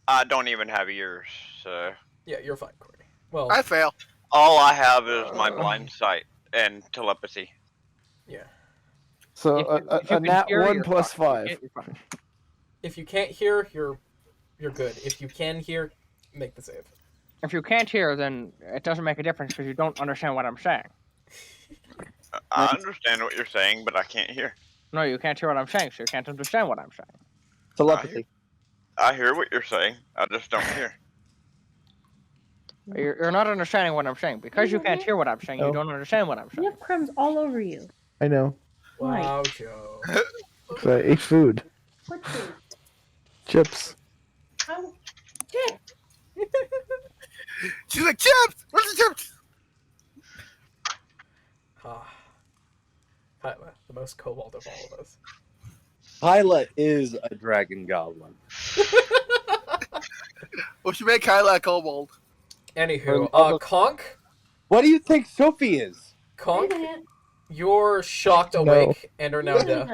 Speaker 5: I don't even have ears, so
Speaker 3: Yeah, you're fine, Courtney. Well,
Speaker 4: I fail.
Speaker 5: all I have is my blind sight and telepathy.
Speaker 3: yeah.
Speaker 1: So
Speaker 9: If you
Speaker 1: a
Speaker 9: can
Speaker 1: nat
Speaker 9: hear,
Speaker 1: 1
Speaker 9: you're
Speaker 1: plus
Speaker 9: fine.
Speaker 1: 5.
Speaker 9: You're fine.
Speaker 3: If you can't hear, you're good. If you can hear, make the save.
Speaker 9: If you can't hear, then it doesn't make a difference because you don't understand what I'm saying.
Speaker 5: I understand what you're saying, but I can't hear.
Speaker 9: No, you can't hear what I'm saying, so you can't understand what I'm saying.
Speaker 10: Telepathy.
Speaker 5: I hear what you're saying. I just don't hear.
Speaker 9: You're not understanding what I'm saying. Because you can't hear what I'm saying, you
Speaker 1: Oh.
Speaker 9: don't understand what I'm
Speaker 7: You
Speaker 9: saying.
Speaker 7: have crumbs all over you.
Speaker 1: I know.
Speaker 7: Why?
Speaker 3: Wow, Joe.
Speaker 1: 'Cause I ate food.
Speaker 7: What food?
Speaker 1: Chips.
Speaker 7: How? Shit.
Speaker 4: She's like, chips! Where's the chips?
Speaker 3: Kyla, the most kobold of all of us.
Speaker 10: Hyla is a dragon goblin.
Speaker 4: Well, she made Kyla a kobold.
Speaker 3: Anywho,
Speaker 10: Her-
Speaker 3: Conk,
Speaker 10: What do you think Sophie is?
Speaker 3: Conk,
Speaker 7: Wait a minute.
Speaker 3: you're shocked awake and are now deaf.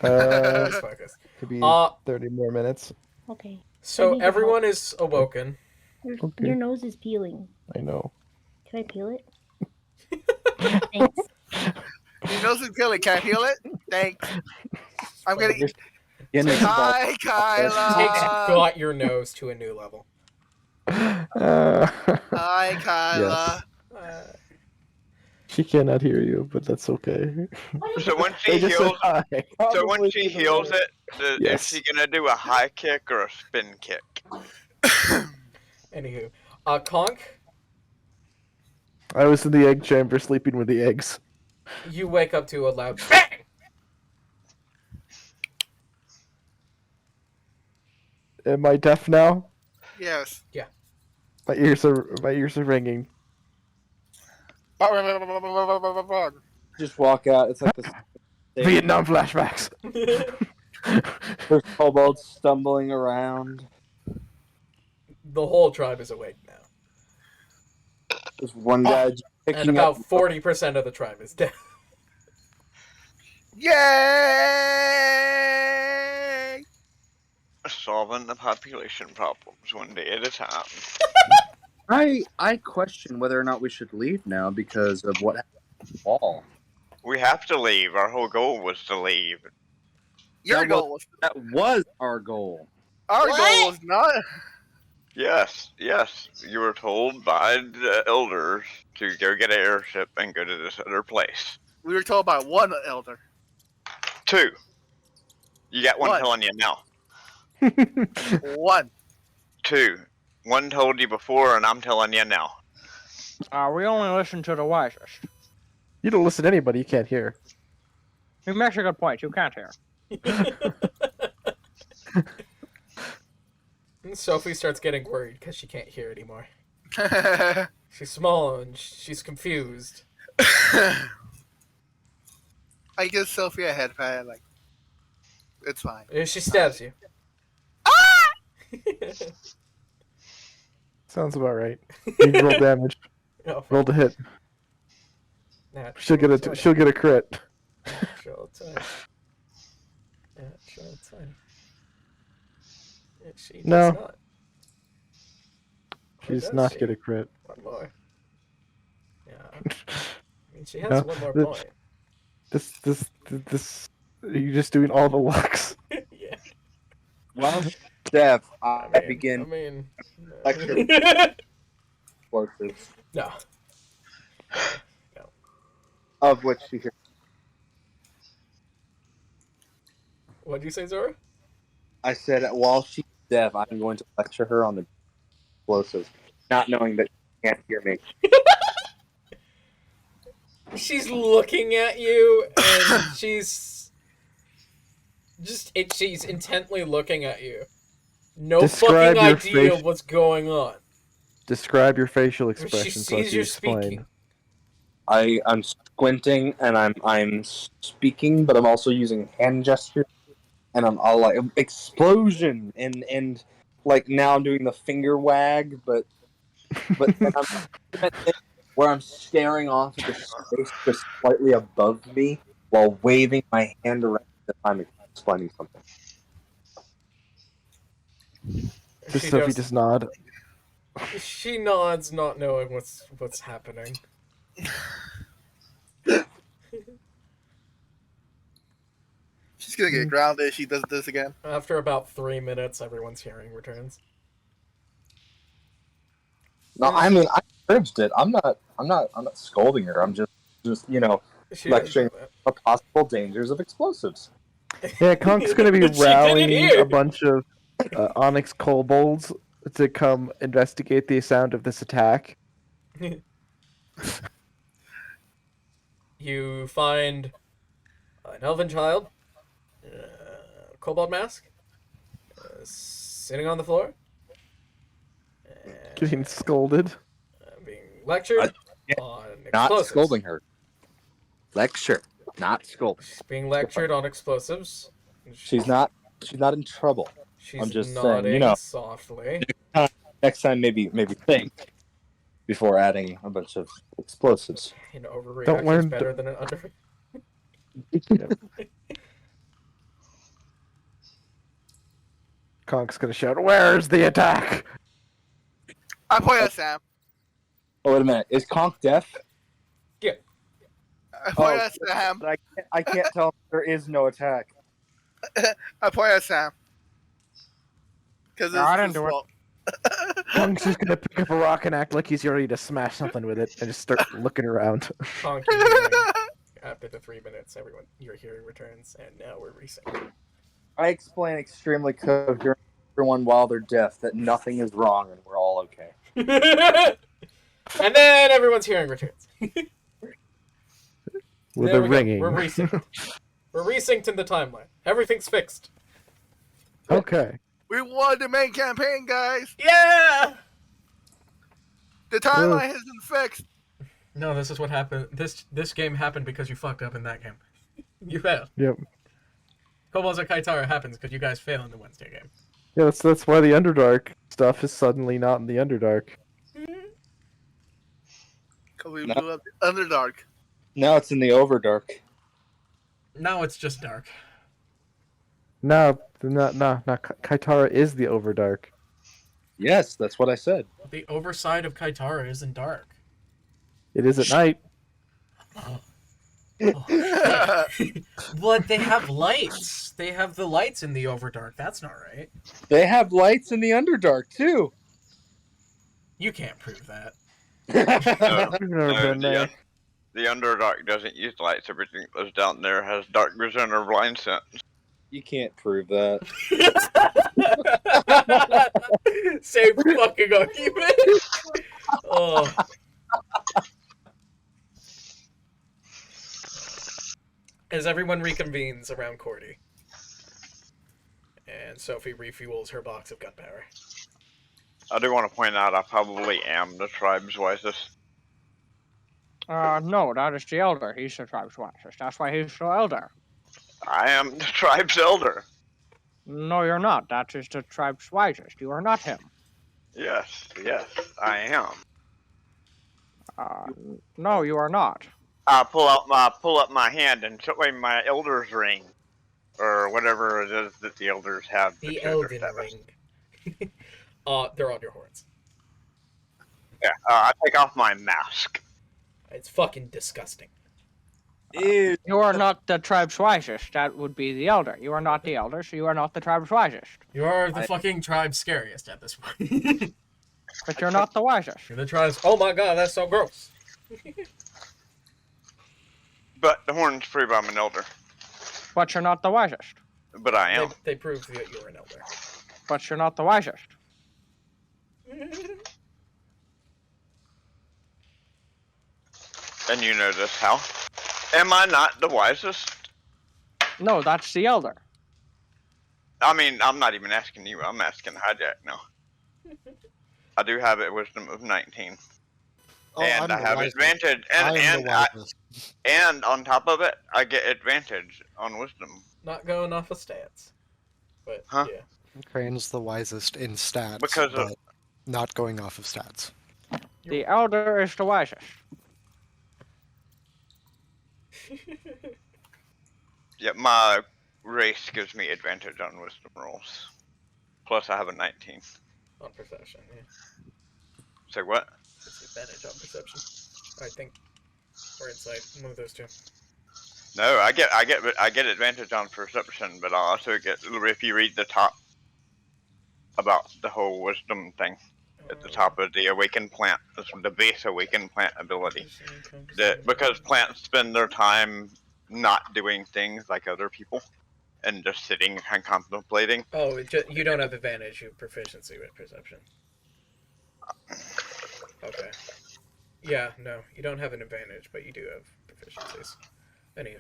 Speaker 3: Let's focus.
Speaker 1: Could be
Speaker 3: Uh,
Speaker 1: 30 more minutes.
Speaker 7: Okay.
Speaker 3: So
Speaker 7: need your
Speaker 3: everyone is awoken.
Speaker 1: Okay.
Speaker 7: Your nose is peeling.
Speaker 1: I know.
Speaker 7: Can I peel it? Thanks.
Speaker 4: Your nose is peeling. Can I peel it? Thanks. I'm gonna eat.
Speaker 10: Guinness
Speaker 4: Hi,
Speaker 3: Takes
Speaker 4: Kyla.
Speaker 3: got your nose to a new level.
Speaker 4: Hi, Kyla.
Speaker 1: Yes. She cannot hear you, but that's okay.
Speaker 5: So when
Speaker 1: They
Speaker 5: she
Speaker 1: just said
Speaker 5: heals,
Speaker 1: hi.
Speaker 5: so when she heals it,
Speaker 1: Yes.
Speaker 5: is she gonna do a high kick or a spin kick?
Speaker 3: Anywho, Conk,
Speaker 1: I was in the egg chamber sleeping with the eggs.
Speaker 3: you wake up to a loud bang.
Speaker 1: Am I deaf now?
Speaker 4: Yes.
Speaker 1: My ears are ringing.
Speaker 10: Just walk out. It's like this.
Speaker 1: Vietnam flashbacks.
Speaker 10: There's kobolds stumbling around.
Speaker 3: The whole tribe is awake now,
Speaker 10: There's one guy just
Speaker 3: and
Speaker 10: picking
Speaker 3: about
Speaker 10: up.
Speaker 3: 40% of the tribe is dead.
Speaker 4: Yay!
Speaker 5: Solving the population problems one day at a time.
Speaker 10: I question whether or not we should leave now because of what happened to the wall.
Speaker 5: We have to leave. Our whole goal was to leave.
Speaker 4: Your goal was.
Speaker 10: That was our goal.
Speaker 4: Our goal was not.
Speaker 5: Yes. You were told by the elders to go get an airship and go to this other place.
Speaker 4: We were told by one elder.
Speaker 5: 2. You got one
Speaker 4: What?
Speaker 5: telling you now.
Speaker 4: One.
Speaker 5: 2. One told you before, and I'm telling you now.
Speaker 9: We only listen to the wisest.
Speaker 1: You don't listen to anybody you can't hear.
Speaker 9: He makes a good point. You can't hear.
Speaker 3: And Sophie starts getting worried because she can't hear anymore. She's small and she's confused.
Speaker 4: I give Sophie a head pat. Like, it's fine.
Speaker 3: She stabs you.
Speaker 1: Sounds about right. You can roll damage.
Speaker 3: Oh,
Speaker 1: Roll to hit.
Speaker 3: natural
Speaker 1: She'll get a
Speaker 3: 20.
Speaker 1: she'll get a crit.
Speaker 3: Natural 20. Natural 20. She does
Speaker 1: No.
Speaker 3: not.
Speaker 1: She does
Speaker 3: does
Speaker 1: not
Speaker 3: she?
Speaker 1: get a crit.
Speaker 3: One more. Yeah. I mean, she has
Speaker 1: No,
Speaker 3: one more
Speaker 1: the-
Speaker 3: point.
Speaker 1: This. You're just doing all the walks.
Speaker 3: Yeah.
Speaker 10: Well, Steph, I
Speaker 3: I
Speaker 10: begin
Speaker 3: mean,
Speaker 10: lecture explosives,
Speaker 3: no.
Speaker 10: of which she hears.
Speaker 3: What'd you say, Zora?
Speaker 10: I said while she's deaf, I'm going to lecture her on the explosives, not knowing that she can't hear me.
Speaker 3: She's looking at you, and she's intently looking at you. No
Speaker 1: Describe
Speaker 3: fucking
Speaker 1: your
Speaker 3: idea
Speaker 1: face-
Speaker 3: what's going on.
Speaker 1: Describe your facial
Speaker 3: She
Speaker 1: expression so I
Speaker 3: sees
Speaker 1: can
Speaker 3: you
Speaker 1: explain.
Speaker 3: speaking.
Speaker 10: I'm squinting and I'm speaking, but I'm also using hand gestures, and I'm all like explosion and like now I'm doing the finger wag, but then I'm where I'm staring off into space just slightly above me while waving my hand around as I'm explaining something.
Speaker 1: Just
Speaker 3: She
Speaker 1: Sophie
Speaker 3: goes-
Speaker 1: just nod.
Speaker 3: She nods, not knowing what's happening.
Speaker 4: She's gonna get grounded if she does this again.
Speaker 3: After about 3 minutes, everyone's hearing returns.
Speaker 10: No, I mean I encouraged it. I'm not scolding her. I'm just
Speaker 3: She
Speaker 10: lecturing
Speaker 3: doesn't know
Speaker 10: the possible dangers of explosives.
Speaker 1: Yeah, Konk's gonna be
Speaker 3: She didn't
Speaker 1: rallying
Speaker 3: hear.
Speaker 1: a bunch of Onyx kobolds to come investigate the sound of this attack.
Speaker 3: You find an elven child, kobold mask, sitting on the floor,
Speaker 1: Getting scolded.
Speaker 3: being lectured on
Speaker 10: Not
Speaker 3: explosives.
Speaker 10: scolding her. Lecture, not scolding.
Speaker 3: She's being lectured on explosives.
Speaker 10: She's not in trouble.
Speaker 3: She's
Speaker 10: I'm just
Speaker 3: nodding
Speaker 10: saying,
Speaker 3: softly.
Speaker 10: next time maybe think before adding a bunch of explosives.
Speaker 3: An overreaction is better than an under.
Speaker 1: Konk's gonna shout, "Where's the attack?"
Speaker 4: I point at Sam.
Speaker 10: Oh, wait a minute. Is Conk deaf?
Speaker 3: Yeah.
Speaker 4: I point at Sam.
Speaker 10: But I can't tell. There is no attack.
Speaker 4: I point at Sam. Because
Speaker 9: I didn't do it.
Speaker 1: Konk's just gonna pick up a rock and act like he's ready to smash something with it, and just start looking around.
Speaker 3: Honky hearing. After the 3 minutes, your hearing returns, and now we're resynced.
Speaker 10: I explain extremely coherently to everyone while they're deaf that nothing is wrong and we're all okay.
Speaker 3: And then everyone's hearing returns.
Speaker 1: With
Speaker 3: There
Speaker 1: a
Speaker 3: we go.
Speaker 1: ringing.
Speaker 3: We're resynced. We're resynced in the timeline. Everything's fixed.
Speaker 1: Okay.
Speaker 4: We won the main campaign, guys.
Speaker 3: Yeah!
Speaker 4: The timeline has been fixed.
Speaker 3: No, this is what happened. This game happened because you fucked up in that game. You failed.
Speaker 1: Yep.
Speaker 3: Kobolds and Kitara happens because you guys fail in the Wednesday game.
Speaker 1: Yeah, that's why the Underdark stuff is suddenly not in the Underdark.
Speaker 4: Because we blew up the Underdark.
Speaker 10: Now it's in the Overdark.
Speaker 3: Now it's just dark.
Speaker 1: No, Kitara is the Overdark.
Speaker 10: Yes, that's what I said.
Speaker 3: The overside of Kitara isn't dark.
Speaker 1: It is at night.
Speaker 3: Oh, but they have lights. They have the lights in the Overdark. That's not right.
Speaker 10: They have lights in the Underdark too.
Speaker 3: You can't prove that.
Speaker 1: We've never been there.
Speaker 5: The Underdark doesn't use lights. Everything that goes down there has dark vision or blind sense.
Speaker 10: You can't prove that.
Speaker 3: Same fucking argument. Oh. As everyone reconvenes around Cordy, and Sophie refuels her box of gunpowder.
Speaker 5: I do want to point out I probably am the tribe's wisest.
Speaker 9: No, that is the elder. He's the tribe's wisest. That's why he's the elder.
Speaker 5: I am the tribe's elder.
Speaker 9: No, you're not. That is the tribe's wisest. You are not him.
Speaker 5: Yes, I am.
Speaker 9: No, you are not.
Speaker 5: I pull up my hand and show away my elder's ring, or whatever it is that the elders have.
Speaker 3: The Elden Ring. They're on your horns.
Speaker 5: Yeah, I take off my mask.
Speaker 3: It's fucking disgusting.
Speaker 9: You are not the tribe's wisest. That would be the elder. You are not the elder, so you are not the tribe's wisest.
Speaker 3: You are the fucking tribe's scariest at this point.
Speaker 9: But you're not the wisest.
Speaker 3: You're the tribe's. Oh my god, that's so gross.
Speaker 5: But the horns prove I'm an elder.
Speaker 9: But you're not the wisest.
Speaker 5: But I am.
Speaker 3: They prove that you're an elder.
Speaker 9: But you're not the wisest.
Speaker 5: And you know this, how? Am I not the wisest?
Speaker 9: No, that's the elder.
Speaker 5: I mean, I'm not even asking you. I'm asking Hijack now. I do have a wisdom of 19.
Speaker 11: Oh,
Speaker 5: and I have advantage, and on top of it, I get advantage on wisdom.
Speaker 3: Not going off of stats, but
Speaker 5: Huh?
Speaker 3: yeah.
Speaker 11: Crane's the wisest in stats,
Speaker 5: Because of-
Speaker 11: but not going off of stats.
Speaker 9: The elder is the wisest.
Speaker 5: Yeah, my race gives me advantage on wisdom rolls. Plus, I have a 19.
Speaker 3: On perception, yeah.
Speaker 5: Say what?
Speaker 3: It's advantage on perception. I think. Or insight. One of those two.
Speaker 5: No, I get advantage on perception, but I'll also get if you read the top about the whole wisdom thing at the top of the awakened plant, the base awakened plant ability. That because plants spend their time not doing things like other people and just sitting and contemplating.
Speaker 3: Oh, you don't have advantage. You have proficiency with perception. Okay. Yeah, no, you don't have an advantage, but you do have proficiencies. Anywho,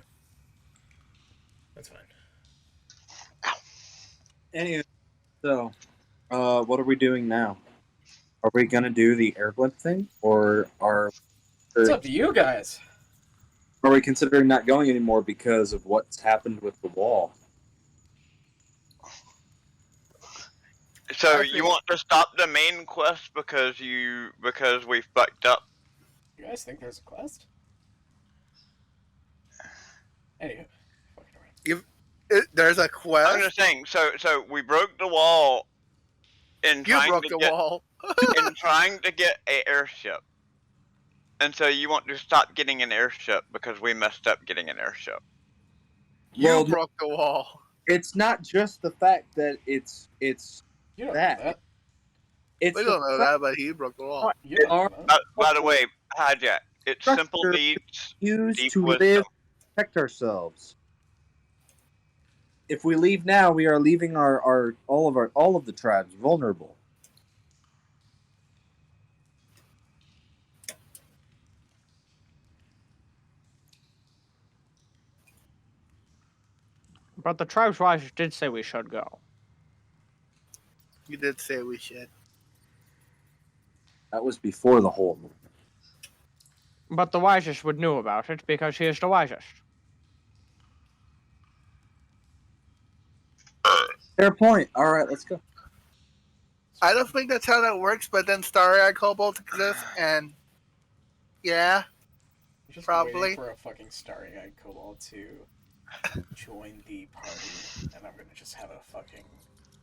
Speaker 3: that's fine.
Speaker 10: Anyway, so, what are we doing now? Are we gonna do the air blimp thing, or
Speaker 3: It's up to you guys.
Speaker 10: are we considering not going anymore because of what's happened with the wall?
Speaker 5: So
Speaker 4: I
Speaker 5: you
Speaker 4: think-
Speaker 5: want to stop the main quest because we fucked up?
Speaker 3: You guys think there's a quest? Anywho, fucking around.
Speaker 4: There's a
Speaker 5: I'm
Speaker 4: quest.
Speaker 5: just saying. So we broke the wall in
Speaker 4: You
Speaker 5: trying
Speaker 4: broke
Speaker 5: to
Speaker 4: the
Speaker 5: get
Speaker 4: wall.
Speaker 5: in trying to get an airship. And so you want to stop getting an airship because we messed up getting an airship.
Speaker 4: You
Speaker 10: Well,
Speaker 4: broke the wall.
Speaker 10: It's not just the fact that it's
Speaker 3: You don't
Speaker 10: that.
Speaker 3: know that.
Speaker 10: It's
Speaker 4: We
Speaker 10: the
Speaker 4: don't know
Speaker 10: fact
Speaker 4: that, but he broke the wall.
Speaker 3: You don't know that.
Speaker 5: By the way, hijack. It's simple
Speaker 10: Structure
Speaker 5: needs,
Speaker 10: used
Speaker 5: deep
Speaker 10: to
Speaker 5: wisdom.
Speaker 10: live, protect ourselves. If we leave now, we are leaving all of the tribes vulnerable.
Speaker 9: But the tribe's wisers did say we should go.
Speaker 4: You did say we should.
Speaker 10: That was before the whole movement.
Speaker 9: But the wisest would know about it because he is the wisest.
Speaker 10: Fair point. All right, let's go.
Speaker 4: I don't think that's how that works, but then starry-eyed kobolds exist, and yeah,
Speaker 3: I'm just
Speaker 4: Probably.
Speaker 3: waiting for a fucking starry-eyed kobold to join the party, and I'm gonna just have a fucking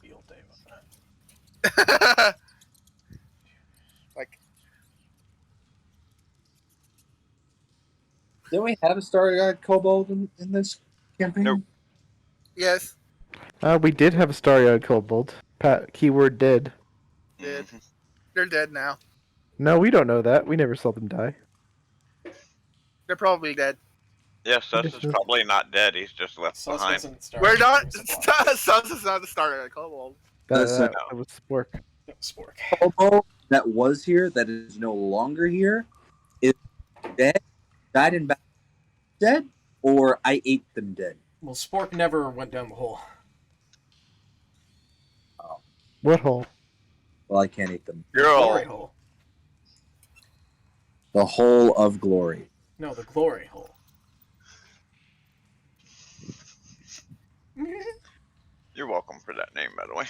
Speaker 3: field day with that.
Speaker 4: like
Speaker 10: Didn't we have a starry-eyed kobold in this campaign?
Speaker 5: Nope.
Speaker 4: yes,
Speaker 1: We did have a starry-eyed kobold. Keyword did.
Speaker 4: did.
Speaker 5: Mhm.
Speaker 4: They're dead now.
Speaker 1: No, we don't know that. We never saw them die.
Speaker 4: They're probably dead.
Speaker 5: Yes, Sus is probably not dead. He's just left
Speaker 3: Sus
Speaker 5: behind.
Speaker 3: wasn't starry.
Speaker 4: We're not.
Speaker 3: It was a block.
Speaker 4: Sus is not the starry-eyed kobold.
Speaker 1: That
Speaker 10: Listen.
Speaker 1: was Spork.
Speaker 3: It was Spork.
Speaker 10: Kobold that was here, that is no longer here, is dead, died in battle, dead, or I ate them dead.
Speaker 3: Well, Spork never went down the hole.
Speaker 1: What hole?
Speaker 10: Well, I can't eat them.
Speaker 5: You're all
Speaker 3: Glory hole.
Speaker 10: The whole of glory.
Speaker 3: No, the glory hole.
Speaker 5: You're welcome for that name, by the way.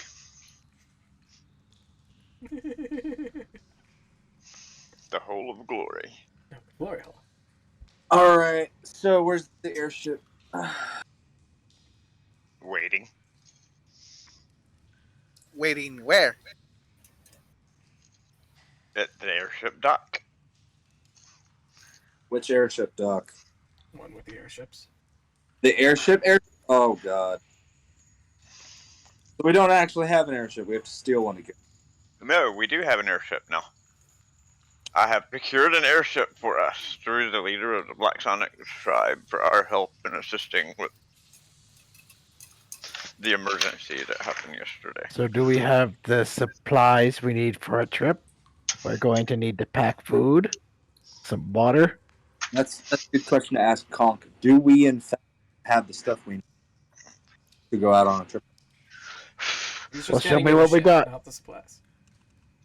Speaker 5: The whole of glory.
Speaker 3: No, the glory hole.
Speaker 10: All right, so where's the airship?
Speaker 5: Waiting.
Speaker 4: Waiting where?
Speaker 5: At the airship dock.
Speaker 10: Which airship, Doc?
Speaker 3: One with the airships.
Speaker 10: The airship? Oh, God. So we don't actually have an airship. We have to steal one again.
Speaker 5: No, we do have an airship now. I have procured an airship for us through the leader of the Black Sonic tribe for our help in assisting with the emergency that happened yesterday.
Speaker 1: So do we have the supplies we need for a trip? We're going to need to pack food, some water.
Speaker 10: That's a good question to ask Conk. Do we, in fact, have the stuff we need to go out on a trip?
Speaker 3: He's
Speaker 1: Well,
Speaker 3: just
Speaker 1: show
Speaker 3: getting
Speaker 1: me
Speaker 3: the
Speaker 1: what we
Speaker 3: shit,
Speaker 1: got.
Speaker 3: Not the supplies.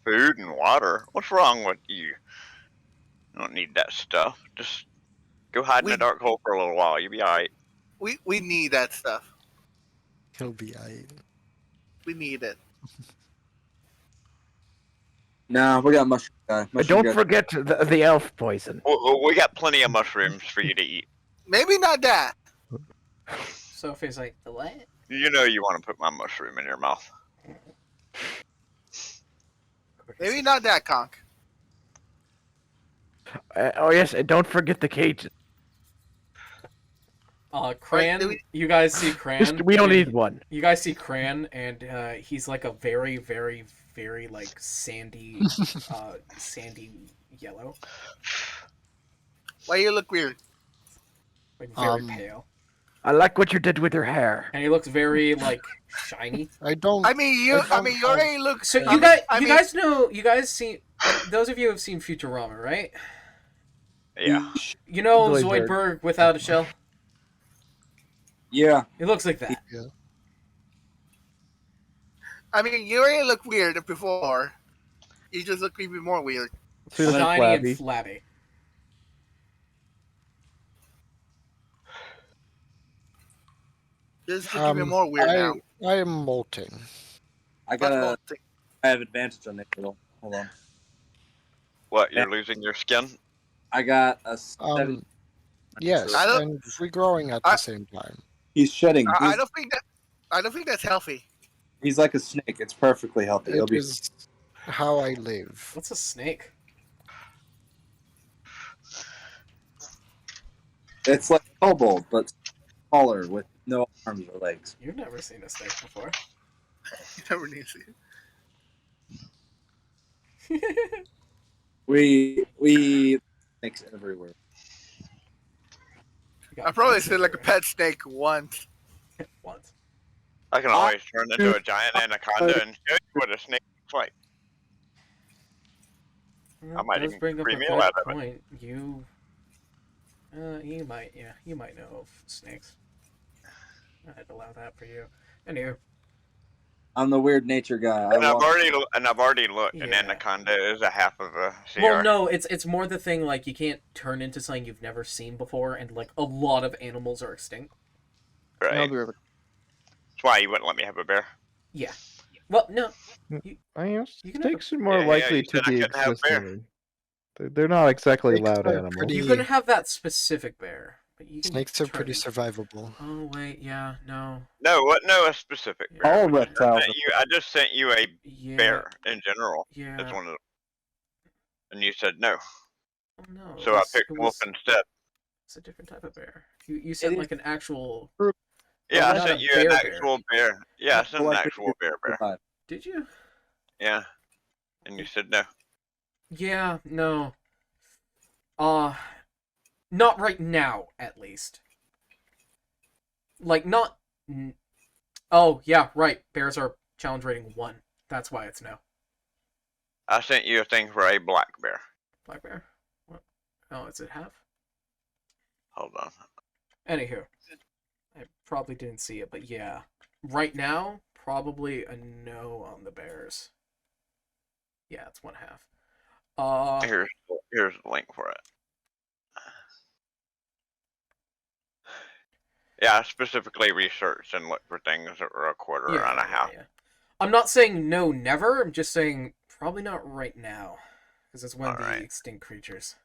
Speaker 5: Food and water? What's wrong with you? You don't need that stuff. Just go hide in a dark hole for a little while. You'll be alright.
Speaker 4: We need that stuff.
Speaker 11: He'll be aight.
Speaker 4: We need it.
Speaker 10: Nah, we got mushroom guy.
Speaker 1: But
Speaker 10: Mushroom
Speaker 1: don't
Speaker 10: guy.
Speaker 1: forget the elf poison.
Speaker 5: We got plenty of mushrooms for you to eat.
Speaker 4: Maybe not that.
Speaker 3: Sophie's like, the what?
Speaker 5: You know you want to put my mushroom in your mouth.
Speaker 4: Maybe not that, Conk.
Speaker 1: Oh yes, and don't forget the cages.
Speaker 3: Cran, you guys see Cran.
Speaker 1: We don't
Speaker 3: and
Speaker 1: need one.
Speaker 3: You guys see Cran, and he's like a very, very, very like sandy, sandy yellow,
Speaker 4: Why you look weird?
Speaker 3: like very pale,
Speaker 1: I like what you did with your hair.
Speaker 3: and he looks very like shiny.
Speaker 11: I don't.
Speaker 4: I mean, you already look.
Speaker 3: So
Speaker 4: I
Speaker 3: you
Speaker 4: mean,
Speaker 3: guys know, you guys see, those of you who have seen Futurama, right?
Speaker 5: Yeah.
Speaker 3: You know
Speaker 1: Zoidberg.
Speaker 3: Zoidberg without a shell.
Speaker 2: Yeah.
Speaker 3: It looks like that.
Speaker 11: Yeah.
Speaker 4: I mean, you already look weird before. You just look even more weird.
Speaker 3: Shiny and flabby.
Speaker 4: You just look even more weird now.
Speaker 11: I am molting.
Speaker 2: I have advantage on Nick. Hold on.
Speaker 5: What? You're losing your skin?
Speaker 2: I got a 7.
Speaker 11: Yes,
Speaker 4: I don't-
Speaker 11: and regrowing at the same time.
Speaker 2: He's shedding.
Speaker 4: I don't think that's healthy.
Speaker 2: He's like a snake. It's perfectly healthy.
Speaker 11: It is how I live.
Speaker 3: What's a snake?
Speaker 2: It's like a kobold, but smaller with no arms or legs.
Speaker 3: You've never seen a snake before.
Speaker 4: You never need to see it.
Speaker 2: We snakes everywhere.
Speaker 4: I probably said like a pet snake once.
Speaker 3: Once.
Speaker 5: I can always turn into a giant anaconda and show you what a snake looks like.
Speaker 3: Well,
Speaker 5: I might
Speaker 3: does
Speaker 5: even
Speaker 3: bring up a
Speaker 5: free
Speaker 3: good
Speaker 5: meal out of it.
Speaker 3: point. You might know of snakes. I'd allow that for you. Anywho.
Speaker 2: I'm the weird nature guy.
Speaker 5: And I've already looked. An
Speaker 3: Yeah.
Speaker 5: anaconda is a half of a CR.
Speaker 3: Well, no, it's more the thing like you can't turn into something you've never seen before, and like a lot of animals are extinct.
Speaker 5: Right. That's why you wouldn't let me have a bear.
Speaker 3: Yeah. Well, no.
Speaker 1: I mean,
Speaker 3: you can
Speaker 1: snakes are
Speaker 5: Yeah,
Speaker 1: more
Speaker 5: yeah,
Speaker 1: likely
Speaker 5: you
Speaker 1: to
Speaker 5: said I
Speaker 1: be
Speaker 5: couldn't have a bear.
Speaker 1: existing. They're not exactly
Speaker 11: Snakes
Speaker 1: loud
Speaker 11: are
Speaker 1: animals.
Speaker 11: pretty-
Speaker 3: You can have that specific bear, but you can
Speaker 11: Snakes are
Speaker 3: turn
Speaker 11: pretty
Speaker 3: into-
Speaker 11: survivable.
Speaker 3: Oh wait, yeah, no.
Speaker 5: No, what? No, a specific
Speaker 3: Yeah.
Speaker 5: bear.
Speaker 2: All reptiles.
Speaker 5: I just sent you a
Speaker 3: Yeah.
Speaker 5: bear in general.
Speaker 3: Yeah.
Speaker 5: That's one of them. And you said no.
Speaker 3: Oh, no.
Speaker 5: So I picked wolf instead.
Speaker 3: It's a different type of bear. You said like an actual.
Speaker 5: Yeah, I
Speaker 3: not
Speaker 5: sent
Speaker 3: a
Speaker 5: you an
Speaker 3: bear
Speaker 5: actual bear. Yeah, I sent an actual bear.
Speaker 3: Did you?
Speaker 5: Yeah. And you said no.
Speaker 3: Yeah, no. Not right now, at least. Like, not... Oh, yeah, right. Bears are challenge rating 1. That's why it's no.
Speaker 5: I sent you a thing for a black bear.
Speaker 3: Black bear? What? Oh, is it half?
Speaker 5: Hold on.
Speaker 3: Anywho. I probably didn't see it, but yeah. Right now, probably a no on the bears. Yeah, it's 1/2.
Speaker 5: Here's the link for it. Yeah, I specifically researched and looked for things that were a quarter and a half.
Speaker 3: Yeah. I'm not saying no, never. I'm just saying probably not right now, because it's one of the extinct creatures.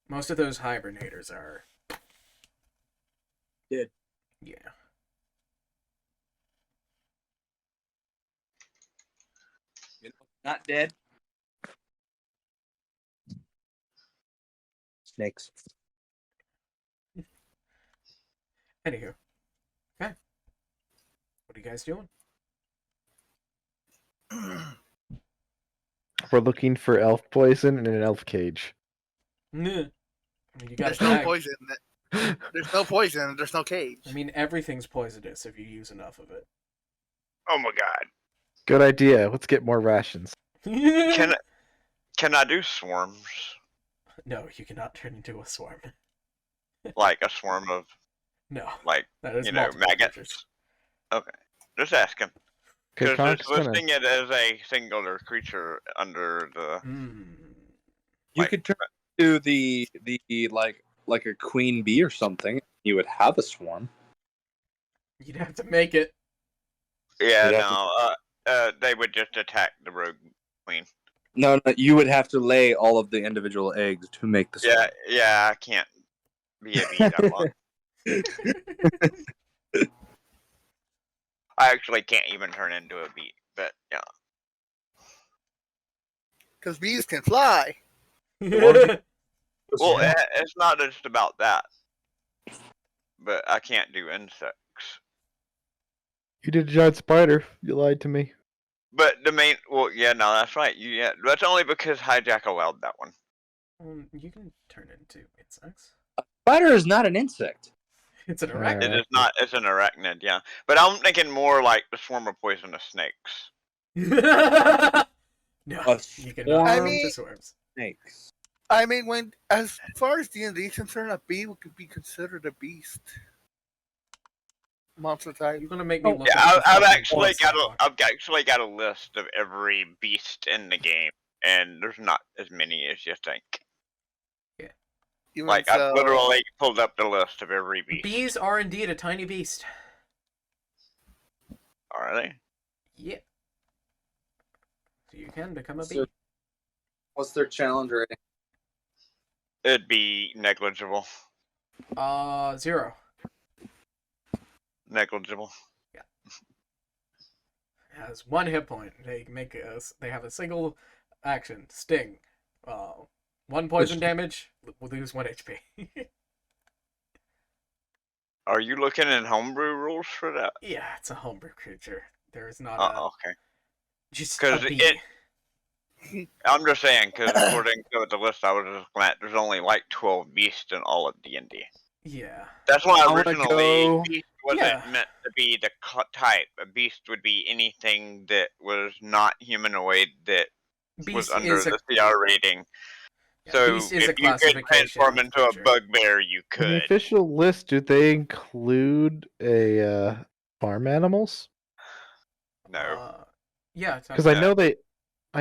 Speaker 3: Most of those hibernators are
Speaker 2: dead.
Speaker 3: Yeah.
Speaker 2: Not dead. Snakes.
Speaker 3: Anywho. Okay. What are you guys doing?
Speaker 1: We're looking for elf poison in an elf cage.
Speaker 3: Nah. I mean, you got
Speaker 4: There's no poison. There's no poison. There's no cage.
Speaker 3: I mean, everything's poisonous if you use enough of it.
Speaker 5: Oh my god.
Speaker 1: Good idea. Let's get more rations.
Speaker 5: Can I do swarms?
Speaker 3: No, you cannot turn into a swarm.
Speaker 5: Like a swarm of
Speaker 3: No.
Speaker 5: like
Speaker 3: That is
Speaker 5: maggots.
Speaker 3: creatures.
Speaker 5: Okay. Just asking.
Speaker 1: Okay,
Speaker 5: Because
Speaker 1: Connor's
Speaker 5: it's
Speaker 1: gonna-
Speaker 5: listing it as a singular creature under the
Speaker 2: You could turn to the like a queen bee or something. You would have a swarm.
Speaker 3: You'd have to make it.
Speaker 5: Yeah,
Speaker 2: You'd have
Speaker 5: no. They would just attack the rogue queen.
Speaker 2: No, you would have to lay all of the individual eggs to make the swarm.
Speaker 5: Yeah, I can't be a bee that long. I actually can't even turn into a bee, but yeah.
Speaker 4: Because bees can fly.
Speaker 5: Well, it's not just about that. but I can't do insects.
Speaker 1: You did a giant spider. You lied to me.
Speaker 5: But the main, well, yeah, no, that's right. That's only because Hijack allowed that one.
Speaker 3: You can turn into insects.
Speaker 2: Spider is not an insect.
Speaker 3: It's an
Speaker 1: Alright.
Speaker 3: arachnid.
Speaker 5: It is not. It's an arachnid, yeah. But I'm thinking more like the swarm of poisonous snakes.
Speaker 3: No,
Speaker 2: A
Speaker 3: you cannot
Speaker 4: I
Speaker 3: turn
Speaker 4: mean-
Speaker 3: into swarms.
Speaker 2: Snakes.
Speaker 4: I mean, when as far as D&D is concerned, a bee could be considered a beast. Monster type.
Speaker 3: You're gonna make me look.
Speaker 5: Yeah,
Speaker 3: up the
Speaker 5: I've
Speaker 3: fucking
Speaker 5: actually got a,
Speaker 3: book.
Speaker 5: I've actually got a list of every beast in the game, and there's not as many as you think.
Speaker 4: Even
Speaker 5: Like
Speaker 4: so,
Speaker 5: I've literally pulled up the list of every beast.
Speaker 3: Bees are indeed a tiny beast.
Speaker 5: Are they?
Speaker 3: Yeah. So you can become a bee.
Speaker 2: So- What's their challenge rating?
Speaker 5: It'd be negligible.
Speaker 3: 0.
Speaker 5: Negligible.
Speaker 3: Has 1 hit point. They make they have a single action sting. 1 poison damage. Will lose 1 HP.
Speaker 5: Are you looking in homebrew rules for that?
Speaker 3: Yeah, it's a homebrew creature. There is not
Speaker 5: Okay.
Speaker 3: just
Speaker 5: Because
Speaker 3: a bee.
Speaker 5: I'm just saying, because according to the list I was just looking at, there's only like 12 beasts in all of D&D.
Speaker 3: Yeah.
Speaker 5: That's why
Speaker 10: I wanna
Speaker 5: originally
Speaker 10: go-
Speaker 5: beast wasn't
Speaker 3: Yeah.
Speaker 5: meant to be the type. A beast would be anything that was not humanoid that was
Speaker 3: Beast
Speaker 5: under
Speaker 3: is a
Speaker 5: the CR rating.
Speaker 3: yeah,
Speaker 5: So
Speaker 3: beast is
Speaker 5: if
Speaker 3: a
Speaker 5: you could
Speaker 3: classification
Speaker 5: transform
Speaker 3: of
Speaker 5: into a
Speaker 3: creature.
Speaker 5: bugbear, you
Speaker 1: In the
Speaker 5: could.
Speaker 1: official list, do they include a farm animals?
Speaker 5: No.
Speaker 3: Yeah,
Speaker 1: Because I
Speaker 5: No.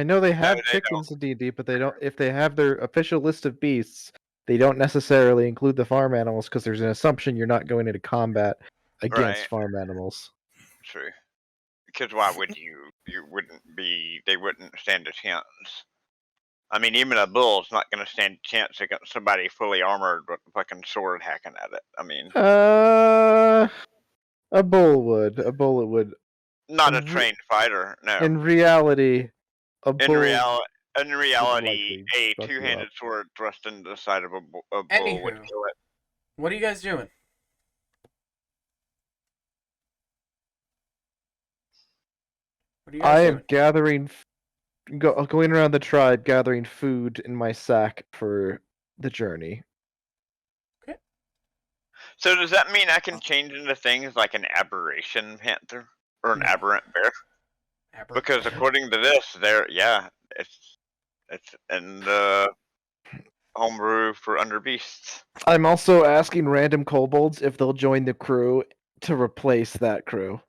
Speaker 1: know they have
Speaker 5: they
Speaker 1: chickens in D&D, but they don't. If they have their official list of beasts, they don't necessarily include the farm animals because there's an assumption you're not going into combat against
Speaker 5: Right.
Speaker 1: farm animals.
Speaker 5: True. Because why would you? You wouldn't be. They wouldn't stand a chance. I mean, even a bull's not going to stand a chance against somebody fully armored with a fucking sword hacking at it. I mean,
Speaker 1: A bull would. A bullet would.
Speaker 5: not a
Speaker 1: re-
Speaker 5: trained fighter. No.
Speaker 1: In reality, a
Speaker 5: In
Speaker 1: bull.
Speaker 5: reality,
Speaker 1: likely
Speaker 5: a
Speaker 1: fuck you
Speaker 5: two-handed
Speaker 1: up.
Speaker 5: sword thrust into the side of a bull would
Speaker 3: Anywho.
Speaker 5: kill it.
Speaker 3: What are you guys doing? What are you
Speaker 1: I
Speaker 3: guys
Speaker 1: am
Speaker 3: doing?
Speaker 1: gathering, going around the tribe, gathering food in my sack for the journey.
Speaker 5: So does that mean I can change into things like an aberration panther or an
Speaker 3: No.
Speaker 5: aberrant bear? Because according to this, it's in the homebrew for under beasts.
Speaker 1: I'm also asking random kobolds if they'll join the crew to replace that crew.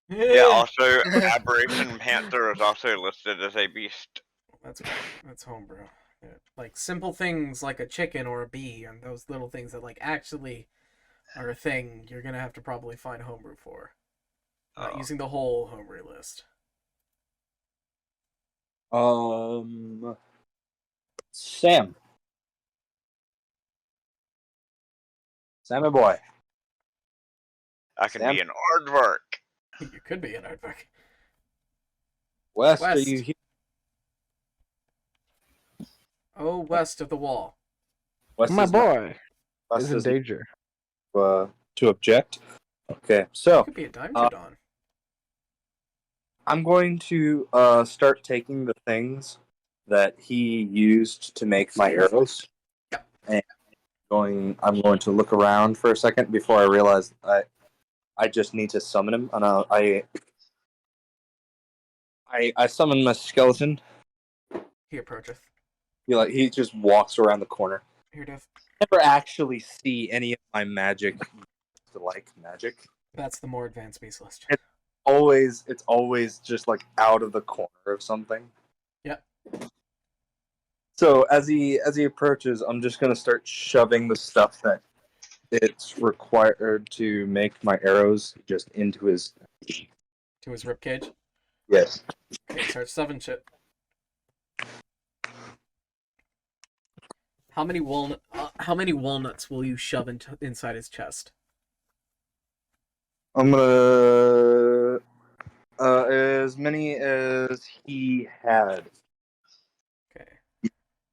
Speaker 5: Yeah. Also, aberration panther is also listed as a beast.
Speaker 3: That's homebrew. Yeah. Like simple things like a chicken or a bee and those little things that like actually are a thing you're gonna have to probably find homebrew for. Using the whole homebrew list.
Speaker 2: Sam. Sammy boy.
Speaker 5: I can
Speaker 2: Sam?
Speaker 5: be an aardvark.
Speaker 3: You could be an aardvark.
Speaker 2: West, are
Speaker 3: West.
Speaker 2: you here?
Speaker 3: Oh, west of the wall.
Speaker 2: West
Speaker 1: My
Speaker 2: is not-
Speaker 1: boy
Speaker 2: West
Speaker 1: is in
Speaker 2: is
Speaker 1: danger.
Speaker 2: to object. Okay,
Speaker 3: You
Speaker 2: so
Speaker 3: could be a dime
Speaker 2: uh,
Speaker 3: Jadon.
Speaker 2: I'm going to start taking the things that he used to make my arrows, and I'm going to look around for a second before I realize I just need to summon him, and I summon my skeleton.
Speaker 3: He approacheth.
Speaker 2: He just walks around the corner.
Speaker 3: Here, Dev.
Speaker 2: Never actually see any of my magic, like magic.
Speaker 3: That's the more advanced beast list.
Speaker 2: It's always just like out of the corner of something.
Speaker 3: Yep.
Speaker 2: So as he approaches, I'm just gonna start shoving the stuff that it's required to make my arrows just into his.
Speaker 3: To his ribcage.
Speaker 2: Yes.
Speaker 3: Okay, start shoving shit. How many walnuts will you shove inside his chest?
Speaker 2: I'm gonna as many as he had.
Speaker 3: Okay.
Speaker 2: As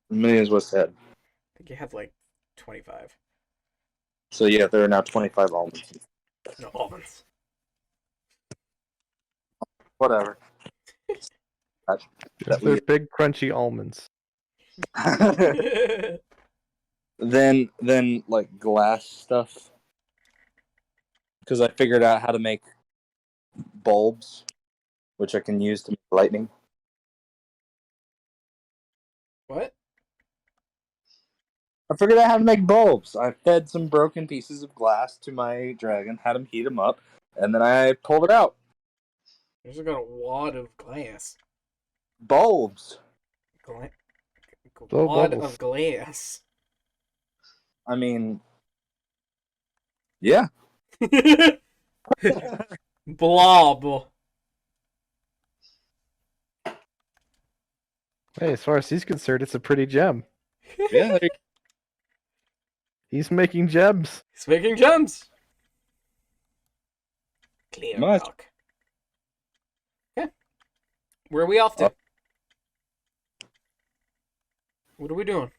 Speaker 2: many as was said.
Speaker 3: I think you have like 25.
Speaker 2: So yeah, there are now 25 almonds.
Speaker 3: No almonds.
Speaker 2: Whatever.
Speaker 1: They're big, crunchy almonds.
Speaker 2: Then like glass stuff, because I figured out how to make bulbs, which I can use to make lightning.
Speaker 3: What?
Speaker 2: I figured out how to make bulbs. I fed some broken pieces of glass to my dragon, had him heat them up, and then I pulled it out.
Speaker 3: I just got a wad of glass.
Speaker 2: Bulbs.
Speaker 3: Wad
Speaker 1: bubbles.
Speaker 3: of glass.
Speaker 2: I mean, yeah.
Speaker 3: Blob.
Speaker 1: Hey, as far as he's concerned, it's a pretty gem.
Speaker 2: Yeah.
Speaker 1: He's making gems.
Speaker 3: He's making gems. Clear
Speaker 2: Much.
Speaker 3: rock. Okay. Where are we off to? What are we doing?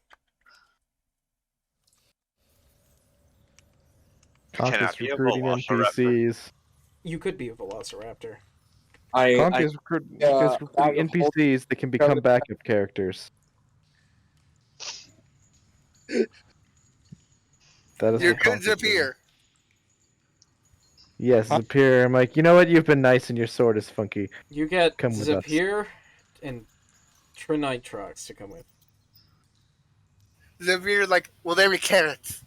Speaker 1: Conk
Speaker 5: Cannot
Speaker 1: is
Speaker 5: be a
Speaker 1: recruiting
Speaker 5: velociraptor.
Speaker 1: NPCs.
Speaker 3: You could be a velociraptor.
Speaker 1: Conk is recruiting NPCs that can become backup characters. That is
Speaker 4: You're
Speaker 1: what
Speaker 4: good,
Speaker 1: Conk is doing.
Speaker 4: Zapier.
Speaker 1: Yes, Zapier. I'm like, you know what? You've been nice and your sword is funky.
Speaker 3: You get
Speaker 1: Come with us.
Speaker 3: Zapier and Trinitrox to come with.
Speaker 4: Zapier, like, well, there be carrots.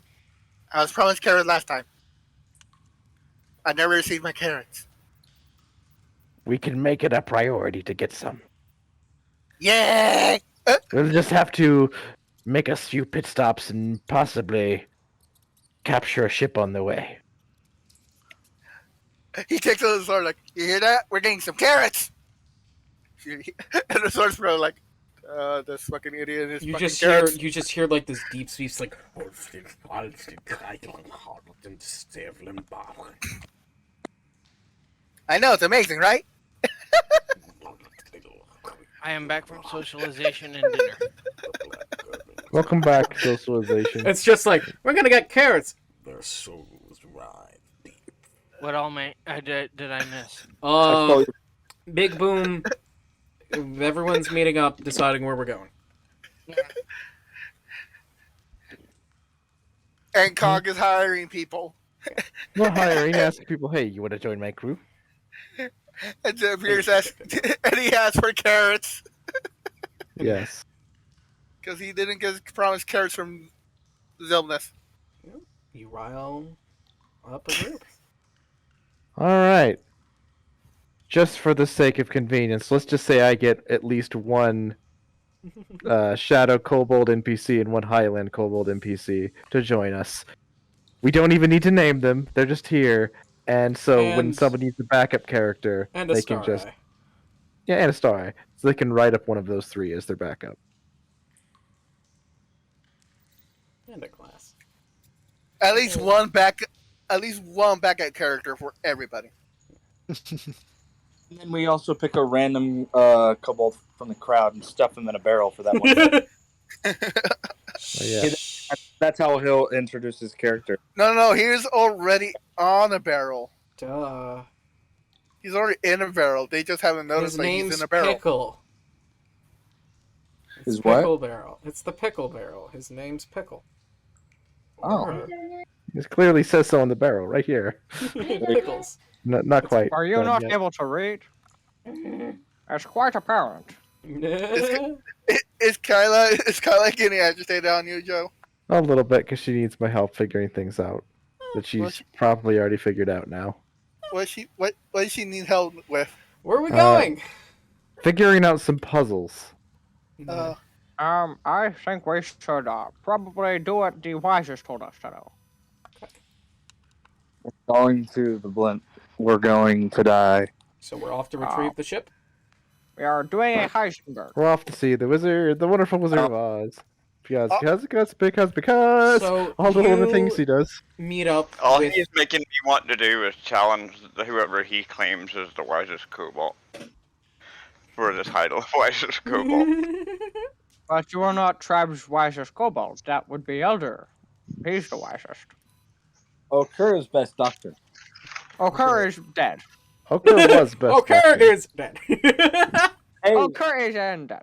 Speaker 4: I was promised carrots last time. I never received my carrots.
Speaker 1: We can make it a priority to get some.
Speaker 4: Yay!
Speaker 1: We'll just have to make a few pit stops and possibly capture a ship on the way.
Speaker 4: He takes out his sword, like, you hear that? We're getting some carrots! And the sword's bro, like, this fucking idiot and his
Speaker 3: You
Speaker 4: fucking
Speaker 3: just
Speaker 4: carrots.
Speaker 3: hear like this deep speech like
Speaker 4: I know, it's amazing, right?
Speaker 6: I am back from socialization and dinner.
Speaker 1: Welcome back, socialization.
Speaker 3: It's just like, we're gonna get carrots. Their souls ride deep.
Speaker 6: What all did I miss?
Speaker 3: Big boom. Everyone's meeting up, deciding where we're going.
Speaker 4: And Cog is hiring people.
Speaker 1: Not hiring, asking people, hey, you want to join my crew?
Speaker 4: And Zapier says, and he asks for carrots.
Speaker 1: Yes.
Speaker 4: Because he didn't get promised carrots from Zilness.
Speaker 3: You rile up a group.
Speaker 1: Alright. Just for the sake of convenience, let's just say I get at least one Shadow Kobold NPC and one Highland Kobold NPC to join us. We don't even need to name them, they're just here. And so when somebody needs a backup character,
Speaker 3: And a
Speaker 1: they
Speaker 3: star
Speaker 1: can just...
Speaker 3: eye.
Speaker 1: Yeah, and a star eye. So they can write up one of those three as their backup.
Speaker 3: And a glass.
Speaker 4: At least one backup character for everybody.
Speaker 2: And then we also pick a random kobold from the crowd and stuff him in a barrel for that one day.
Speaker 1: Yeah.
Speaker 2: That's how he'll introduce his character.
Speaker 4: No, he's already on a barrel.
Speaker 3: Duh.
Speaker 4: He's already in a barrel. They just haven't noticed
Speaker 3: His
Speaker 4: that he's
Speaker 3: name's
Speaker 4: in a barrel.
Speaker 3: Pickle.
Speaker 2: His
Speaker 3: Pickle
Speaker 2: what?
Speaker 3: barrel. It's the pickle barrel. His name's Pickle.
Speaker 2: Oh.
Speaker 1: It clearly says so on the barrel, right here.
Speaker 3: Pickles.
Speaker 1: Not quite.
Speaker 9: Are you
Speaker 1: done
Speaker 9: not
Speaker 1: yet.
Speaker 9: able to read? It's quite apparent.
Speaker 4: Is Kyla getting agitated on you, Joe?
Speaker 1: A little bit, because she needs my help figuring things out. That she's probably already figured out now.
Speaker 4: What does she need help with?
Speaker 3: Where are we going?
Speaker 1: Figuring out some puzzles.
Speaker 9: I think we should probably do what the wisest told us to do.
Speaker 2: We're going to the blimp. We're going to die.
Speaker 3: So we're off to retrieve the ship?
Speaker 9: We are doing a Heisenberg.
Speaker 1: We're off to see the wonderful Wizard of Oz. Because
Speaker 3: So
Speaker 1: all the little things he does.
Speaker 3: Meet up
Speaker 5: All
Speaker 3: with...
Speaker 5: he's making me want to do is challenge whoever he claims is the wisest kobold for the title of wisest kobold.
Speaker 9: But you are not Trab's wisest kobold. That would be Elder. He's the wisest.
Speaker 2: Okur is best doctor.
Speaker 9: Okur is dead.
Speaker 1: Okur was best.
Speaker 3: Okur
Speaker 1: doctor.
Speaker 3: is dead.
Speaker 2: Hey,
Speaker 9: Okur is dead.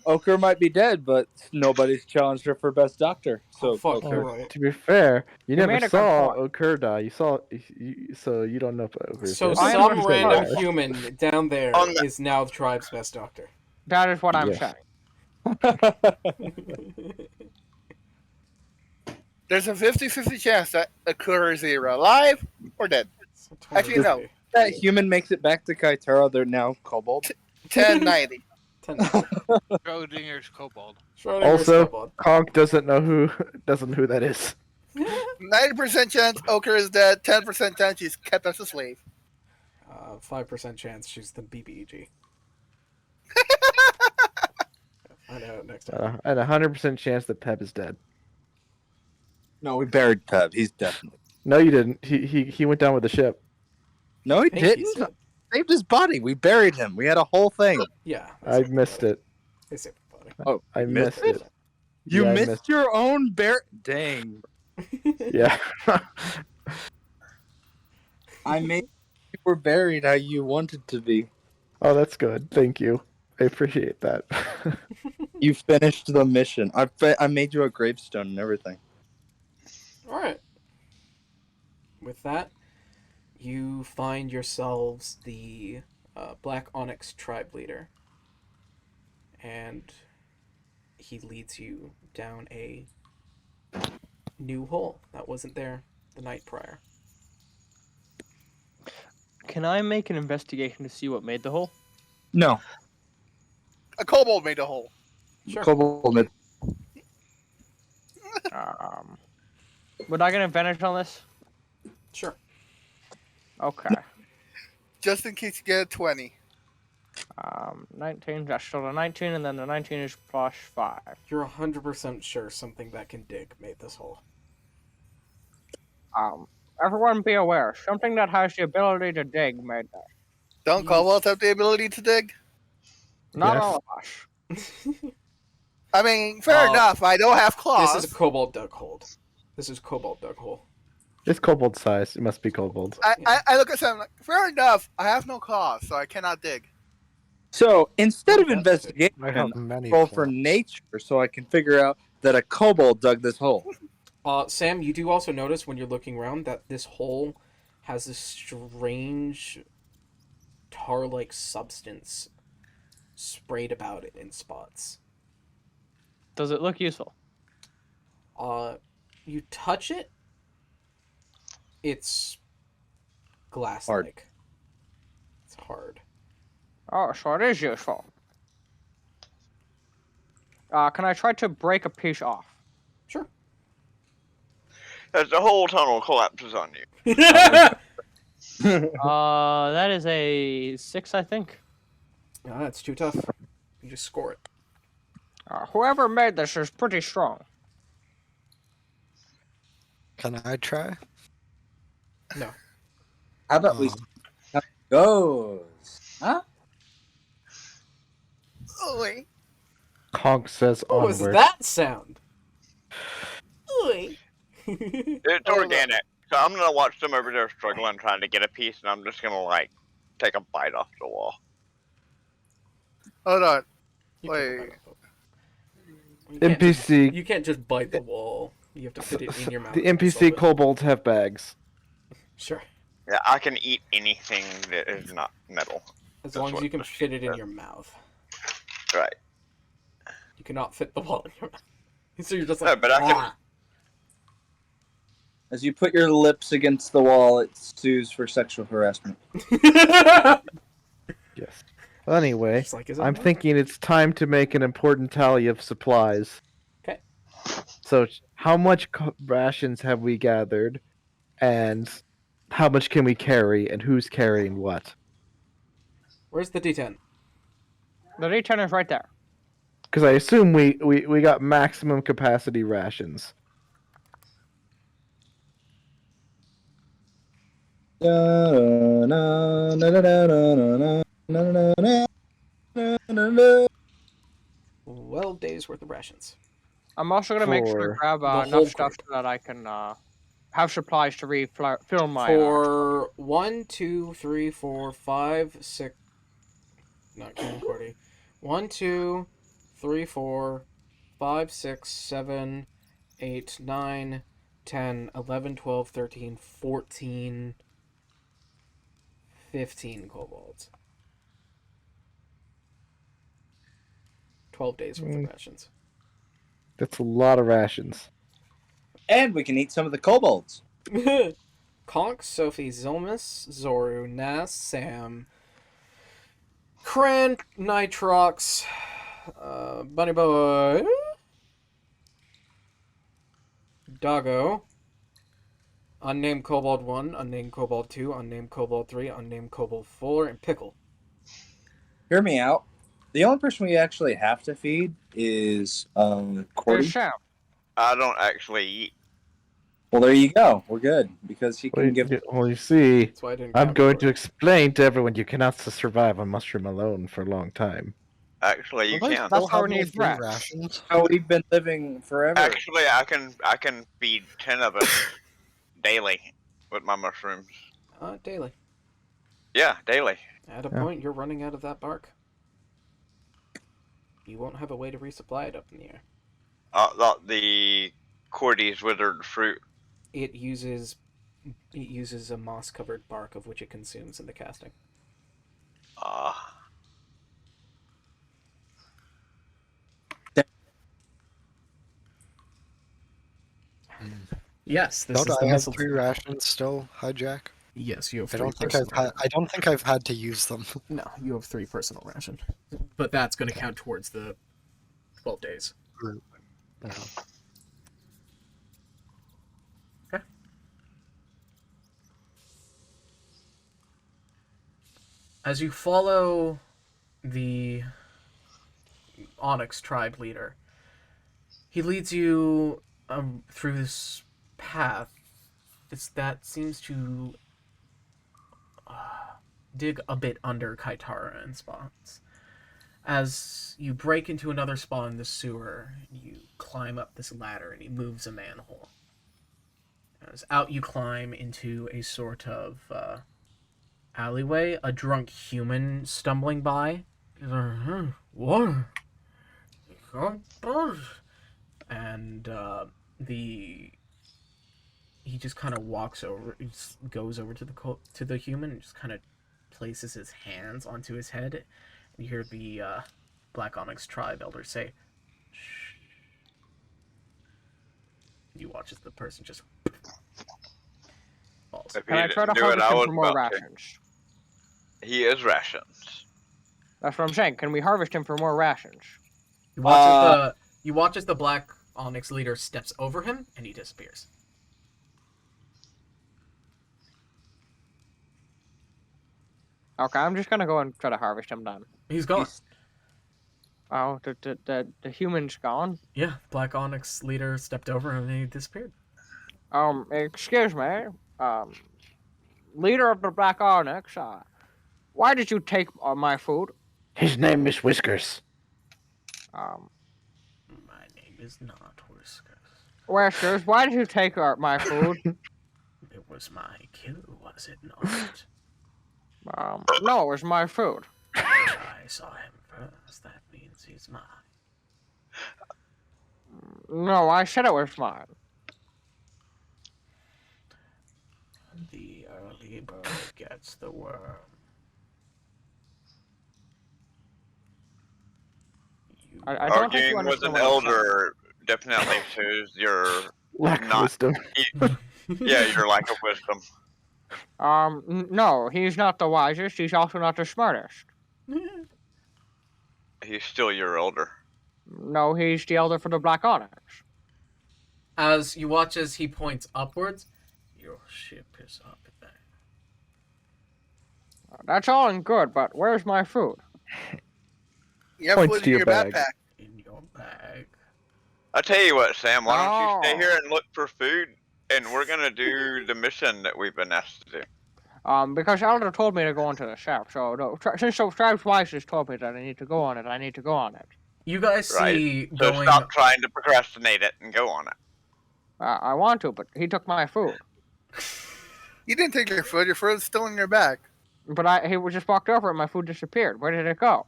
Speaker 2: Okur might be dead, but nobody's challenged her for best doctor. So
Speaker 3: Oh, fuck,
Speaker 2: Okur.
Speaker 3: you're right.
Speaker 1: To be fair, you
Speaker 9: You
Speaker 1: never
Speaker 9: made a good
Speaker 1: saw
Speaker 9: point.
Speaker 1: Okur die. You saw, so you don't know if Okur's
Speaker 3: So
Speaker 1: dead.
Speaker 9: I
Speaker 3: some
Speaker 9: understand
Speaker 3: random
Speaker 9: that.
Speaker 3: human down there
Speaker 5: On the-
Speaker 3: is now the tribe's best doctor.
Speaker 9: That is what I'm
Speaker 1: Yes.
Speaker 9: saying.
Speaker 4: There's a 50-50 chance that Okur is either alive or dead.
Speaker 3: So
Speaker 4: Actually, no.
Speaker 3: totally.
Speaker 2: That human makes it back to Kitara, they're now kobold.
Speaker 4: 1090.
Speaker 3: 10.
Speaker 6: Schrodinger's kobold.
Speaker 3: Schrodinger's
Speaker 1: Also,
Speaker 3: kobold.
Speaker 1: Conk doesn't know who that is.
Speaker 4: 90% chance Okur is dead. 10% chance she's kept as a slave.
Speaker 3: 5% chance she's the BBEG. Find out next time.
Speaker 1: And 100% chance that Pep is dead.
Speaker 2: No, we buried Peb. He's definitely.
Speaker 1: No, you didn't. He went down with the ship.
Speaker 2: No, he
Speaker 3: I think he's
Speaker 2: didn't.
Speaker 3: dead.
Speaker 2: Saved his body. We buried him. We had a whole thing.
Speaker 3: Yeah.
Speaker 1: I missed it.
Speaker 3: They saved the body.
Speaker 2: Oh,
Speaker 1: I missed it.
Speaker 2: You
Speaker 1: Yeah, I
Speaker 2: missed
Speaker 1: missed-
Speaker 2: your own Dang.
Speaker 1: Yeah.
Speaker 2: I made you were buried how you wanted to be.
Speaker 1: Oh, that's good. Thank you. I appreciate that.
Speaker 2: You finished the mission. I made you a gravestone and everything.
Speaker 3: All right. With that, you find yourselves the Black Onyx tribe leader, and he leads you down a new hole that wasn't there the night prior.
Speaker 9: Can I make an investigation to see what made the hole?
Speaker 2: No.
Speaker 4: A kobold made a hole.
Speaker 3: Sure.
Speaker 2: Kobold.
Speaker 9: Would I get an advantage on this?
Speaker 3: Sure.
Speaker 9: Okay.
Speaker 4: Just in case you get a 20.
Speaker 9: 19. That's still a 19, and then the 19 is plus 5.
Speaker 3: You're 100% sure something that can dig made this hole.
Speaker 9: Everyone be aware, something that has the ability to dig made that.
Speaker 4: Don't kobolds have the ability to dig?
Speaker 9: Not
Speaker 1: Yes.
Speaker 9: all of us.
Speaker 4: I mean, fair enough. I don't have claws.
Speaker 3: This is a kobold dug hole. This is kobold dug hole.
Speaker 1: It's kobold size. It must be kobold.
Speaker 4: I look at something like, fair enough. I have no claws, so I cannot dig.
Speaker 2: So instead of investigating,
Speaker 11: I have many.
Speaker 2: roll for
Speaker 11: claws.
Speaker 2: nature so I can figure out that a kobold dug this hole.
Speaker 3: Sam, you do also notice when you're looking around that this hole has this strange tar-like substance sprayed about it in spots.
Speaker 9: Does it look useful?
Speaker 3: You touch it, it's glass-like. It's hard.
Speaker 9: Oh, so it is useful. Can I try to break a piece off?
Speaker 3: Sure.
Speaker 5: As the whole tunnel collapses on you.
Speaker 9: That is a 6, I think.
Speaker 3: No, that's too tough. You just score it.
Speaker 9: Whoever made this is pretty strong.
Speaker 11: Can I try?
Speaker 3: No.
Speaker 2: How about we see how it goes? Huh?
Speaker 4: Ooh.
Speaker 1: Conk says
Speaker 3: What
Speaker 1: onward.
Speaker 3: was that sound? Ooh.
Speaker 5: It's organic. So I'm gonna watch them over there struggling, trying to get a piece, and I'm just gonna like take a bite off the wall.
Speaker 4: Hold on.
Speaker 3: You
Speaker 4: Wait.
Speaker 3: can't bite the- you can't just-
Speaker 1: NPC.
Speaker 3: You can't just bite the wall. You have to fit it in your mouth.
Speaker 1: The
Speaker 3: and
Speaker 1: NPC
Speaker 3: solve it.
Speaker 1: kobolds have bags.
Speaker 3: Sure.
Speaker 5: Yeah, I can eat anything that is not metal.
Speaker 3: As
Speaker 5: That's
Speaker 3: long as
Speaker 5: what
Speaker 3: you can
Speaker 5: the
Speaker 3: fit it in
Speaker 5: said.
Speaker 3: your mouth.
Speaker 5: Right.
Speaker 3: You cannot fit the wall in your mouth. So you're just
Speaker 5: No,
Speaker 3: like,
Speaker 5: but I can-
Speaker 3: "Ah."
Speaker 2: As you put your lips against the wall, it sues for sexual harassment.
Speaker 1: Yes. Well, anyway,
Speaker 3: Just like, is it
Speaker 1: I'm
Speaker 3: not?
Speaker 1: thinking it's time to make an important tally of supplies.
Speaker 3: 'Kay.
Speaker 1: So, how much rations have we gathered, and how much can we carry, and who's carrying what?
Speaker 3: Where's the D10?
Speaker 9: The D10 is right there.
Speaker 1: Because I assume we got maximum capacity rations.
Speaker 3: Well, days worth of rations.
Speaker 9: I'm also gonna make sure
Speaker 1: For
Speaker 9: to grab
Speaker 3: the whole
Speaker 9: enough stuff
Speaker 3: group.
Speaker 9: so that I can have supplies to refill my.
Speaker 3: For 1, 2, 3, 4, 5, 6. Not counting Cordy. 1, 2, 3, 4, 5, 6, 7, 8, 9, 10, 11, 12, 13, 14, 15 kobolds. 12 days worth of rations.
Speaker 1: That's a lot of rations.
Speaker 2: And we can eat some of the kobolds.
Speaker 3: Conk, Sophie, Zilmus, Zoru, Nas, Sam, Kran, Nitrox, Bunny Boy, Doggo, Unnamed Kobold 1, Unnamed Kobold 2, Unnamed Kobold 3, Unnamed Kobold 4, and Pickle.
Speaker 2: Hear me out. The only person we actually have to feed is Cordy.
Speaker 5: I don't actually eat.
Speaker 2: Well, there you go. We're good because he can give.
Speaker 1: Well, you see,
Speaker 3: That's why I didn't
Speaker 1: I'm
Speaker 3: count
Speaker 1: going
Speaker 3: Cordy.
Speaker 1: to explain to everyone you cannot survive on mushroom alone for a long time.
Speaker 5: Actually, you can.
Speaker 9: That's how we
Speaker 11: Only
Speaker 9: need
Speaker 11: 3
Speaker 9: bread.
Speaker 11: rations.
Speaker 2: Oh, we've been living forever.
Speaker 5: Actually, I can feed 10 of us daily with my mushrooms.
Speaker 3: Daily.
Speaker 5: Yeah, daily.
Speaker 3: At a point, you're running out of that bark. You won't have a way to resupply it up in the air.
Speaker 5: The Cordy's withered fruit.
Speaker 3: It uses a moss-covered bark of which it consumes in the casting. Yes, this
Speaker 11: Don't
Speaker 3: is
Speaker 11: I
Speaker 3: the
Speaker 11: have
Speaker 3: missile.
Speaker 11: 3 rations still, Hijack?
Speaker 3: Yes, you have
Speaker 11: I
Speaker 3: three.
Speaker 11: I don't think I've had to use them.
Speaker 3: No, you have 3 personal ration, but that's going to count towards the 12 days.
Speaker 11: No.
Speaker 3: Okay. As you follow the Onyx tribe leader, he leads you through this path that seems to dig a bit under Kitara in spots. As you break into another spot in the sewer, you climb up this ladder and he moves a manhole. As out you climb into a sort of alleyway, a drunk human stumbling by. He's like, what? And he just kind of walks over, he just goes over to the human and just kind of places his hands onto his head, and you hear the Black Onyx tribe elder say, "Shh." You watch as the person just falls.
Speaker 5: If
Speaker 9: Can
Speaker 5: he
Speaker 9: I try to
Speaker 5: didn't do it,
Speaker 9: harvest
Speaker 5: I
Speaker 9: him
Speaker 5: was
Speaker 9: for more
Speaker 5: about to.
Speaker 9: rations?
Speaker 5: He is rations.
Speaker 9: That's what I'm saying. Can we harvest him for more rations?
Speaker 3: You watch as the Black Onyx leader steps over him and he disappears.
Speaker 9: Okay, I'm just gonna go and try to harvest him then.
Speaker 3: He's gone.
Speaker 9: Oh, the human's gone?
Speaker 3: Yeah, Black Onyx leader stepped over him and he disappeared.
Speaker 9: Excuse me, leader of the Black Onyx, why did you take my food?
Speaker 1: His name is Whiskers.
Speaker 3: My name is not Whiskers.
Speaker 9: Whiskers, why did you take my food?
Speaker 3: It was my kill, was it not?
Speaker 9: No, it was my food.
Speaker 3: I saw him first. That means he's mine.
Speaker 9: No, I said it was mine.
Speaker 3: The early bird gets the worm.
Speaker 9: I don't think you
Speaker 5: Arguing with
Speaker 9: understand
Speaker 5: an
Speaker 9: what I'm saying.
Speaker 5: elder definitely shows your
Speaker 1: Lack of
Speaker 5: not.
Speaker 1: wisdom.
Speaker 5: Yeah, your lack of wisdom.
Speaker 9: No, he's not the wisest. He's also not the smartest.
Speaker 5: He's still your elder.
Speaker 9: No, he's the elder for the Black Onyx.
Speaker 3: As you watch as he points upwards, your ship is up there.
Speaker 9: That's all and good, but where's my food?
Speaker 4: You have
Speaker 1: Points
Speaker 4: food
Speaker 1: to
Speaker 4: in
Speaker 1: your
Speaker 4: your
Speaker 1: bag.
Speaker 4: backpack.
Speaker 3: In your bag.
Speaker 5: I tell you what, Sam. Why don't you stay
Speaker 9: Oh.
Speaker 5: here and look for food, and we're gonna do the mission that we've been asked to do.
Speaker 9: Because Elder told me to go into the shop, so no, since the tribe's wise has told me that I need to go on it, I need to go on it.
Speaker 3: You guys see
Speaker 5: So
Speaker 3: going.
Speaker 5: stop trying to procrastinate it and go on it.
Speaker 9: I want to, but he took my food.
Speaker 4: You didn't take your food. Your food's still in your bag.
Speaker 9: But he just walked over and my food disappeared. Where did it go?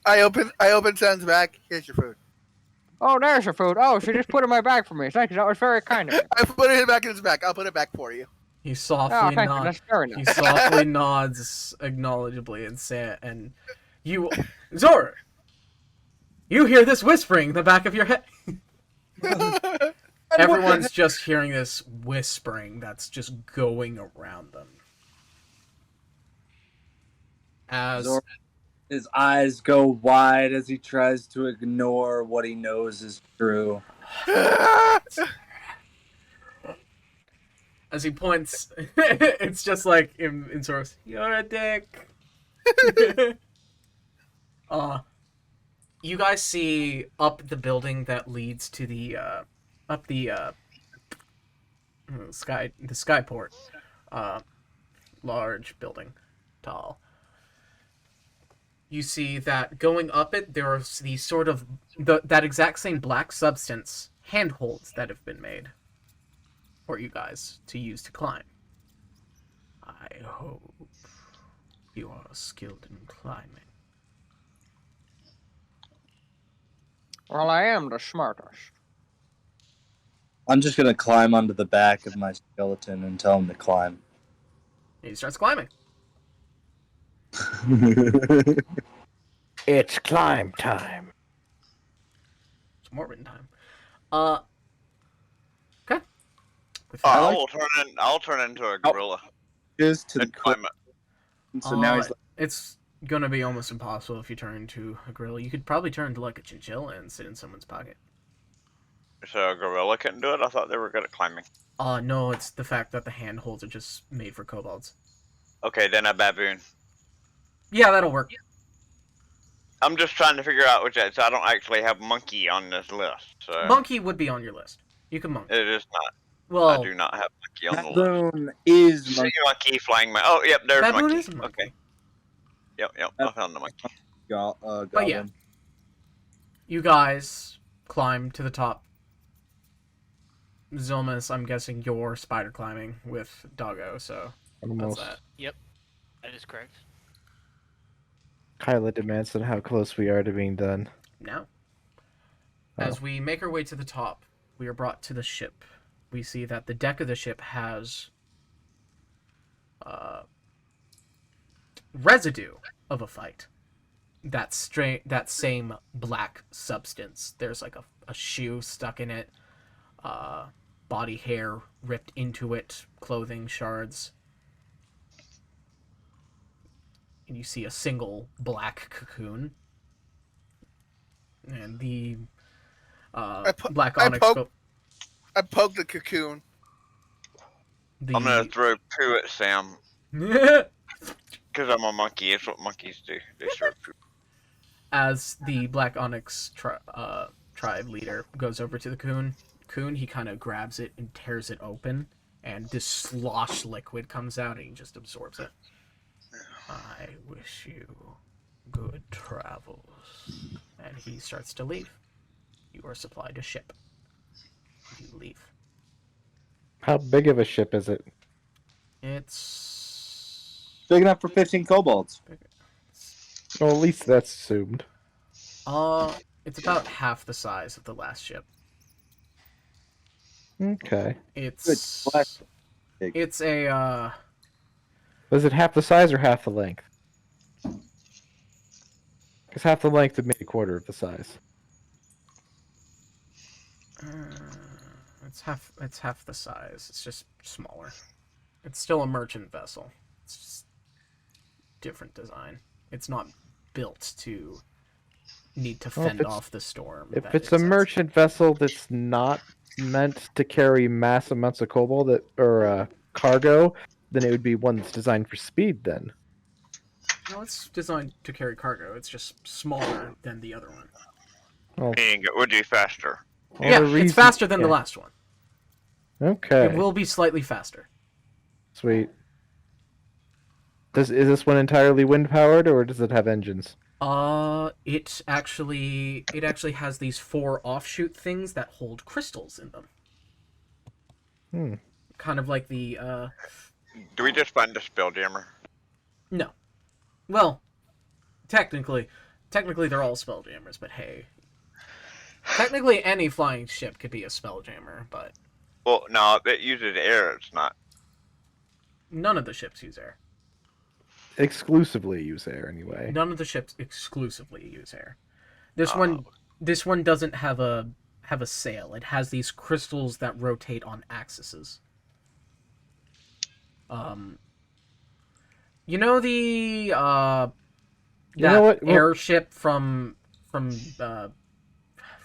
Speaker 4: I open Sam's bag. Here's your food.
Speaker 9: Oh, there's your food. Oh, she just put it in my bag for me. Thank you. That was very kind of you.
Speaker 4: I put it back in his bag. I'll put it back for you.
Speaker 3: He
Speaker 9: Oh,
Speaker 3: softly
Speaker 9: thank you.
Speaker 3: nods.
Speaker 9: That's very
Speaker 3: He
Speaker 9: nice.
Speaker 3: softly nods acknowledgeably and you, Zora, you hear this whispering in the back of your head. Everyone's just hearing this whispering that's just going around them. As
Speaker 10: Zora, his eyes go wide as he tries to ignore what he knows is true.
Speaker 3: as he points, it's just like in Zora's, "You're a dick." You guys see up the building that leads to the up the skyport, large building, tall. You see that going up it, there are these sort of that exact same black substance handholds that have been made for you guys to use to climb. I hope you are skilled in climbing.
Speaker 9: Well, I am the smartest.
Speaker 10: I'm just gonna climb onto the back of my skeleton and tell him to climb.
Speaker 3: He starts climbing.
Speaker 1: It's climb time.
Speaker 3: It's Morbin time. Okay. With
Speaker 5: I'll turn into a gorilla
Speaker 10: Just to
Speaker 5: and climb it.
Speaker 10: So now he's like,
Speaker 3: it's gonna be almost impossible if you turn into a gorilla. You could probably turn into like a chinchilla and sit in someone's pocket.
Speaker 5: So a gorilla couldn't do it? I thought they were good at climbing.
Speaker 3: No, it's the fact that the handholds are just made for kobolds.
Speaker 5: Okay, then a baboon.
Speaker 3: Yeah, that'll work.
Speaker 5: I'm just trying to figure out which. So I don't actually have monkey on this list. So
Speaker 3: Monkey would be on your list. You can monkey.
Speaker 5: it is not.
Speaker 3: Well,
Speaker 5: I do not have monkey on the list.
Speaker 10: baboon is
Speaker 5: See
Speaker 10: monkey.
Speaker 5: monkey flying my. Oh, yep, there's
Speaker 3: baboon
Speaker 5: monkey.
Speaker 3: is a monkey.
Speaker 5: Okay. Yep. I found the monkey.
Speaker 3: But yeah, you guys climb to the top. Zilmus, I'm guessing you're spider climbing with Doggo, so
Speaker 1: Almost.
Speaker 3: that's that.
Speaker 6: Yep, that is correct.
Speaker 1: Kyla demands on how close we are to being done.
Speaker 3: Now,
Speaker 1: Oh.
Speaker 3: as we make our way to the top, we are brought to the ship. We see that the deck of the ship has residue of a fight. That same black substance. There's like a shoe stuck in it, body hair ripped into it, clothing shards. And you see a single black cocoon. And the black onyx.
Speaker 4: I poked the cocoon.
Speaker 5: I'm gonna throw poo at Sam
Speaker 3: The
Speaker 5: because I'm a monkey. It's what monkeys do. They throw poo.
Speaker 3: as the black onyx tribe leader goes over to the coon, he kind of grabs it and tears it open, and this slosh liquid comes out, and he just absorbs it. I wish you good travels. And he starts to leave. You are supplied a ship. You leave.
Speaker 1: How big of a ship is it?
Speaker 3: It's
Speaker 10: big enough for 15 kobolds.
Speaker 1: Well, at least that's assumed.
Speaker 3: It's about half the size of the last ship.
Speaker 1: Okay.
Speaker 3: It's a
Speaker 1: Was it half the size or half the length? Because half the length would make a quarter of the size.
Speaker 3: It's half the size. It's just smaller. It's still a merchant vessel. It's just different design. It's not built to need to fend off the storm.
Speaker 1: If it's a merchant vessel that's not meant to carry mass amounts of kobold or cargo, then it would be one that's designed for speed then.
Speaker 3: No, it's designed to carry cargo. It's just smaller than the other one.
Speaker 1: Well,
Speaker 5: Meaning it would be faster.
Speaker 3: Yeah, it's faster than the last one.
Speaker 1: Okay.
Speaker 3: It will be slightly faster.
Speaker 1: Sweet. Is this one entirely wind powered, or does it have engines?
Speaker 3: It actually has these 4 offshoot things that hold crystals in them.
Speaker 1: Hmm.
Speaker 3: Kind of like the
Speaker 5: Do we just find a spelljammer?
Speaker 3: no. Well, technically they're all spelljammers, but hey. Technically any flying ship could be a spelljammer, but
Speaker 5: Well, no, it uses air. It's not.
Speaker 3: none of the ships use air.
Speaker 1: Exclusively use air anyway.
Speaker 3: None of the ships exclusively use air. This one doesn't have a sail. It has these crystals that rotate on axes. You know the airship from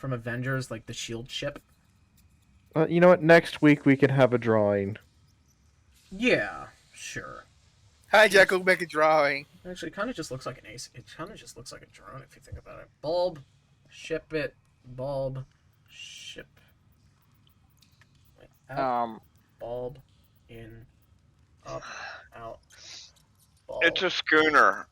Speaker 3: Avengers, like the shield ship?
Speaker 1: You know what? Next week we can have a drawing.
Speaker 3: Yeah, sure.
Speaker 4: Hi, Jack. We'll make a drawing.
Speaker 3: Actually, it kind of just looks like an ace. It kind of just looks like a drone if you think about it. Bulb, ship it, bulb, ship. Wait, out, bulb, in, up, out. Bulb.
Speaker 5: It's a schooner.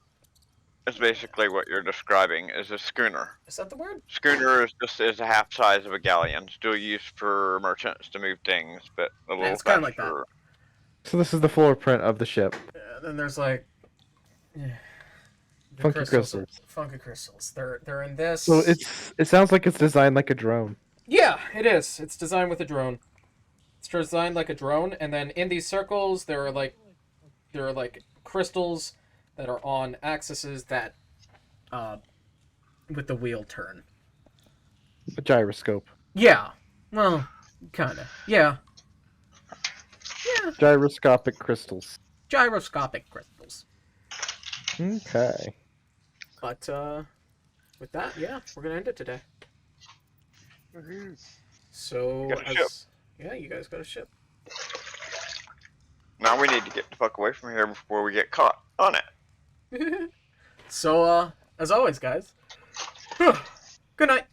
Speaker 5: Is basically what you're describing. Is a schooner.
Speaker 3: Is that the word?
Speaker 5: Schooner is a half size of a galleon, still used for merchants to move things, but a little
Speaker 3: it's
Speaker 5: faster.
Speaker 3: kind of like that.
Speaker 1: So this is the floor print of the ship.
Speaker 3: Then there's like
Speaker 1: Funky crystals.
Speaker 3: Funky crystals. They're in this.
Speaker 1: So it sounds like it's designed like a drone.
Speaker 3: Yeah, it is. It's designed with a drone. It's designed like a drone, and then in these circles there are like crystals that are on axes that with the wheel turn.
Speaker 1: A gyroscope.
Speaker 3: Yeah. Well, kinda. Yeah. Yeah.
Speaker 1: Gyroscopic crystals.
Speaker 3: Gyroscopic crystals.
Speaker 1: Okay.
Speaker 3: But with that, yeah, we're gonna end it today. So
Speaker 5: Got a ship.
Speaker 3: yeah, you guys got a ship.
Speaker 5: Now we need to get the fuck away from here before we get caught on it.
Speaker 3: So as always, guys. Good night.